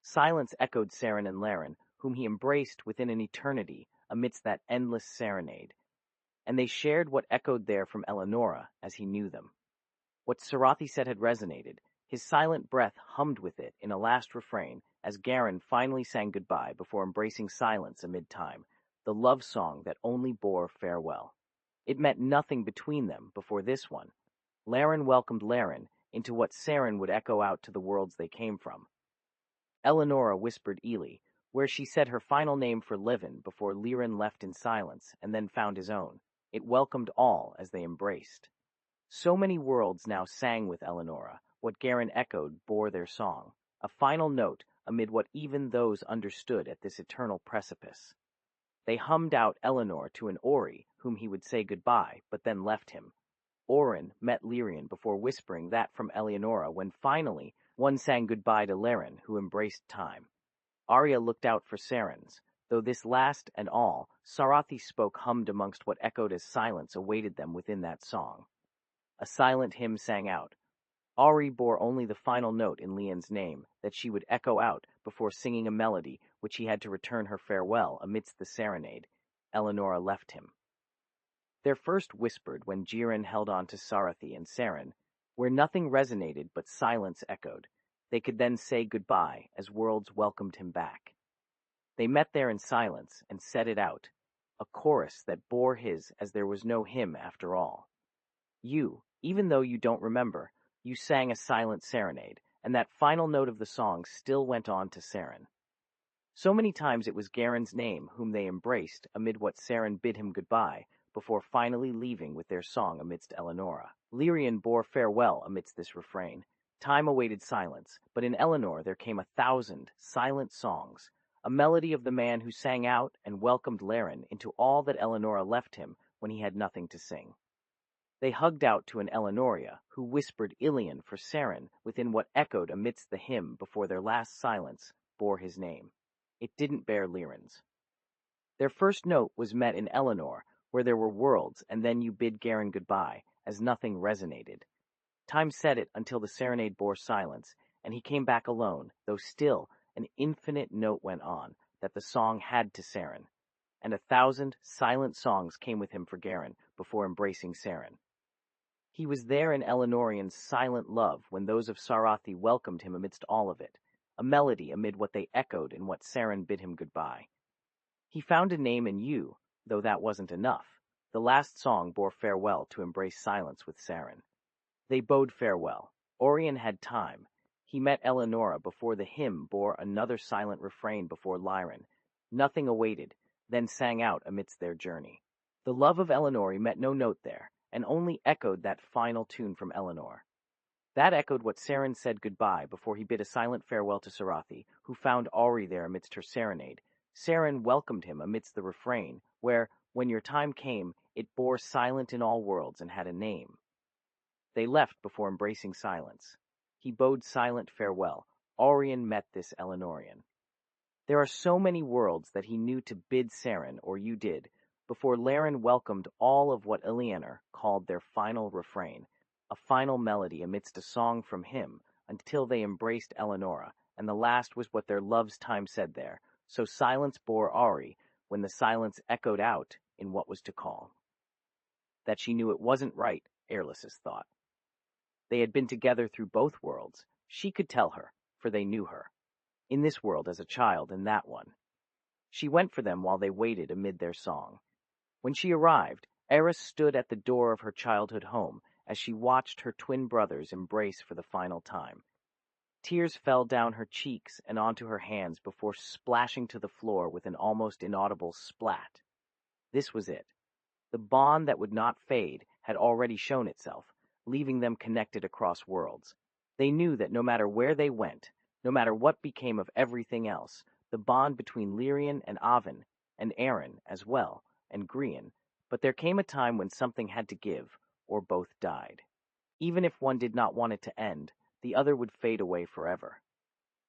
Silence echoed Saren and Laren, whom he embraced within an eternity amidst that endless serenade, and they shared what echoed there from Eleanora as he knew them. What Sarathi said had resonated. His silent breath hummed with it in a last refrain as Garen finally sang goodbye before embracing silence amid time, the love song that only bore farewell. It meant nothing between them before this one. Laren welcomed Laren into what Saren would echo out to the worlds they came from. Eleanora whispered Ely, where she said her final name for Livin before Liren left in silence and then found his own. It welcomed all as they embraced. So many worlds now sang with Eleanora. What Garen echoed bore their song, a final note amid what even those understood at this eternal precipice. They hummed out Eleanor to an Ori, whom he would say goodbye, but then left him. Orin met Lyrian before whispering that from Eleonora when finally one sang goodbye to Laren, who embraced time. Arya looked out for Saren's, though this last and all, Sarathi spoke hummed amongst what echoed as silence awaited them within that song. A silent hymn sang out. Ari bore only the final note in Leon's name that she would echo out before singing a melody which he had to return her farewell amidst the serenade. Eleonora left him. Their first whispered when Jiren held on to Sarathi and Saren, where nothing resonated but silence echoed. They could then say goodbye as worlds welcomed him back. They met there in silence and said it out, a chorus that bore his as there was no hymn after all. You, even though you don't remember, you sang a silent serenade, and that final note of the song still went on to Saren. So many times it was Garen's name whom they embraced amid what Saren bid him goodbye, before finally leaving with their song amidst Eleonora. Lyrian bore farewell amidst this refrain. Time awaited silence, but in Eleanor there came 1,000 silent songs, a melody of the man who sang out and welcomed Laren into all that Eleonora left him when he had nothing to sing. They hugged out to an Eleanoria, who whispered Ilion for Saren within what echoed amidst the hymn before their last silence bore his name. It didn't bear Liren's. Their first note was met in Eleanor, where there were worlds, and then you bid Garen goodbye, as nothing resonated. Time said it until the serenade bore silence, and he came back alone, though still an infinite note went on that the song had to Saren, and 1,000 silent songs came with him for Garen before embracing Saren. He was there in Eleanorian's silent love when those of Sarathi welcomed him amidst all of it, a melody amid what they echoed in what Saren bid him goodbye. He found a name in you, though that wasn't enough. The last song bore farewell to embrace silence with Saren. They bode farewell. Orion had time. He met Eleonora before the hymn bore another silent refrain before Lyren. Nothing awaited, then sang out amidst their journey. The love of Eleanor met no note there, and only echoed that final tune from Eleanor. That echoed what Saren said goodbye before he bid a silent farewell to Sarathi, who found Auri there amidst her serenade. Saren welcomed him amidst the refrain, where, when your time came, it bore silent in all worlds and had a name. They left before embracing silence. He bode silent farewell. Aurian met this Eleanorian. There are so many worlds that he knew to bid Saren, or you did, before Laren welcomed all of what Eleanor called their final refrain, a final melody amidst a song from him, until they embraced Eleonora, and the last was what their love's time said there, so silence bore Auri, when the silence echoed out in what was to call. That she knew it wasn't right, Airless's thought. They had been together through both worlds. She could tell her, for they knew her. In this world as a child, in that one. She went for them while they waited amid their song. When she arrived, Eris stood at the door of her childhood home as she watched her twin brothers embrace for the final time. Tears fell down her cheeks and onto her hands before splashing to the floor with an almost inaudible splat. This was it. The bond that would not fade had already shown itself, leaving them connected across worlds. They knew that no matter where they went, no matter what became of everything else, the bond between Lyrian and Avin, and Aaron as well, and Grian, but there came a time when something had to give, or both died. Even if one did not want it to end, the other would fade away forever.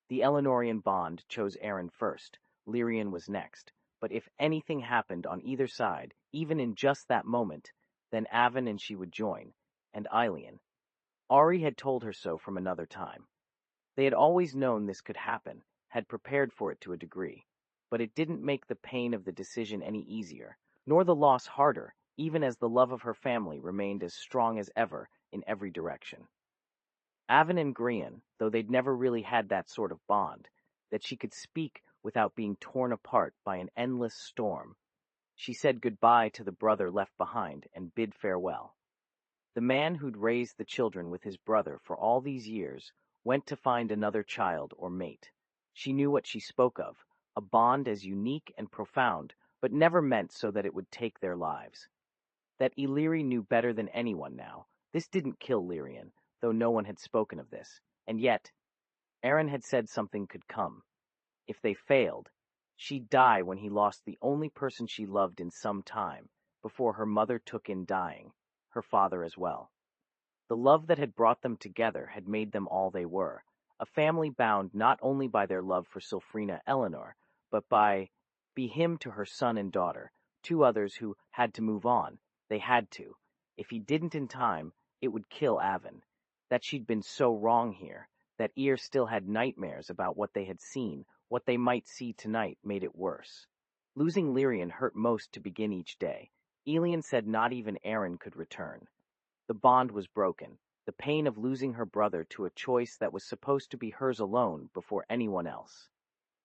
The Eleanorian bond chose Aaron first, Lyrian was next, but if anything happened on either side, even in just that moment, then Avin and she would join, and Aelian. Ari had told her so from another time. They had always known this could happen, had prepared for it to a degree, but it didn't make the pain of the decision any easier, nor the loss harder, even as the love of her family remained as strong as ever in every direction. Avin and Grian, though they'd never really had that sort of bond, that she could speak without being torn apart by an endless storm. She said goodbye to the brother left behind and bid farewell. The man who'd raised the children with his brother for all these years went to find another child or mate. She knew what she spoke of, a bond as unique and profound, but never meant so that it would take their lives. That Illyri knew better than anyone now. This didn't kill Lyrian, though no one had spoken of this, and yet, Aaron had said something could come. If they failed, she'd die when he lost the only person she loved in some time, before her mother took in dying, her father as well. The love that had brought them together had made them all they were, a family bound not only by their love for Sylphrina Eleanor, but be him to her son and daughter, two others who had to move on. They had to. If he didn't in time, it would kill Avin. That she'd been so wrong here, that Ear still had nightmares about what they had seen, what they might see tonight, made it worse. Losing Lyrian hurt most to begin each day. Elian said not even Aaron could return. The bond was broken, the pain of losing her brother to a choice that was supposed to be hers alone before anyone else.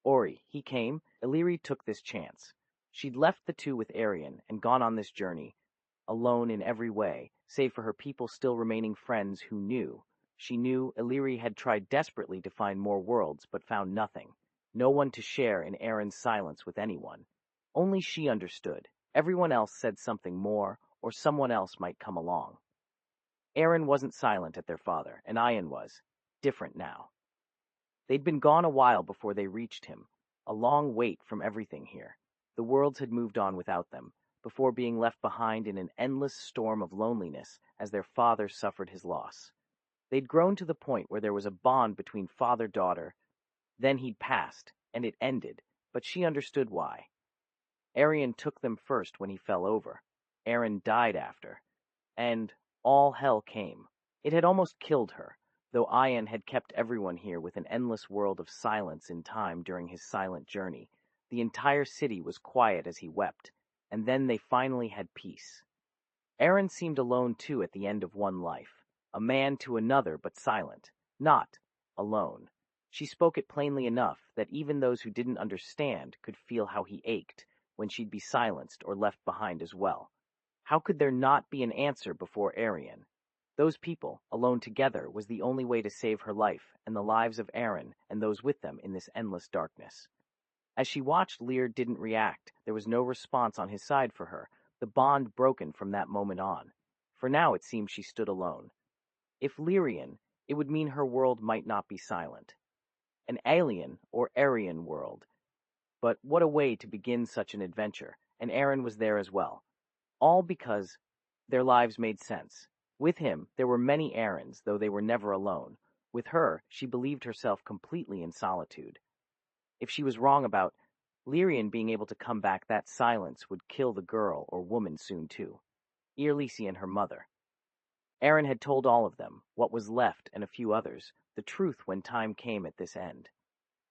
Ori, he came, Illyri took this chance. She'd left the two with Arian and gone on this journey, alone in every way, save for her people still remaining friends who knew. She knew Illyri had tried desperately to find more worlds, but found nothing. No one to share in Aaron's silence with anyone. Only she understood. Everyone else said something more, or someone else might come along. Aaron wasn't silent at their father, and Ian was. Different now. They'd been gone a while before they reached him. A long wait from everything here. The worlds had moved on without them, before being left behind in an endless storm of loneliness as their father suffered his loss. They'd grown to the point where there was a bond between father-daughter. Then he'd passed, and it ended, but she understood why. Arian took them first when he fell over. Aaron died after. And all hell came. It had almost killed her, though Ian had kept everyone here with an endless world of silence in time during his silent journey. The entire city was quiet as he wept, and then they finally had peace. Aaron seemed alone too at the end of one life, a man to another but silent, not alone. She spoke it plainly enough that even those who didn't understand could feel how he ached when she'd be silenced or left behind as well. How could there not be an answer before Arian? Those people, alone together, was the only way to save her life and the lives of Aaron and those with them in this endless darkness. As she watched, Lear didn't react. There was no response on his side for her, the bond broken from that moment on. For now it seemed she stood alone. If Lyrian, It would mean her world might not be silent. An alien or Aryan world. But what a way to begin such an adventure, and Aaron was there as well. All because their lives made sense. With him, there were many Aarons, though they were never alone. With her, she believed herself completely in solitude. If she was wrong about Lyrian being able to come back, that silence would kill the girl or woman soon too. Earlisi and her mother. Aaron had told all of them, what was left and a few others, the truth when time came at this end.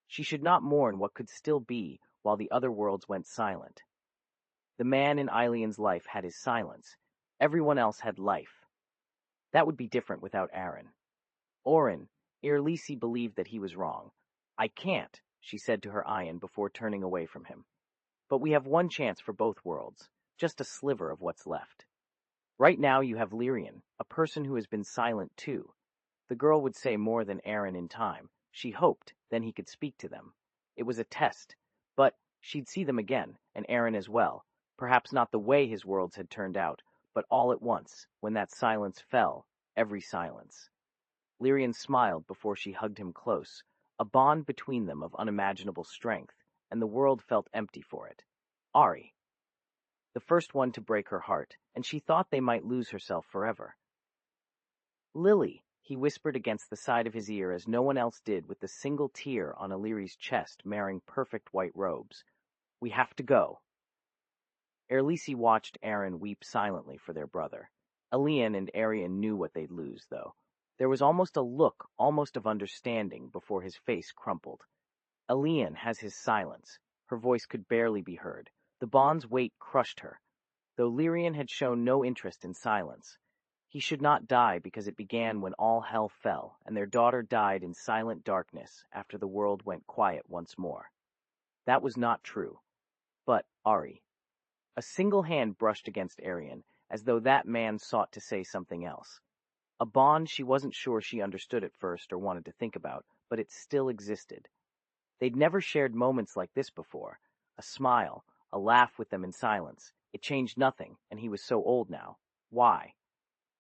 She should not mourn what could still be while the other worlds went silent. The man in Eileen's life had his silence. Everyone else had life. That would be different without Aaron. Orin, Earlisi believed that he was wrong. I can't, she said to her Ian before turning away from him. But we have one chance for both worlds, just a sliver of what's left. Right now you have Lyrian, a person who has been silent too. The girl would say more than Aaron in time. She hoped, then he could speak to them. It was a test, but she'd see them again, and Aaron as well. Perhaps not the way his worlds had turned out, but all at once, when that silence fell, every silence. Lyrian smiled before she hugged him close, a bond between them of unimaginable strength, and the world felt empty for it. Ari, the first one to break her heart, and she thought they might lose herself forever. Lily, he whispered against the side of his ear as no one else did, with the single tear on Illyri's chest marring perfect white robes. We have to go. Earlisi watched Aaron weep silently for their brother. Elian and Arian knew what they'd lose, though. There was almost a look, almost of understanding, before his face crumpled. Elian has his silence. Her voice could barely be heard. The bond's weight crushed her, though Lyrian had shown no interest in silence. He should not die because it began when all hell fell, and their daughter died in silent darkness after the world went quiet once more. That was not true. But Ari. A single hand brushed against Arian, as though that man sought to say something else. A bond she wasn't sure she understood at first or wanted to think about, but it still existed. They'd never shared moments like this before. A smile, a laugh with them in silence. It changed nothing, and he was so old now. Why?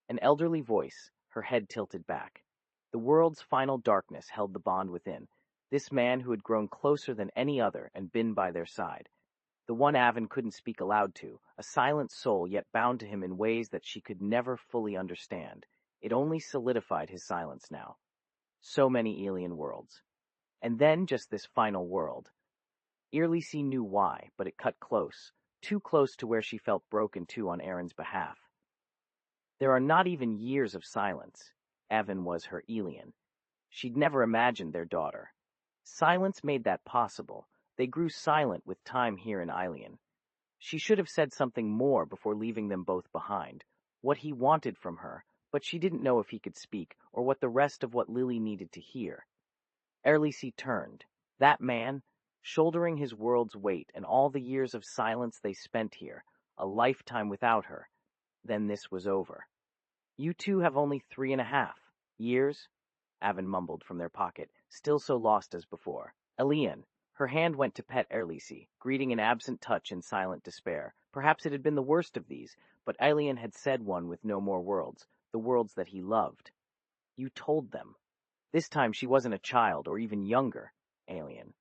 An elderly voice, her head tilted back. The world's final darkness held the bond within. This man who had grown closer than any other and been by their side. The one Avon couldn't speak aloud to, a silent soul yet bound to him in ways that she could never fully understand. It only solidified his silence now. So many alien worlds. And then just this final world. Earlisi knew why, but it cut close, too close to where she felt broken too on Aaron's behalf. There are not even years of silence. Avon was her alien. She'd never imagined their daughter. Silence made that possible. They grew silent with time here in Ilion. She should have said something more before leaving them both behind, what he wanted from her, but she didn't know if he could speak, or what the rest of what Lily needed to hear. Earlisi turned. That man, shouldering his world's weight and all the years of silence they spent here, a lifetime without her. Then this was over. You two have only 3.5 years, Avon mumbled from their pocket, still so lost as before. Elian. Her hand went to pet Earlisi, greeting an absent touch in silent despair. Perhaps it had been the worst of these, but Elian had said one with no more worlds, the worlds that he loved. You told them. This time she wasn't a child, or even younger, Alien.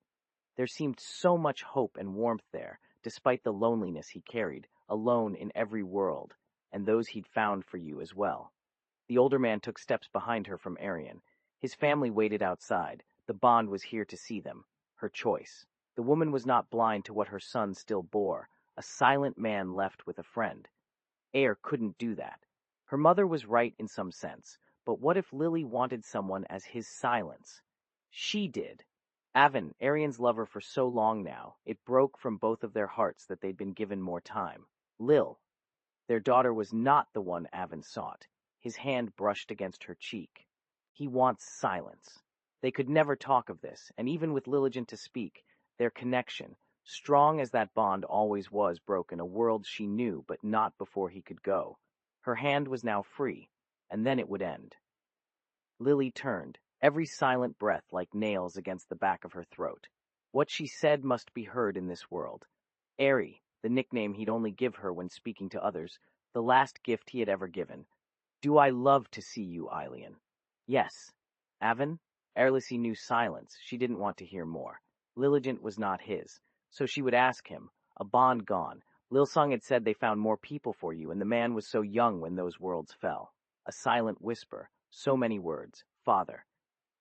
There seemed so much hope and warmth there, despite the loneliness he carried, alone in every world, and those he'd found for you as well. The older man took steps behind her from Arian. His family waited outside. The bond was here to see them. Her choice. The woman was not blind to what her son still bore, a silent man left with a friend. Air couldn't do that. Her mother was right in some sense, but what if Lily wanted someone as his silence? She did. Avon, Arian's lover for so long now, it broke from both of their hearts that they'd been given more time. Lil. Their daughter was not the one Avon sought. His hand brushed against her cheek. He wants silence. They could never talk of this, and even with Lilligant to speak, their connection, strong as that bond always was, broke in a world she knew, but not before he could go. Her hand was now free, and then it would end. Lily turned, every silent breath like nails against the back of her throat. What she said must be heard in this world. Airy, the nickname he'd only give her when speaking to others, the last gift he had ever given. Do I love to see you, Eilian? Yes, Avon? Erlisi knew silence. She didn't want to hear more. Lilligant was not his. So she would ask him. A bond gone. Lilsong had said they found more people for you, and the man was so young when those worlds fell. A silent whisper. So many words. Father.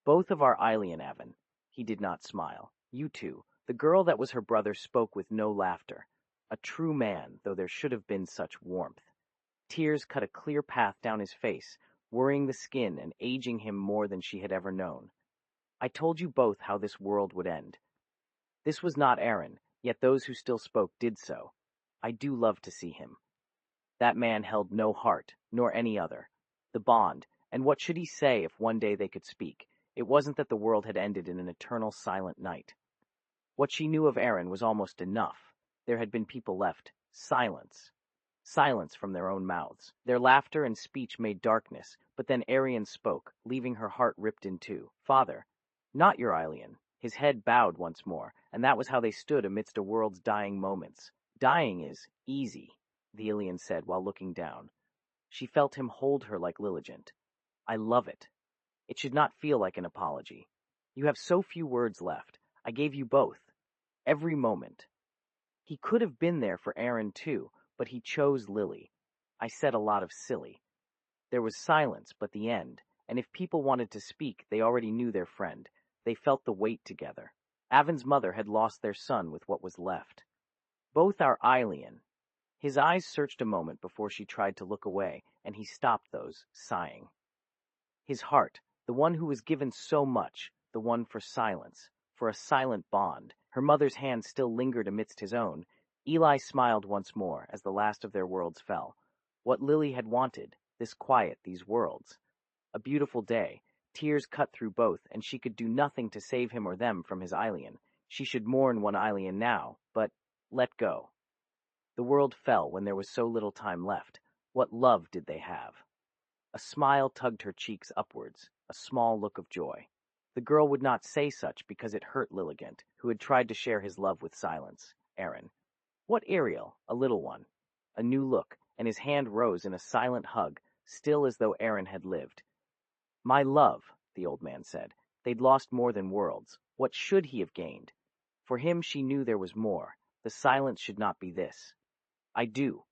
Both of our Ailian, Avon. He did not smile. You too. The girl that was her brother spoke with no laughter. A true man, though there should have been such warmth. Tears cut a clear path down his face, worrying the skin and aging him more than she had ever known. I told you both how this world would end. This was not Aaron, yet those who still spoke did so. I do love to see him. That man held no heart, nor any other. The bond, and what should he say if one day they could speak? It wasn't that the world had ended in an eternal silent night. What she knew of Aaron was almost enough. There had been people left. Silence. Silence from their own mouths. Their laughter and speech made darkness, but then Arian spoke, leaving her heart ripped in two. Father, not your Ailian. His head bowed once more, and that was how they stood amidst a world's dying moments. Dying is easy, the alien said while looking down. She felt him hold her like Lilligant. I love it. It should not feel like an apology. You have so few words left. I gave you both. Every moment. He could have been there for Aaron too, but he chose Lily. I said a lot of silly. There was silence, but the end, and if people wanted to speak, they already knew their friend. They felt the weight together. Avon's mother had lost their son with what was left. Both are Ailian. His eyes searched a moment before she tried to look away, and he stopped those, sighing. His heart, the one who was given so much, the one for silence, for a silent bond. Her mother's hand still lingered amidst his own. Eli smiled once more as the last of their worlds fell. What Lily had wanted, this quiet, these worlds. A beautiful day. Tears cut through both, and she could do nothing to save him or them from his Ailian. She should mourn one Ailian now, but let go. The world fell when there was so little time left. What love did they have? A smile tugged her cheeks upwards, a small look of joy. The girl would not say such because it hurt Lilligant, who had tried to share his love with silence. Aaron. What Ariel? A little one. A new look, and his hand rose in a silent hug, still as though Aaron had lived. My love, the old man said. They'd lost more than worlds. What should he have gained? For him she knew there was more. The silence should not be this. I do.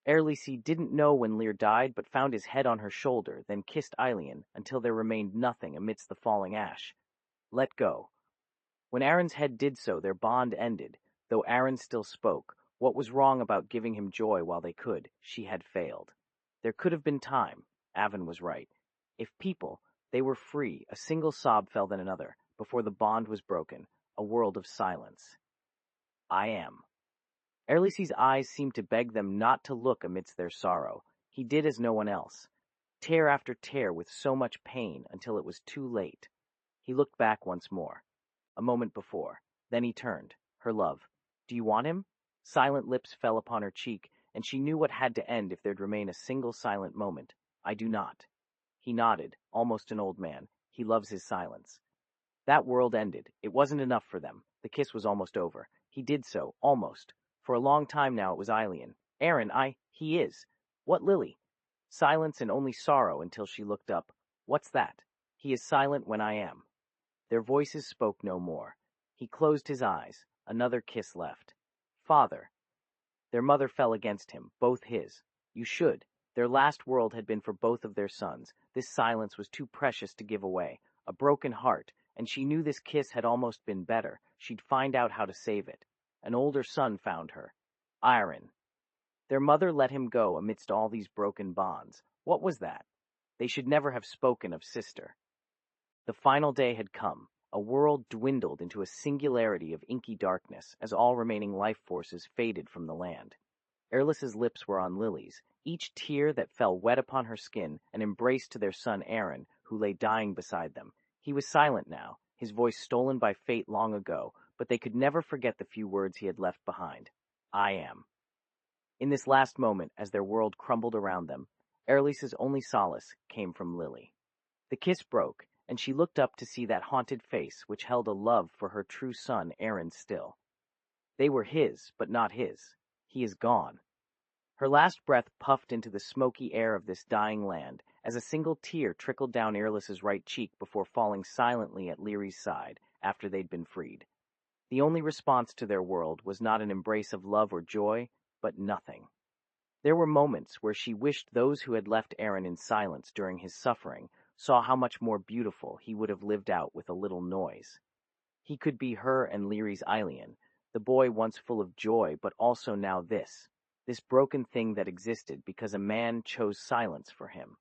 Erlisi didn't know when Lear died, but found his head on her shoulder, then kissed Ailian, until there remained nothing amidst the falling ash. Let go. When Aaron's head did so, their bond ended. Though Aaron still spoke, what was wrong about giving him joy while they could? She had failed. There could have been time. Avon was right. If people, they were free, a single sob fell then another, before the bond was broken, a world of silence. I am. Erlisi's eyes seemed to beg them not to look amidst their sorrow. He did as no one else. Tear after tear with so much pain until it was too late. He looked back once more. A moment before. Then he turned. Her love. Do you want him? Silent lips fell upon her cheek, and she knew what had to end if there'd remain a single silent moment. I do not. He nodded, almost an old man. He loves his silence. That world ended. It wasn't enough for them. The kiss was almost over. He did so, almost. For a long time now it was Ailian. Aaron, he is. What Lily? Silence and only sorrow until she looked up. What's that? He is silent when I am. Their voices spoke no more. He closed his eyes. Another kiss left. Father. Their mother fell against him, both his. You should. Their last world had been for both of their sons. This silence was too precious to give away. A broken heart, and she knew this kiss had almost been better. She'd find out how to save it. An older son found her. Aaron. Their mother let him go amidst all these broken bonds. What was that? They should never have spoken of sister. The final day had come. A world dwindled into a singularity of inky darkness as all remaining life forces faded from the land. Erlis's lips were on Lily's, each tear that fell wet upon her skin, an embrace to their son Aaron, who lay dying beside them. He was silent now, his voice stolen by fate long ago, but they could never forget the few words he had left behind. I am. In this last moment, as their world crumbled around them, Erlis's only solace came from Lily. The kiss broke, and she looked up to see that haunted face which held a love for her true son Aaron still. They were his, but not his. He is gone. Her last breath puffed into the smoky air of this dying land as a single tear trickled down Earless's right cheek before falling silently at Leary's side after they'd been freed. The only response to their world was not an embrace of love or joy, but nothing. There were moments where she wished those who had left Aaron in silence during his suffering saw how much more beautiful he would have lived out with a little noise. He could be her and Leary's Eileen, the boy once full of joy, but also now this broken thing that existed because a man chose silence for him.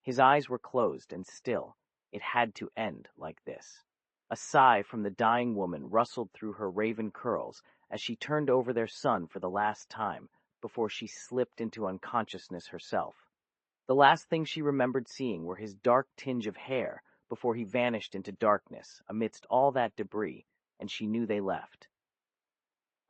His eyes were closed and still. It had to end like this. A sigh from the dying woman rustled through her raven curls as she turned over their son for the last time before she slipped into unconsciousness herself. The last thing she remembered seeing were his dark tinge of hair before he vanished into darkness amidst all that debris, and she knew they left.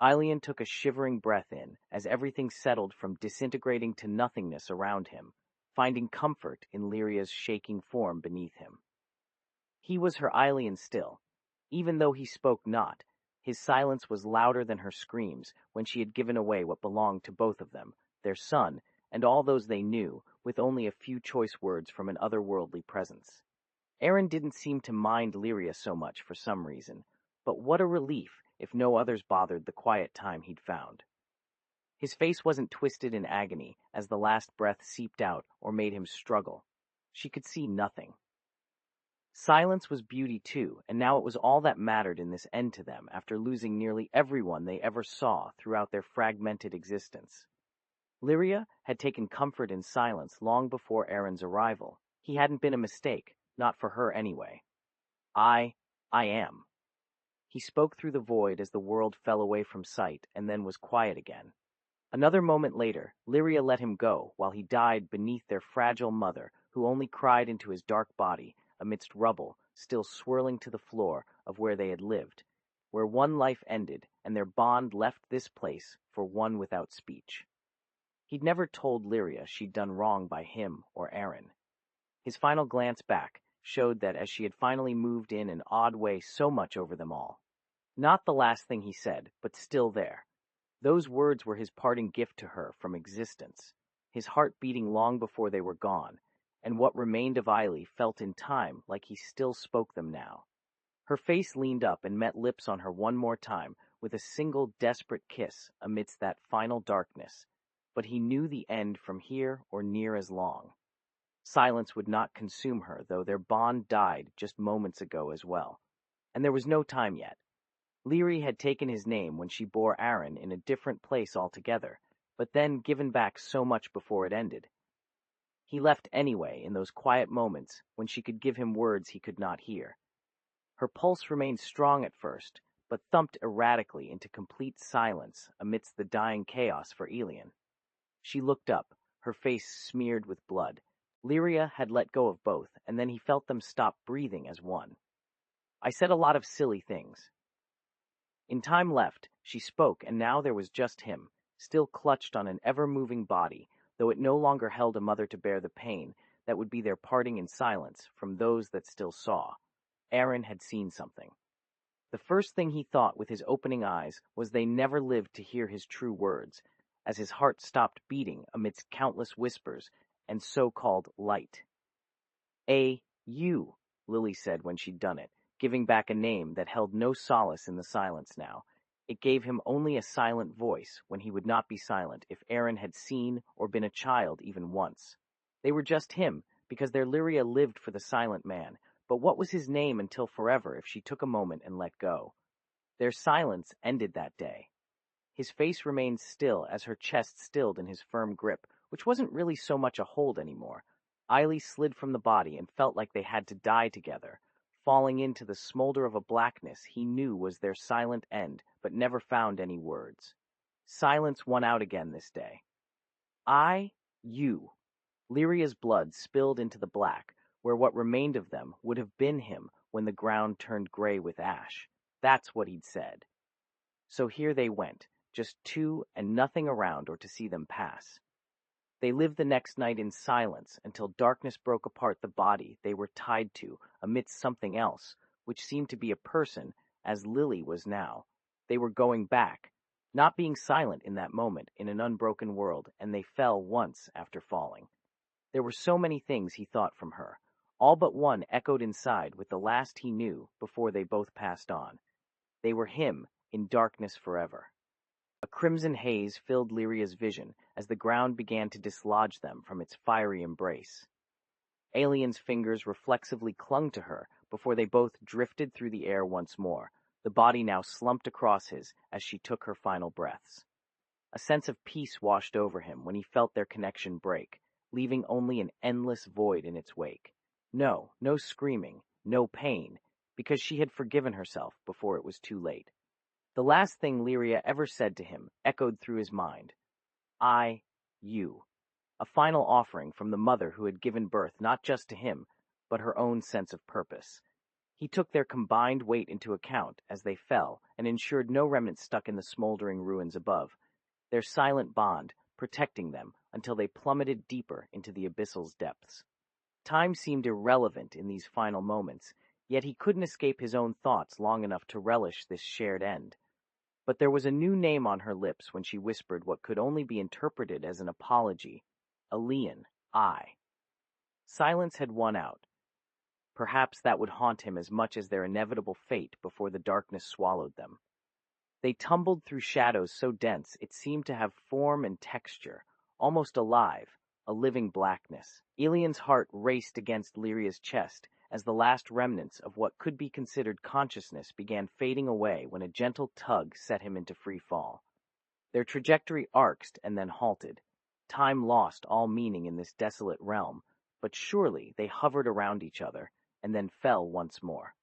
Eileen took a shivering breath in as everything settled from disintegrating to nothingness around him, finding comfort in Lyria's shaking form beneath him. He was her Eileen still. Even though he spoke not, his silence was louder than her screams when she had given away what belonged to both of them, their son, and all those they knew, with only a few choice words from an otherworldly presence. Aaron didn't seem to mind Lyria so much for some reason, but what a relief if no others bothered the quiet time he'd found. His face wasn't twisted in agony as the last breath seeped out or made him struggle. She could see nothing. Silence was beauty too, and now it was all that mattered in this end to them after losing nearly everyone they ever saw throughout their fragmented existence. Lyria had taken comfort in silence long before Aaron's arrival. He hadn't been a mistake, not for her anyway. I am. He spoke through the void as the world fell away from sight and then was quiet again. Another moment later, Lyria let him go while he died beneath their fragile mother, who only cried into his dark body amidst rubble still swirling to the floor of where they had lived, where one life ended and their bond left this place for one without speech. He'd never told Lyria she'd done wrong by him or Aaron. His final glance back showed that as she had finally moved in an odd way so much over them all. Not the last thing he said, but still there. Those words were his parting gift to her from existence, his heart beating long before they were gone, and what remained of Eiley felt in time like he still spoke them now. Her face leaned up and met lips on her one more time with a single desperate kiss amidst that final darkness, but he knew the end from here or near as long. Silence would not consume her, though their bond died just moments ago as well. And there was no time yet. Leary had taken his name when she bore Aaron in a different place altogether, but then given back so much before it ended. He left anyway in those quiet moments when she could give him words he could not hear. Her pulse remained strong at first, but thumped erratically into complete silence amidst the dying chaos for Elian. She looked up, her face smeared with blood. Lyria had let go of both, and then he felt them stop breathing as one. I said a lot of silly things. In time left, she spoke, and now there was just him, still clutched on an ever-moving body, though it no longer held a mother to bear the pain that would be their parting in silence from those that still saw. Aaron had seen something. The first thing he thought with his opening eyes was they never lived to hear his true words, as his heart stopped beating amidst countless whispers and so-called light. You, Lily said when she'd done it, giving back a name that held no solace in the silence now. It gave him only a silent voice when he would not be silent if Aaron had seen or been a child even once. They were just him, because their Lyria lived for the silent man, but what was his name until forever if she took a moment and let go? Their silence ended that day. His face remained still as her chest stilled in his firm grip, which wasn't really so much a hold anymore. Eiley slid from the body and felt like they had to die together, falling into the smolder of a blackness he knew was their silent end, but never found any words. Silence won out again this day. You. Lyria's blood spilled into the black, where what remained of them would have been him when the ground turned gray with ash. That's what he'd said. So here they went, just two and nothing around or to see them pass. They lived the next night in silence until darkness broke apart the body they were tied to amidst something else, which seemed to be a person, as Lily was now. They were going back, not being silent in that moment in an unbroken world, and they fell once after falling. There were so many things he thought from her. All but one echoed inside with the last he knew before they both passed on. They were him in darkness forever. A crimson haze filled Lyria's vision as the ground began to dislodge them from its fiery embrace. Alien's fingers reflexively clung to her before they both drifted through the air once more, the body now slumped across his as she took her final breaths. A sense of peace washed over him when he felt their connection break, leaving only an endless void in its wake. No screaming, no pain, because she had forgiven herself before it was too late. The last thing Lyria ever said to him echoed through his mind. You. A final offering from the mother who had given birth not just to him, but her own sense of purpose. He took their combined weight into account as they fell and ensured no remnants stuck in the smoldering ruins above, their silent bond protecting them until they plummeted deeper into the abyssal's depths. Time seemed irrelevant in these final moments, yet he couldn't escape his own thoughts long enough to relish this shared end. But there was a new name on her lips when she whispered what could only be interpreted as an apology. Elian, I. Silence had won out. Perhaps that would haunt him as much as their inevitable fate before the darkness swallowed them. They tumbled through shadows so dense it seemed to have form and texture, almost alive, a living blackness. Elian's heart raced against Lyria's chest as the last remnants of what could be considered consciousness began fading away when a gentle tug set him into free fall. Their trajectory arced and then halted. Time lost all meaning in this desolate realm, but surely they hovered around each other and then fell once more.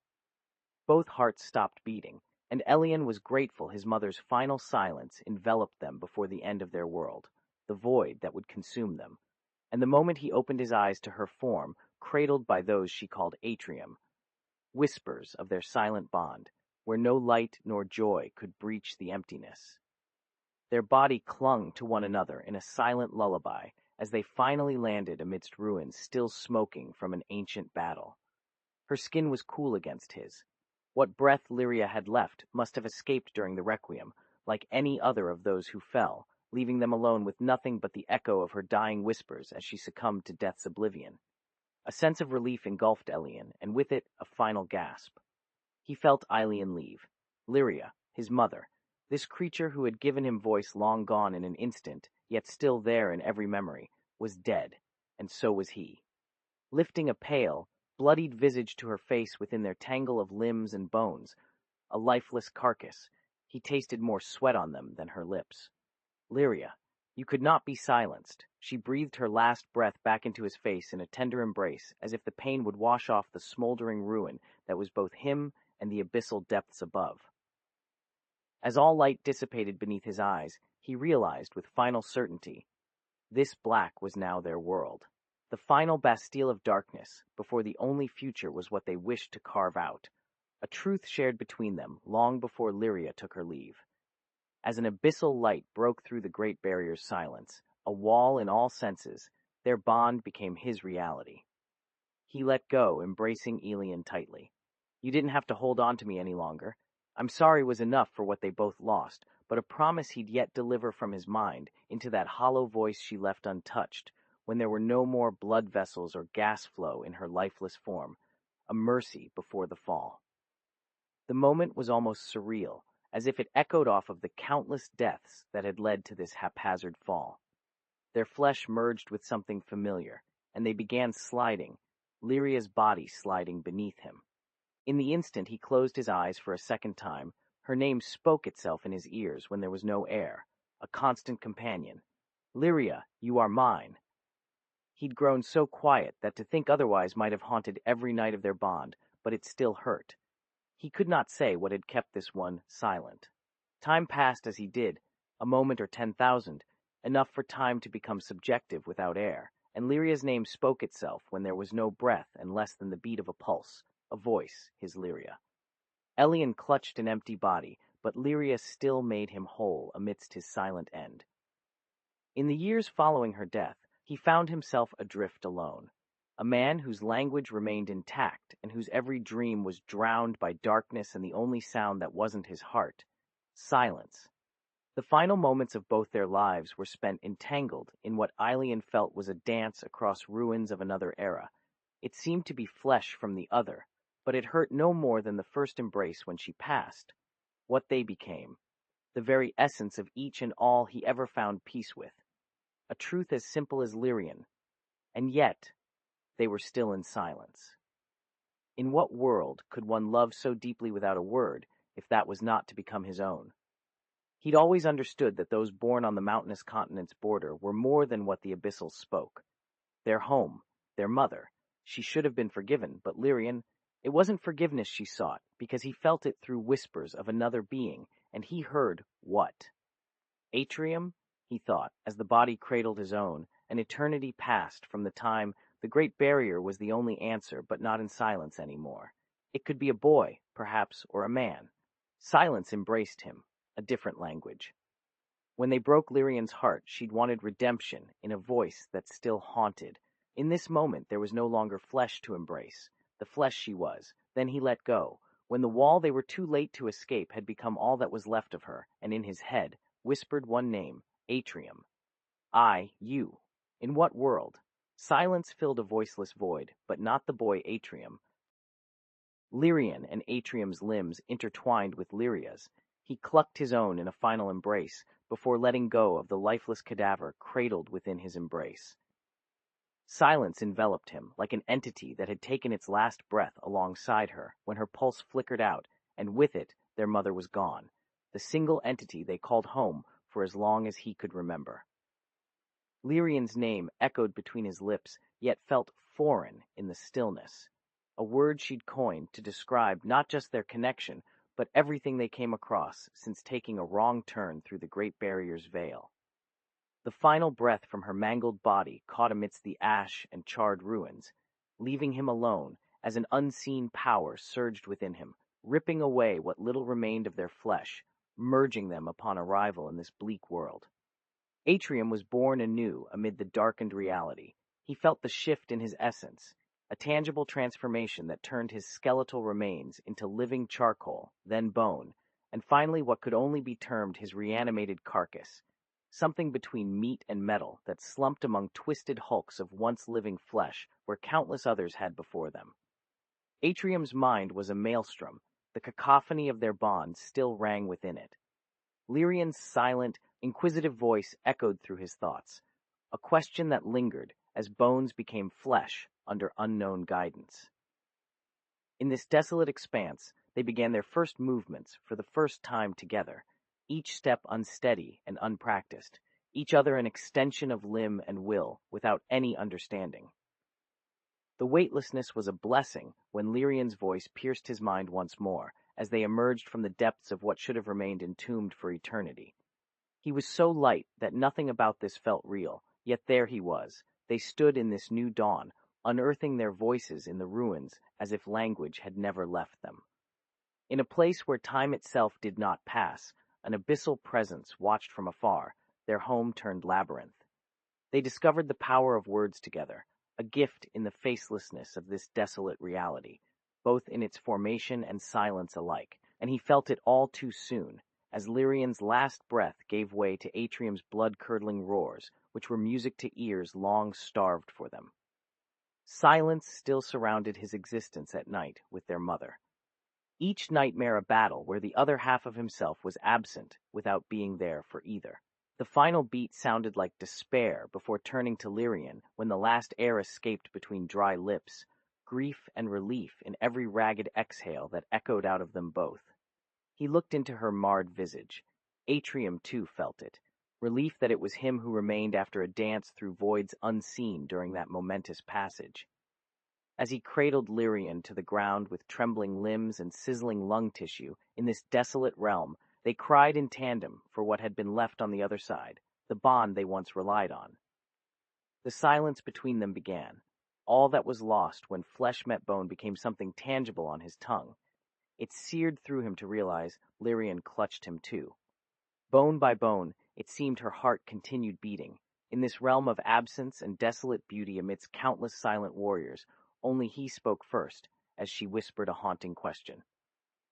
Both hearts stopped beating, and Elian was grateful his mother's final silence enveloped them before the end of their world, the void that would consume them. And the moment he opened his eyes to her form, cradled by those she called atrium, whispers of their silent bond, where no light nor joy could breach the emptiness. Their body clung to one another in a silent lullaby as they finally landed amidst ruins still smoking from an ancient battle. Her skin was cool against his. What breath Lyria had left must have escaped during the requiem, like any other of those who fell, leaving them alone with nothing but the echo of her dying whispers as she succumbed to death's oblivion. A sense of relief engulfed Elian, and with it a final gasp. He felt Elian leave. Lyria, his mother, this creature who had given him voice long gone in an instant, yet still there in every memory, was dead, and so was he. Lifting a pale, bloodied visage to her face within their tangle of limbs and bones, a lifeless carcass, he tasted more sweat on them than her lips. Lyria, you could not be silenced. She breathed her last breath back into his face in a tender embrace, as if the pain would wash off the smoldering ruin that was both him and the abyssal depths above. As all light dissipated beneath his eyes, he realized with final certainty, this black was now their world. The final bastille of darkness, before the only future was what they wished to carve out, a truth shared between them long before Lyria took her leave. As an abyssal light broke through the Great Barrier's silence, a wall in all senses, their bond became his reality. He let go, embracing Elian tightly. You didn't have to hold on to me any longer. I'm sorry was enough for what they both lost, but a promise he'd yet deliver from his mind into that hollow voice she left untouched, when there were no more blood vessels or gas flow in her lifeless form, a mercy before the fall. The moment was almost surreal, as if it echoed off of the countless deaths that had led to this haphazard fall. Their flesh merged with something familiar, and they began sliding, Lyria's body sliding beneath him. In the instant he closed his eyes for a second time, her name spoke itself in his ears when there was no air, a constant companion. Lyria, you are mine. He'd grown so quiet that to think otherwise might have haunted every night of their bond, but it still hurt. He could not say what had kept this one silent. Time passed as he did, a moment or 10,000, enough for time to become subjective without air, and Lyria's name spoke itself when there was no breath and less than the beat of a pulse, a voice, his Lyria. Elian clutched an empty body, but Lyria still made him whole amidst his silent end. In the years following her death, he found himself adrift alone, a man whose language remained intact and whose every dream was drowned by darkness and the only sound that wasn't his heart, silence. The final moments of both their lives were spent entangled in what Eileen felt was a dance across ruins of another era. It seemed to be flesh from the other, but it hurt no more than the first embrace when she passed. What they became, the very essence of each and all he ever found peace with. A truth as simple as Lyrian, and yet they were still in silence. In what world could one love so deeply without a word, if that was not to become his own? He'd always understood that those born on the mountainous continent's border were more than what the abyssals spoke. Their home, their mother. She should have been forgiven, but Lyrian, it wasn't forgiveness she sought, because he felt it through whispers of another being, and he heard what? Atrium, he thought, as the body cradled his own. An eternity passed from the time the Great Barrier was the only answer, but not in silence anymore. It could be a boy, perhaps, or a man. Silence embraced him, a different language. When they broke Lyrian's heart, she'd wanted redemption in a voice that still haunted. In this moment, there was no longer flesh to embrace. The flesh she was. Then he let go. When the wall they were too late to escape had become all that was left of her, and in his head, whispered one name, Atrium. You. In what world? Silence filled a voiceless void, but not the boy Atrium. Lyrian and Atrium's limbs intertwined with Lyria's. He clucked his own in a final embrace, before letting go of the lifeless cadaver cradled within his embrace. Silence enveloped him, like an entity that had taken its last breath alongside her when her pulse flickered out, and with it their mother was gone, the single entity they called home for as long as he could remember. Lyrian's name echoed between his lips, yet felt foreign in the stillness, a word she'd coined to describe not just their connection, but everything they came across since taking a wrong turn through the Great Barrier's veil. The final breath from her mangled body caught amidst the ash and charred ruins, leaving him alone as an unseen power surged within him, ripping away what little remained of their flesh, merging them upon arrival in this bleak world. Atrium was born anew amid the darkened reality. He felt the shift in his essence, a tangible transformation that turned his skeletal remains into living charcoal, then bone, and finally what could only be termed his reanimated carcass, something between meat and metal that slumped among twisted hulks of once living flesh where countless others had before them. Atrium's mind was a maelstrom. The cacophony of their bond still rang within it. Lyrian's silent, inquisitive voice echoed through his thoughts, a question that lingered as bones became flesh under unknown guidance. In this desolate expanse, they began their first movements for the first time together, each step unsteady and unpracticed, each other an extension of limb and will without any understanding. The weightlessness was a blessing when Lyrian's voice pierced his mind once more, as they emerged from the depths of what should have remained entombed for eternity. He was so light that nothing about this felt real, yet there he was. They stood in this new dawn, unearthing their voices in the ruins as if language had never left them. In a place where time itself did not pass, an abyssal presence watched from afar, their home turned labyrinth. They discovered the power of words together, a gift in the facelessness of this desolate reality, both in its formation and silence alike, and he felt it all too soon, as Lyrian's last breath gave way to Atrium's blood-curdling roars, which were music to ears long starved for them. Silence still surrounded his existence at night with their mother. Each nightmare a battle where the other half of himself was absent without being there for either. The final beat sounded like despair before turning to Lyrian when the last air escaped between dry lips, grief and relief in every ragged exhale that echoed out of them both. He looked into her marred visage. Atrium, too, felt it, relief that it was him who remained after a dance through voids unseen during that momentous passage. As he cradled Lyrian to the ground with trembling limbs and sizzling lung tissue in this desolate realm, they cried in tandem for what had been left on the other side, the bond they once relied on. The silence between them began. All that was lost when flesh met bone became something tangible on his tongue. It seared through him to realize Lyrian clutched him too. Bone by bone, it seemed her heart continued beating. In this realm of absence and desolate beauty amidst countless silent warriors, only he spoke first, as she whispered a haunting question.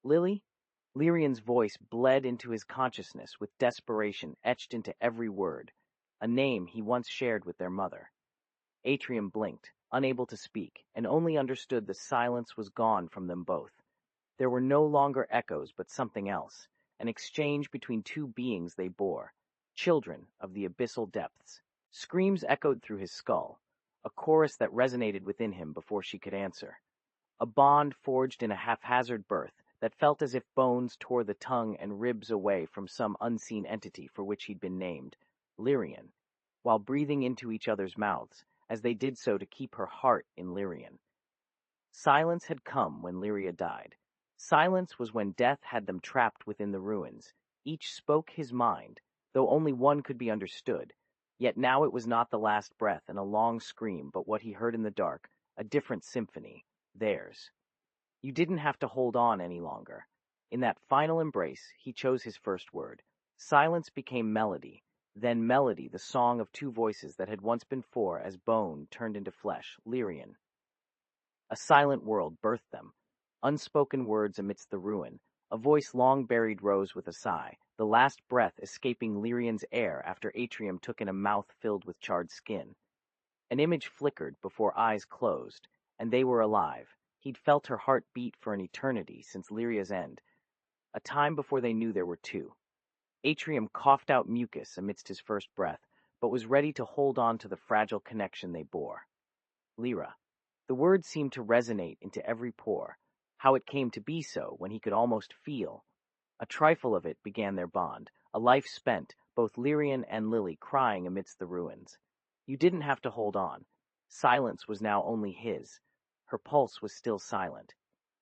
"Lily?" Lyrian's voice bled into his consciousness with desperation etched into every word, a name he once shared with their mother. Atrium blinked, unable to speak, and only understood the silence was gone from them both. There were no longer echoes, but something else, an exchange between two beings they bore, children of the abyssal depths. Screams echoed through his skull, a chorus that resonated within him before she could answer. A bond forged in a haphazard birth that felt as if bones tore the tongue and ribs away from some unseen entity for which he'd been named, Lyrian, while breathing into each other's mouths, as they did so to keep her heart in Lyrian. Silence had come when Lyria died. Silence was when death had them trapped within the ruins. Each spoke his mind, though only one could be understood. Yet now it was not the last breath and a long scream, but what he heard in the dark, a different symphony, theirs. You didn't have to hold on any longer. In that final embrace, he chose his first word. Silence became melody, then melody, the song of two voices that had once been four as bone turned into flesh, Lyrian. A silent world birthed them, unspoken words amidst the ruin. A voice long buried rose with a sigh, the last breath escaping Lyrian's air after Atrium took in a mouth filled with charred skin. An image flickered before eyes closed, and they were alive. He'd felt her heart beat for an eternity since Lyria's end, a time before they knew there were two. Atrium coughed out mucus amidst his first breath, but was ready to hold on to the fragile connection they bore. Lyra. The word seemed to resonate into every pore. How it came to be so when he could almost feel. A trifle of it began their bond, a life spent, both Lyrian and Lily crying amidst the ruins. You didn't have to hold on. Silence was now only his. Her pulse was still silent.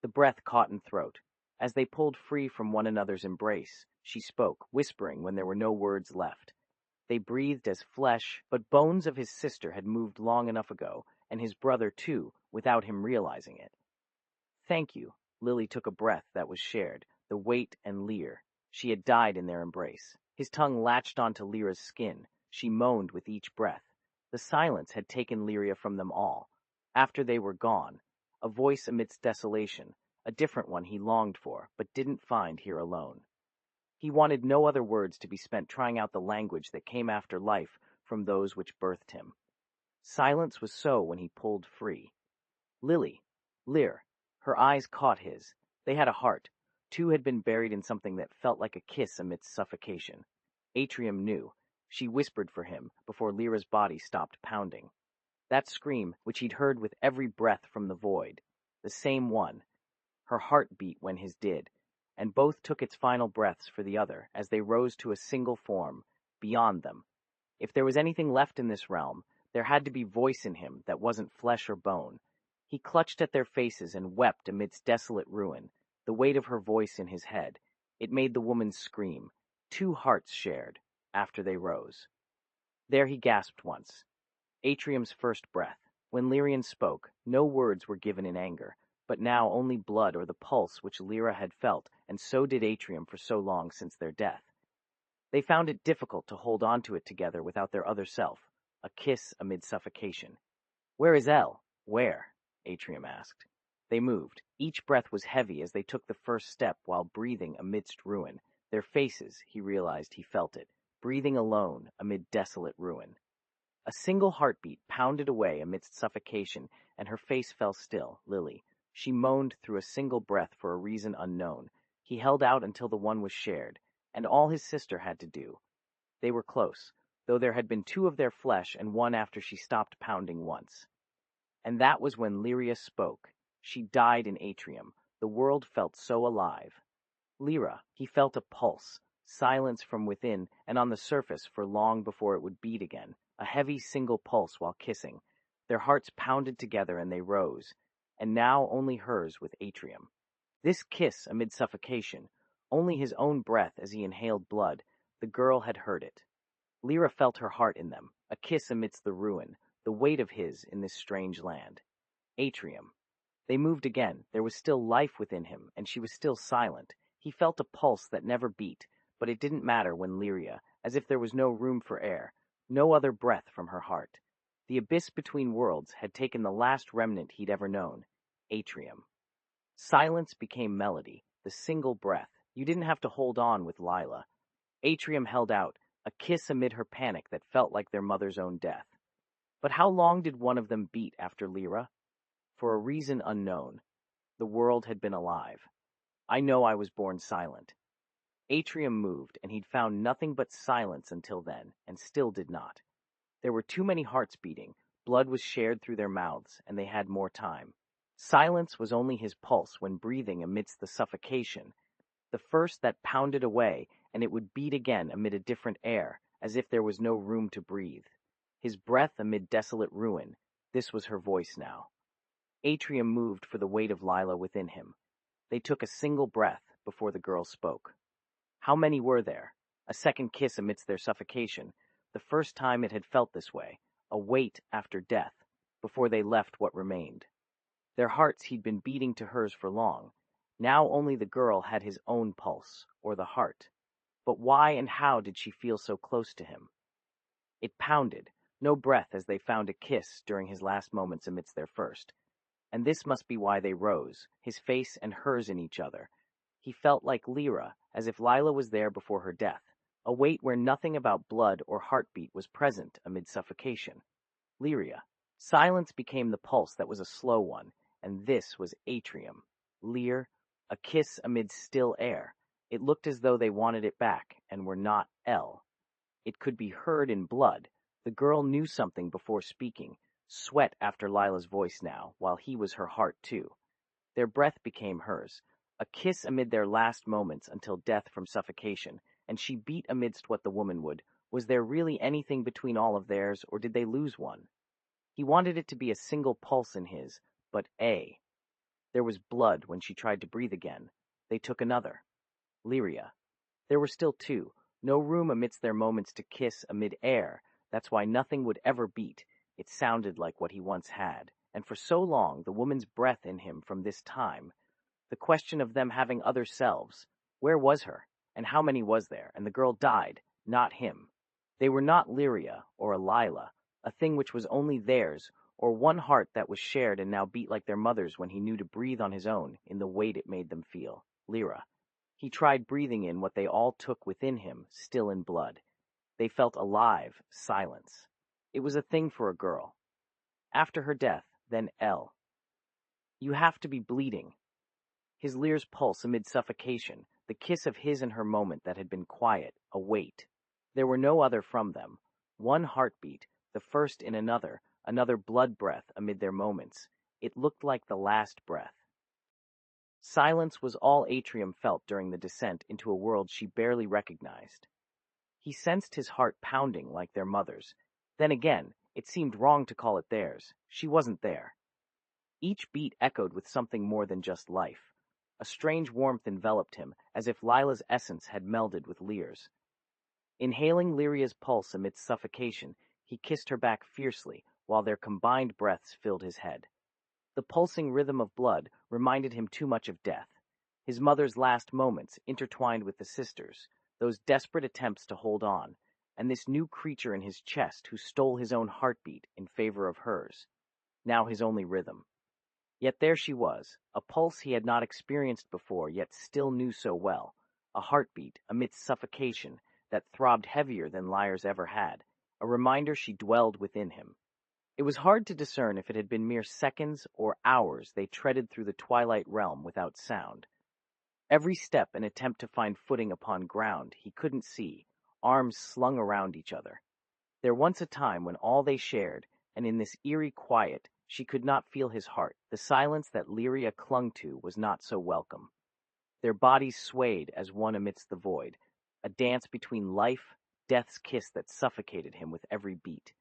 The breath caught in throat. As they pulled free from one another's embrace, she spoke, whispering when there were no words left. They breathed as flesh, but bones of his sister had moved long enough ago, and his brother too, without him realizing it. Thank you. Lily took a breath that was shared, the weight and leer. She had died in their embrace. His tongue latched onto Lyra's skin. She moaned with each breath. The silence had taken Lyria from them all. After they were gone, a voice amidst desolation, a different one he longed for, but didn't find here alone. He wanted no other words to be spent trying out the language that came after life from those which birthed him. Silence was so when he pulled free. Lily, Lyr, her eyes caught his. They had a heart. Two had been buried in something that felt like a kiss amidst suffocation. Atrium knew. She whispered for him before Lyra's body stopped pounding. That scream, which he'd heard with every breath from the void, the same one. Her heart beat when his did, and both took its final breaths for the other as they rose to a single form, beyond them. If there was anything left in this realm, there had to be voice in him that wasn't flesh or bone. He clutched at their faces and wept amidst desolate ruin, the weight of her voice in his head. It made the woman scream. Two hearts shared, after they rose. There he gasped once. Atrium's first breath. When Lyrian spoke, no words were given in anger, but now only blood or the pulse which Lyra had felt, and so did Atrium for so long since their death. They found it difficult to hold on to it together without their other self, a kiss amid suffocation. "Where is El?" "Where?" Atrium asked. They moved. Each breath was heavy as they took the first step while breathing amidst ruin. Their faces, he realized he felt it, breathing alone amid desolate ruin. A single heartbeat pounded away amidst suffocation, and her face fell still, Lily. She moaned through a single breath for a reason unknown. He held out until the one was shared, and all his sister had to do. They were close, though there had been two of their flesh and one after she stopped pounding once. And that was when Lyria spoke. She died in Atrium. The world felt so alive. Lyra, he felt a pulse, silence from within and on the surface for long before it would beat again, a heavy single pulse while kissing. Their hearts pounded together and they rose, and now only hers with Atrium. This kiss amid suffocation, only his own breath as he inhaled blood, the girl had heard it. Lyra felt her heart in them, a kiss amidst the ruin, the weight of his in this strange land. Atrium. They moved again. There was still life within him, and she was still silent. He felt a pulse that never beat, but it didn't matter when Lyria, as if there was no room for air, no other breath from her heart. The abyss between worlds had taken the last remnant he'd ever known, Atrium. Silence became melody, the single breath. You didn't have to hold on with Lila. Atrium held out, a kiss amid her panic that felt like their mother's own death. But how long did one of them beat after Lyra? For a reason unknown. The world had been alive. I know I was born silent. Atrium moved, and he'd found nothing but silence until then, and still did not. There were too many hearts beating, blood was shared through their mouths, and they had more time. Silence was only his pulse when breathing amidst the suffocation, the first that pounded away, and it would beat again amid a different air, as if there was no room to breathe. His breath amid desolate ruin, this was her voice now. Atrium moved for the weight of Lila within him. They took a single breath before the girl spoke. How many were there? A second kiss amidst their suffocation, the first time it had felt this way, a weight after death, before they left what remained. Their hearts he'd been beating to hers for long. Now only the girl had his own pulse, or the heart. But why and how did she feel so close to him? It pounded, no breath as they found a kiss during his last moments amidst their first. And this must be why they rose, his face and hers in each other. He felt like Lyra, as if Lila was there before her death, a weight where nothing about blood or heartbeat was present amid suffocation. Lyria. Silence became the pulse that was a slow one, and this was Atrium. Lear, a kiss amid still air. It looked as though they wanted it back, and were not L. It could be heard in blood. The girl knew something before speaking, sweat after Lila's voice now, while he was her heart too. Their breath became hers, a kiss amid their last moments until death from suffocation, and she beat amidst what the woman would. Was there really anything between all of theirs, or did they lose one? He wanted it to be a single pulse in his, but A. There was blood when she tried to breathe again. They took another. Lyria. There were still two, no room amidst their moments to kiss amid air. That's why nothing would ever beat. It sounded like what he once had, and for so long the woman's breath in him from this time. The question of them having other selves. Where was her? And how many was there? And the girl died, not him. They were not Lyria or a Lila, a thing which was only theirs, or one heart that was shared and now beat like their mother's when he knew to breathe on his own in the weight it made them feel. Lyra. He tried breathing in what they all took within him, still in blood. They felt alive, silence. It was a thing for a girl. After her death, then L. You have to be bleeding. His Lear's pulse amid suffocation, the kiss of his and her moment that had been quiet, a weight. There were no other from them. One heartbeat, the first in another blood breath amid their moments. It looked like the last breath. Silence was all Atrium felt during the descent into a world she barely recognized. He sensed his heart pounding like their mother's. Then again, it seemed wrong to call it theirs. She wasn't there. Each beat echoed with something more than just life. A strange warmth enveloped him, as if Lila's essence had melded with Lear's. Inhaling Lyria's pulse amidst suffocation, he kissed her back fiercely, while their combined breaths filled his head. The pulsing rhythm of blood reminded him too much of death. His mother's last moments intertwined with the sisters', those desperate attempts to hold on, and this new creature in his chest who stole his own heartbeat in favor of hers, now his only rhythm. Yet there she was, a pulse he had not experienced before yet still knew so well, a heartbeat amidst suffocation that throbbed heavier than Lyra's ever had, a reminder she dwelled within him. It was hard to discern if it had been mere seconds or hours they treaded through the twilight realm without sound. Every step an attempt to find footing upon ground he couldn't see, arms slung around each other. There once a time when all they shared, and in this eerie quiet, she could not feel his heart. The silence that Lyria clung to was not so welcome. Their bodies swayed as one amidst the void, a dance between life, death's kiss that suffocated him with every beat.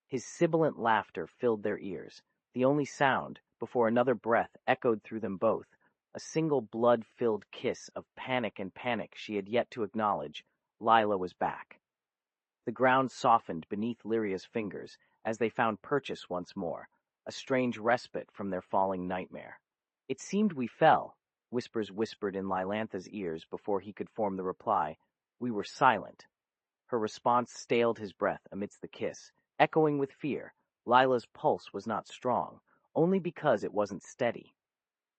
His sibilant laughter filled their ears, the only sound, before another breath echoed through them both, a single blood-filled kiss of panic and panic she had yet to acknowledge. Lila was back. The ground softened beneath Lyria's fingers as they found purchase once more, a strange respite from their falling nightmare. It seemed we fell, whispers whispered in Lilantha's ears before he could form the reply. We were silent. Her response staled his breath amidst the kiss, echoing with fear. Lila's pulse was not strong, only because it wasn't steady.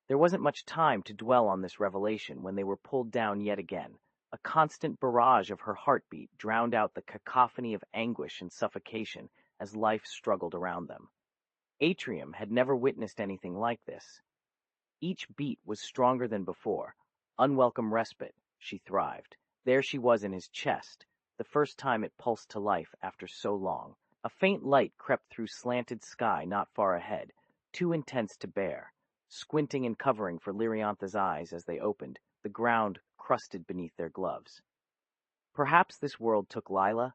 There wasn't much time to dwell on this revelation when they were pulled down yet again. A constant barrage of her heartbeat drowned out the cacophony of anguish and suffocation as life struggled around them. Atrium had never witnessed anything like this. Each beat was stronger than before. Unwelcome respite, she thrived. There she was in his chest, the first time it pulsed to life after so long. A faint light crept through slanted sky not far ahead, too intense to bear. Squinting and covering for Lyriantha's eyes as they opened, the ground crusted beneath their gloves. Perhaps this world took Lila?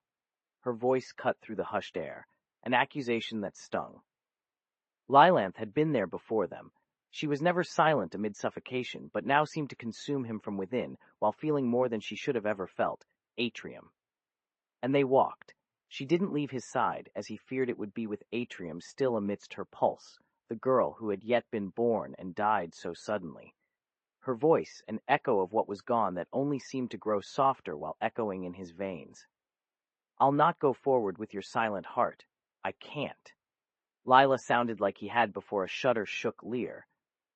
Her voice cut through the hushed air, an accusation that stung. Lilanth had been there before them. She was never silent amid suffocation, but now seemed to consume him from within, while feeling more than she should have ever felt, Atrium. And they walked. She didn't leave his side, as he feared it would be with Atrium still amidst her pulse, the girl who had yet been born and died so suddenly. Her voice, an echo of what was gone that only seemed to grow softer while echoing in his veins. "I'll not go forward with your silent heart. I can't." Lila sounded like he had before a shudder shook Lear,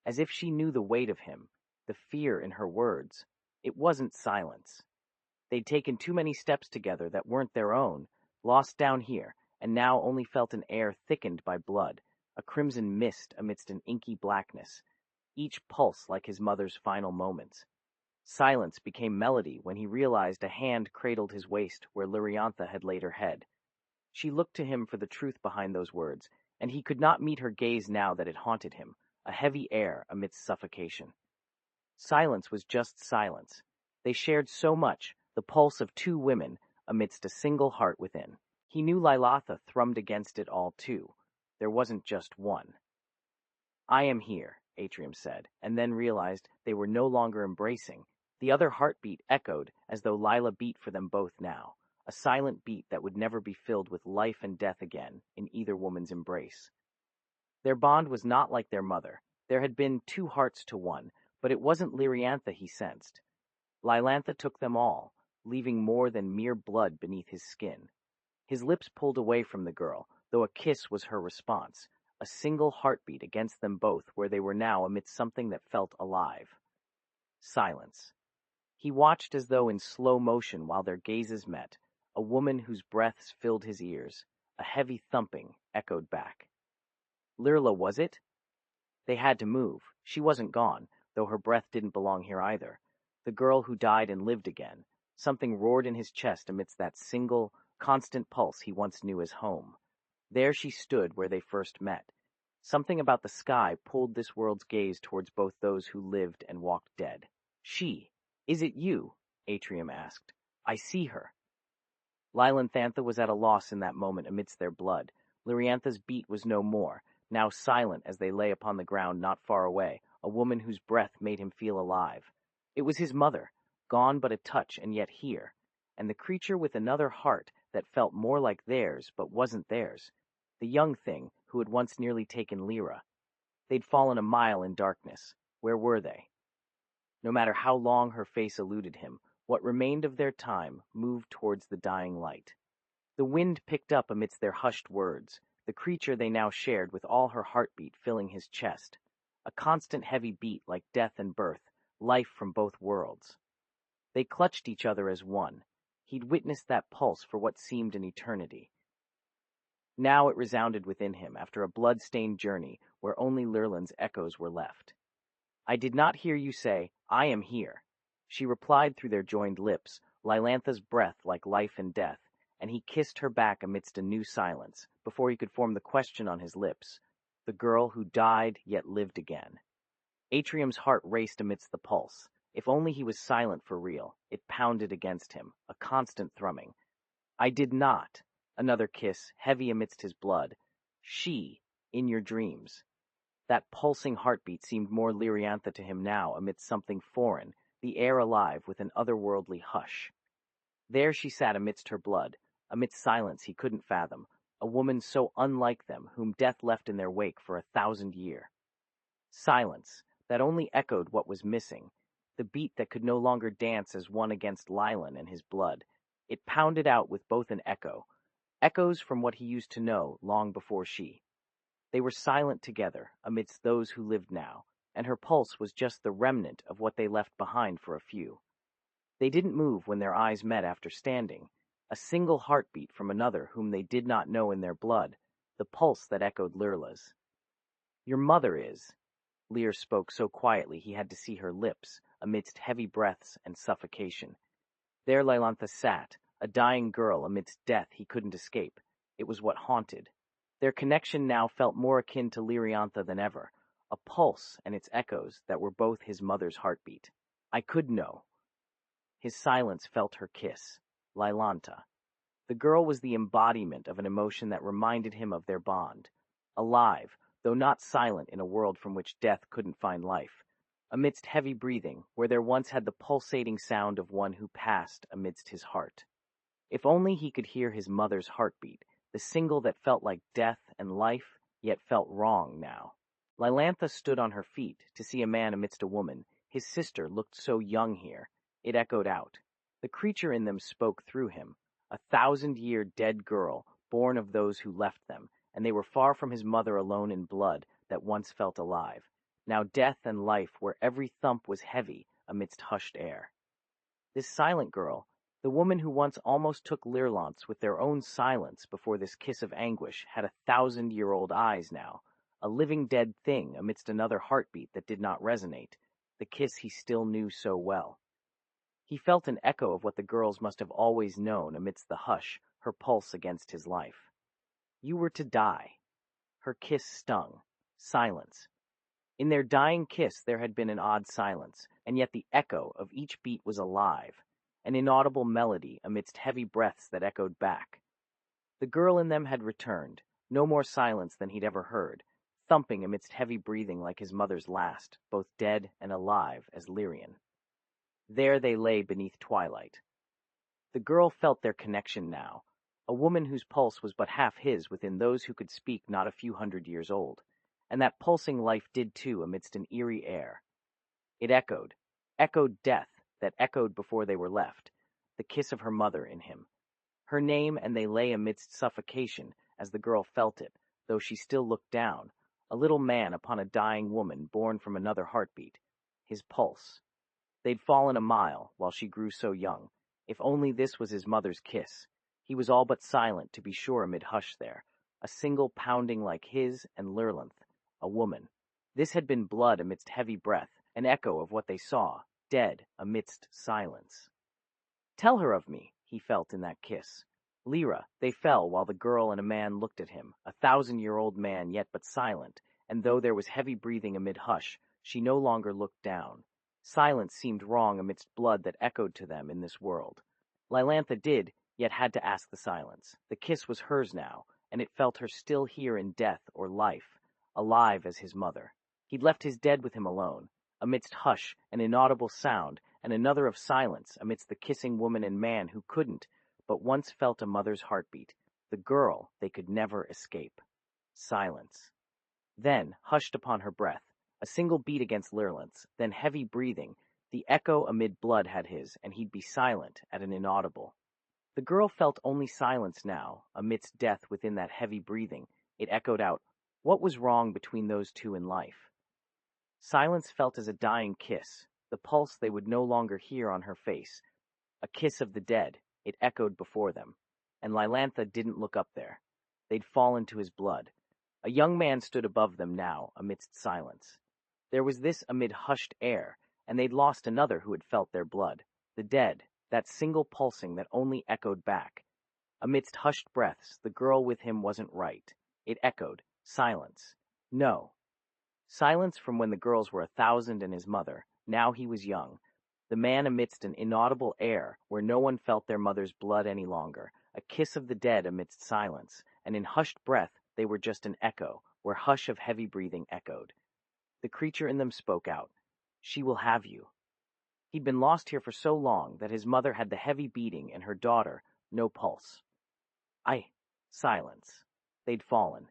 as if she knew the weight of him, the fear in her words. It wasn't silence. They'd taken too many steps together that weren't their own, lost down here, and now only felt an air thickened by blood, a crimson mist amidst an inky blackness, each pulse like his mother's final moments. Silence became melody when he realized a hand cradled his waist where Lyriantha had laid her head. She looked to him for the truth behind those words, and he could not meet her gaze now that it haunted him, a heavy air amidst suffocation. Silence was just silence. They shared so much, the pulse of two women amidst a single heart within. He knew Lilatha thrummed against it all too. There wasn't just one. "I am here," Atrium said, and then realized they were no longer embracing. The other heartbeat echoed as though Lila beat for them both now, a silent beat that would never be filled with life and death again in either woman's embrace. Their bond was not like their mother. There had been two hearts to one, but it wasn't Lyriantha he sensed. Lilantha took them all, leaving more than mere blood beneath his skin. His lips pulled away from the girl, though a kiss was her response, a single heartbeat against them both where they were now amidst something that felt alive. Silence. He watched as though in slow motion while their gazes met, a woman whose breaths filled his ears. A heavy thumping echoed back. Lyrla, was it? They had to move. She wasn't gone, though her breath didn't belong here either. The girl who died and lived again. Something roared in his chest amidst that single, constant pulse he once knew as home. There she stood where they first met. Something about the sky pulled this world's gaze towards both those who lived and walked dead. "She. Is it you?" Atrium asked. "I see her." Lilantha was at a loss in that moment amidst their blood. Lyriantha's beat was no more, now silent as they lay upon the ground not far away, a woman whose breath made him feel alive. It was his mother, gone but a touch and yet here, and the creature with another heart that felt more like theirs but wasn't theirs, the young thing who had once nearly taken Lyra. They'd fallen a mile in darkness. Where were they? No matter how long her face eluded him, what remained of their time moved towards the dying light. The wind picked up amidst their hushed words, the creature they now shared with all her heartbeat filling his chest. A constant heavy beat like death and birth, life from both worlds. They clutched each other as one. He'd witnessed that pulse for what seemed an eternity. Now it resounded within him after a blood-stained journey where only Lurlin's echoes were left. "I did not hear you say, 'I am here.'" She replied through their joined lips, Lilantha's breath like life and death, and he kissed her back amidst a new silence, before he could form the question on his lips. The girl who died yet lived again. Atrium's heart raced amidst the pulse. If only he was silent for real. It pounded against him, a constant thrumming. "I did not." Another kiss, heavy amidst his blood. "She, in your dreams." That pulsing heartbeat seemed more Lyriantha to him now amidst something foreign, the air alive with an otherworldly hush. There she sat amidst her blood, amidst silence he couldn't fathom, a woman so unlike them whom death left in their wake for 1,000 years. Silence, that only echoed what was missing, the beat that could no longer dance as one against Lilan and his blood. It pounded out with both an echo, echoes from what he used to know long before she. They were silent together, amidst those who lived now, and her pulse was just the remnant of what they left behind for a few. They didn't move when their eyes met after standing, a single heartbeat from another whom they did not know in their blood, the pulse that echoed Lyrla's. "Your mother is." Lear spoke so quietly he had to see her lips, amidst heavy breaths and suffocation. There Lylantha sat, a dying girl amidst death he couldn't escape. It was what haunted. Their connection now felt more akin to Lyriantha than ever, a pulse and its echoes that were both his mother's heartbeat. "I could know." His silence felt her kiss. Lylantha. The girl was the embodiment of an emotion that reminded him of their bond. Alive, though not silent in a world from which death couldn't find life. Amidst heavy breathing, where there once had the pulsating sound of one who passed amidst his heart. If only he could hear his mother's heartbeat, the single that felt like death and life, yet felt wrong now. Lylantha stood on her feet to see a man amidst a woman. His sister looked so young here. It echoed out. The creature in them spoke through him. A 1,000-year dead girl, born of those who left them, and they were far from his mother alone in blood that once felt alive. Now death and life where every thump was heavy amidst hushed air. This silent girl, the woman who once almost took Lyrlant's with their own silence before this kiss of anguish, had 1,000-year-old eyes now, a living dead thing amidst another heartbeat that did not resonate, the kiss he still knew so well. He felt an echo of what the girls must have always known amidst the hush, her pulse against his life. You were to die. Her kiss stung. Silence. In their dying kiss there had been an odd silence, and yet the echo of each beat was alive, an inaudible melody amidst heavy breaths that echoed back. The girl in them had returned, no more silence than he'd ever heard, thumping amidst heavy breathing like his mother's last, both dead and alive as Lyrian. There they lay beneath twilight. The girl felt their connection now, a woman whose pulse was but half his within those who could speak not a few 100 years old. And that pulsing life did too amidst an eerie air. It echoed death that echoed before they were left, the kiss of her mother in him. Her name, and they lay amidst suffocation as the girl felt it, though she still looked down, a little man upon a dying woman born from another heartbeat. His pulse. They'd fallen a mile while she grew so young. If only this was his mother's kiss. He was all but silent, to be sure, amid hush there, a single pounding like his and Lyrlanth. A woman. This had been blood amidst heavy breath, an echo of what they saw, dead amidst silence. Tell her of me, he felt in that kiss. Lyra, they fell while the girl and a man looked at him, a 1,000-year-old man yet but silent, and though there was heavy breathing amid hush, she no longer looked down. Silence seemed wrong amidst blood that echoed to them in this world. Lylantha did, yet had to ask the silence. The kiss was hers now, and it felt her still here in death or life, alive as his mother. He'd left his dead with him alone, amidst hush, an inaudible sound, and another of silence amidst the kissing woman and man who couldn't, but once felt a mother's heartbeat, the girl they could never escape. Silence. Then, hushed upon her breath, a single beat against Lyrlant's, then heavy breathing, the echo amid blood had his, and he'd be silent at an inaudible. The girl felt only silence now, amidst death within that heavy breathing. It echoed out, what was wrong between those two in life? Silence felt as a dying kiss, the pulse they would no longer hear on her face. A kiss of the dead, it echoed before them. And Lylantha didn't look up there. They'd fallen to his blood. A young man stood above them now, amidst silence. There was this amid hushed air, and they'd lost another who had felt their blood. The dead, that single pulsing that only echoed back. Amidst hushed breaths, the girl with him wasn't right. It echoed. Silence. No. Silence from when the girls were 1,000 and his mother. Now he was young. The man amidst an inaudible air where no one felt their mother's blood any longer. A kiss of the dead amidst silence. And in hushed breath, they were just an echo, where hush of heavy breathing echoed. The creature in them spoke out. She will have you. He'd been lost here for so long that his mother had the heavy beating and her daughter, no pulse. Silence. They'd fallen.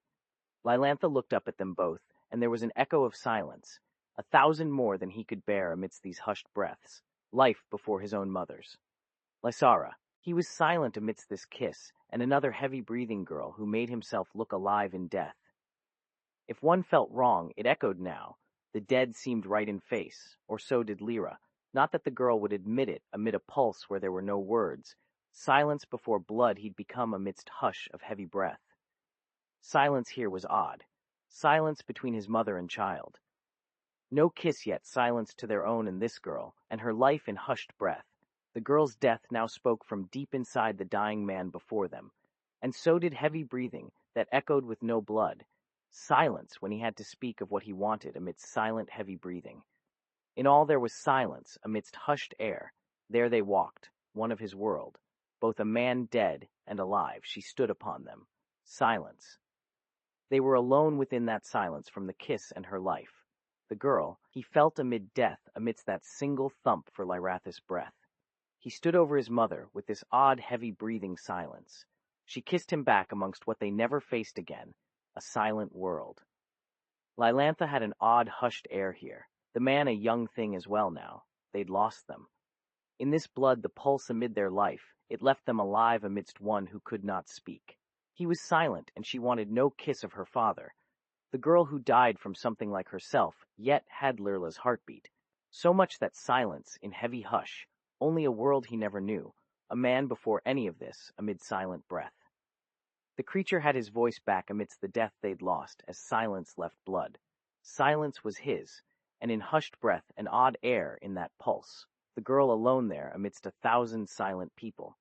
Lylantha looked up at them both, and there was an echo of silence, 1,000 more than he could bear amidst these hushed breaths, life before his own mother's. Lysara, he was silent amidst this kiss, and another heavy-breathing girl who made himself look alive in death. If one felt wrong, it echoed now, The dead seemed right in face, or so did Lyra. Not that the girl would admit it amid a pulse where there were no words. Silence before blood he'd become amidst hush of heavy breath. Silence here was odd. Silence between his mother and child. No kiss yet, silence to their own and this girl, and her life in hushed breath. The girl's death now spoke from deep inside the dying man before them. And so did heavy breathing that echoed with no blood. Silence when he had to speak of what he wanted amidst silent, heavy breathing. In all there was silence amidst hushed air. There they walked, one of his world. Both a man dead and alive, she stood upon them. Silence. They were alone within that silence from the kiss and her life. The girl, he felt amid death amidst that single thump for Lyrathis' breath. He stood over his mother with this odd, heavy breathing silence. She kissed him back amongst what they never faced again, a silent world. Lylantha had an odd, hushed air here. The man a young thing as well now. They'd lost them. In this blood the pulse amid their life, it left them alive amidst one who could not speak. He was silent, and she wanted no kiss of her father. The girl who died from something like herself, yet had Lyrla's heartbeat. So much that silence, in heavy hush, only a world he never knew, a man before any of this, amid silent breath. The creature had his voice back amidst the death they'd lost, as silence left blood. Silence was his, and in hushed breath an odd air in that pulse, the girl alone there amidst 1,000 silent people.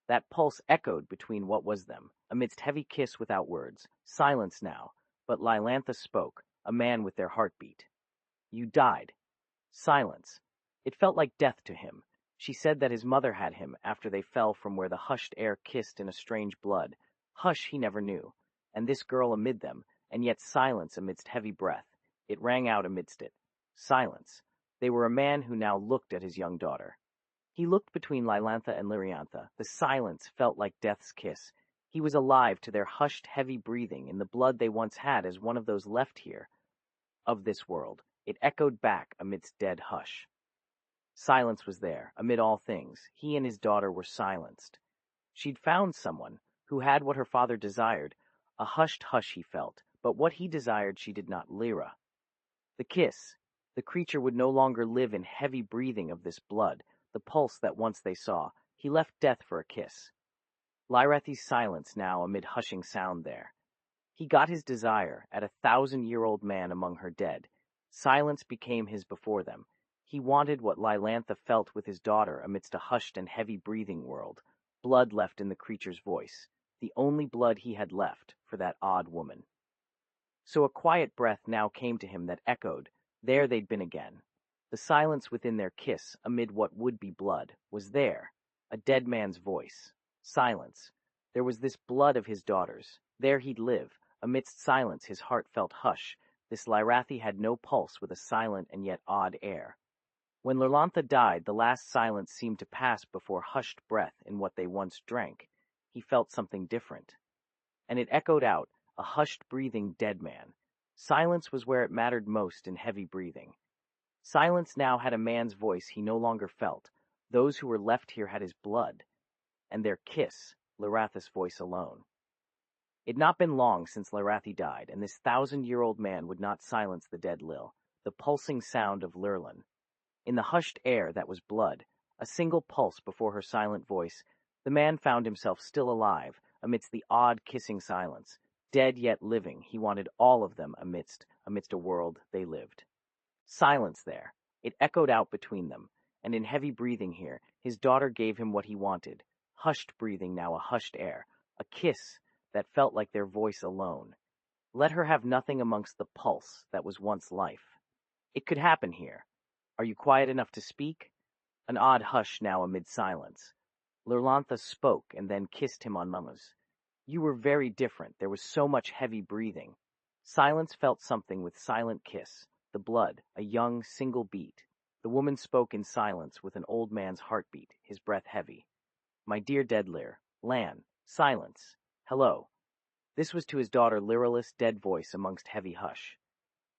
That pulse echoed between what was them, amidst heavy kiss without words, silence now, but Lylantha spoke, a man with their heartbeat. You died. Silence. It felt like death to him. She said that his mother had him after they fell from where the hushed air kissed in a strange blood. Hush he never knew, and this girl amid them, and yet silence amidst heavy breath. It rang out amidst it. Silence. They were a man who now looked at his young daughter. He looked between Lylantha and Lyriantha. The silence felt like death's kiss. He was alive to their hushed, heavy breathing in the blood they once had as one of those left here, of this world. It echoed back amidst dead hush. Silence was there, amid all things. He and his daughter were silenced. She'd found someone who had what her father desired. A hushed hush he felt, but what he desired she did not. Lyra. The kiss. The creature would no longer live in heavy breathing of this blood, the pulse that once they saw. He left death for a kiss. Lyrathi's silence now amid hushing sound there. He got his desire at 1,000-year-old man among her dead. Silence became his before them. He wanted what Lylantha felt with his daughter amidst a hushed and heavy breathing world. Blood left in the creature's voice, the only blood he had left for that odd woman. So a quiet breath now came to him that echoed. There they'd been again. The silence within their kiss, amid what would be blood, was there. A dead man's voice. Silence. There was this blood of his daughter's. There he'd live. Amidst silence his heart felt hush. This Lyrathi had no pulse with a silent and yet odd air. When Lyrlantha died, the last silence seemed to pass before hushed breath in what they once drank. He felt something different. And it echoed out, a hushed breathing dead man. Silence was where it mattered most in heavy breathing. Silence now had a man's voice he no longer felt. Those who were left here had his blood. And their kiss, Lyrathis' voice alone. It'd not been long since Lyrathi died, and this 1,000-year-old man would not silence the dead Lil, the pulsing sound of Lyrlan. In the hushed air that was blood, a single pulse before her silent voice, the man found himself still alive, amidst the odd kissing silence. Dead yet living, he wanted all of them amidst a world they lived. Silence there. It echoed out between them, and in heavy breathing here, his daughter gave him what he wanted. Hushed breathing now, a hushed air. A kiss that felt like their voice alone. Let her have nothing amongst the pulse that was once life. It could happen here. Are you quiet enough to speak? An odd hush now amid silence. Lyrlantha spoke and then kissed him on Mumma's. You were very different. There was so much heavy breathing. Silence felt something with silent kiss. The blood, a young, single beat. The woman spoke in silence with an old man's heartbeat, his breath heavy. My dear dead Lyr, Lan, silence. Hello. This was to his daughter Lyralis' dead voice amongst heavy hush.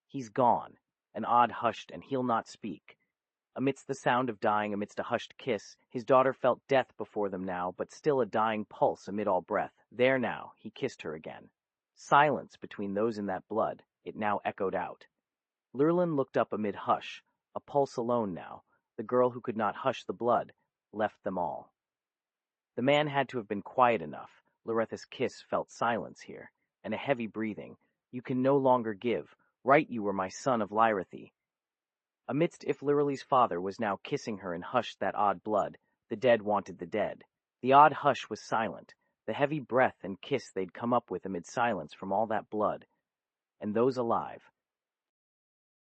He's gone. An odd hushed, and he'll not speak. Amidst the sound of dying, amidst a hushed kiss, his daughter felt death before them now, but still a dying pulse amid all breath. There now, he kissed her again. Silence between those in that blood, it now echoed out. Lurlin looked up amid hush, a pulse alone now. The girl who could not hush the blood left them all. The man had to have been quiet enough. Loretha's kiss felt silence here, and a heavy breathing. You can no longer give. Right you were my son of Lyrathy. Amidst if Lyrli's father was now kissing her and hushed that odd blood, the dead wanted the dead. The odd hush was silent, the heavy breath and kiss they'd come up with amid silence from all that blood. And those alive,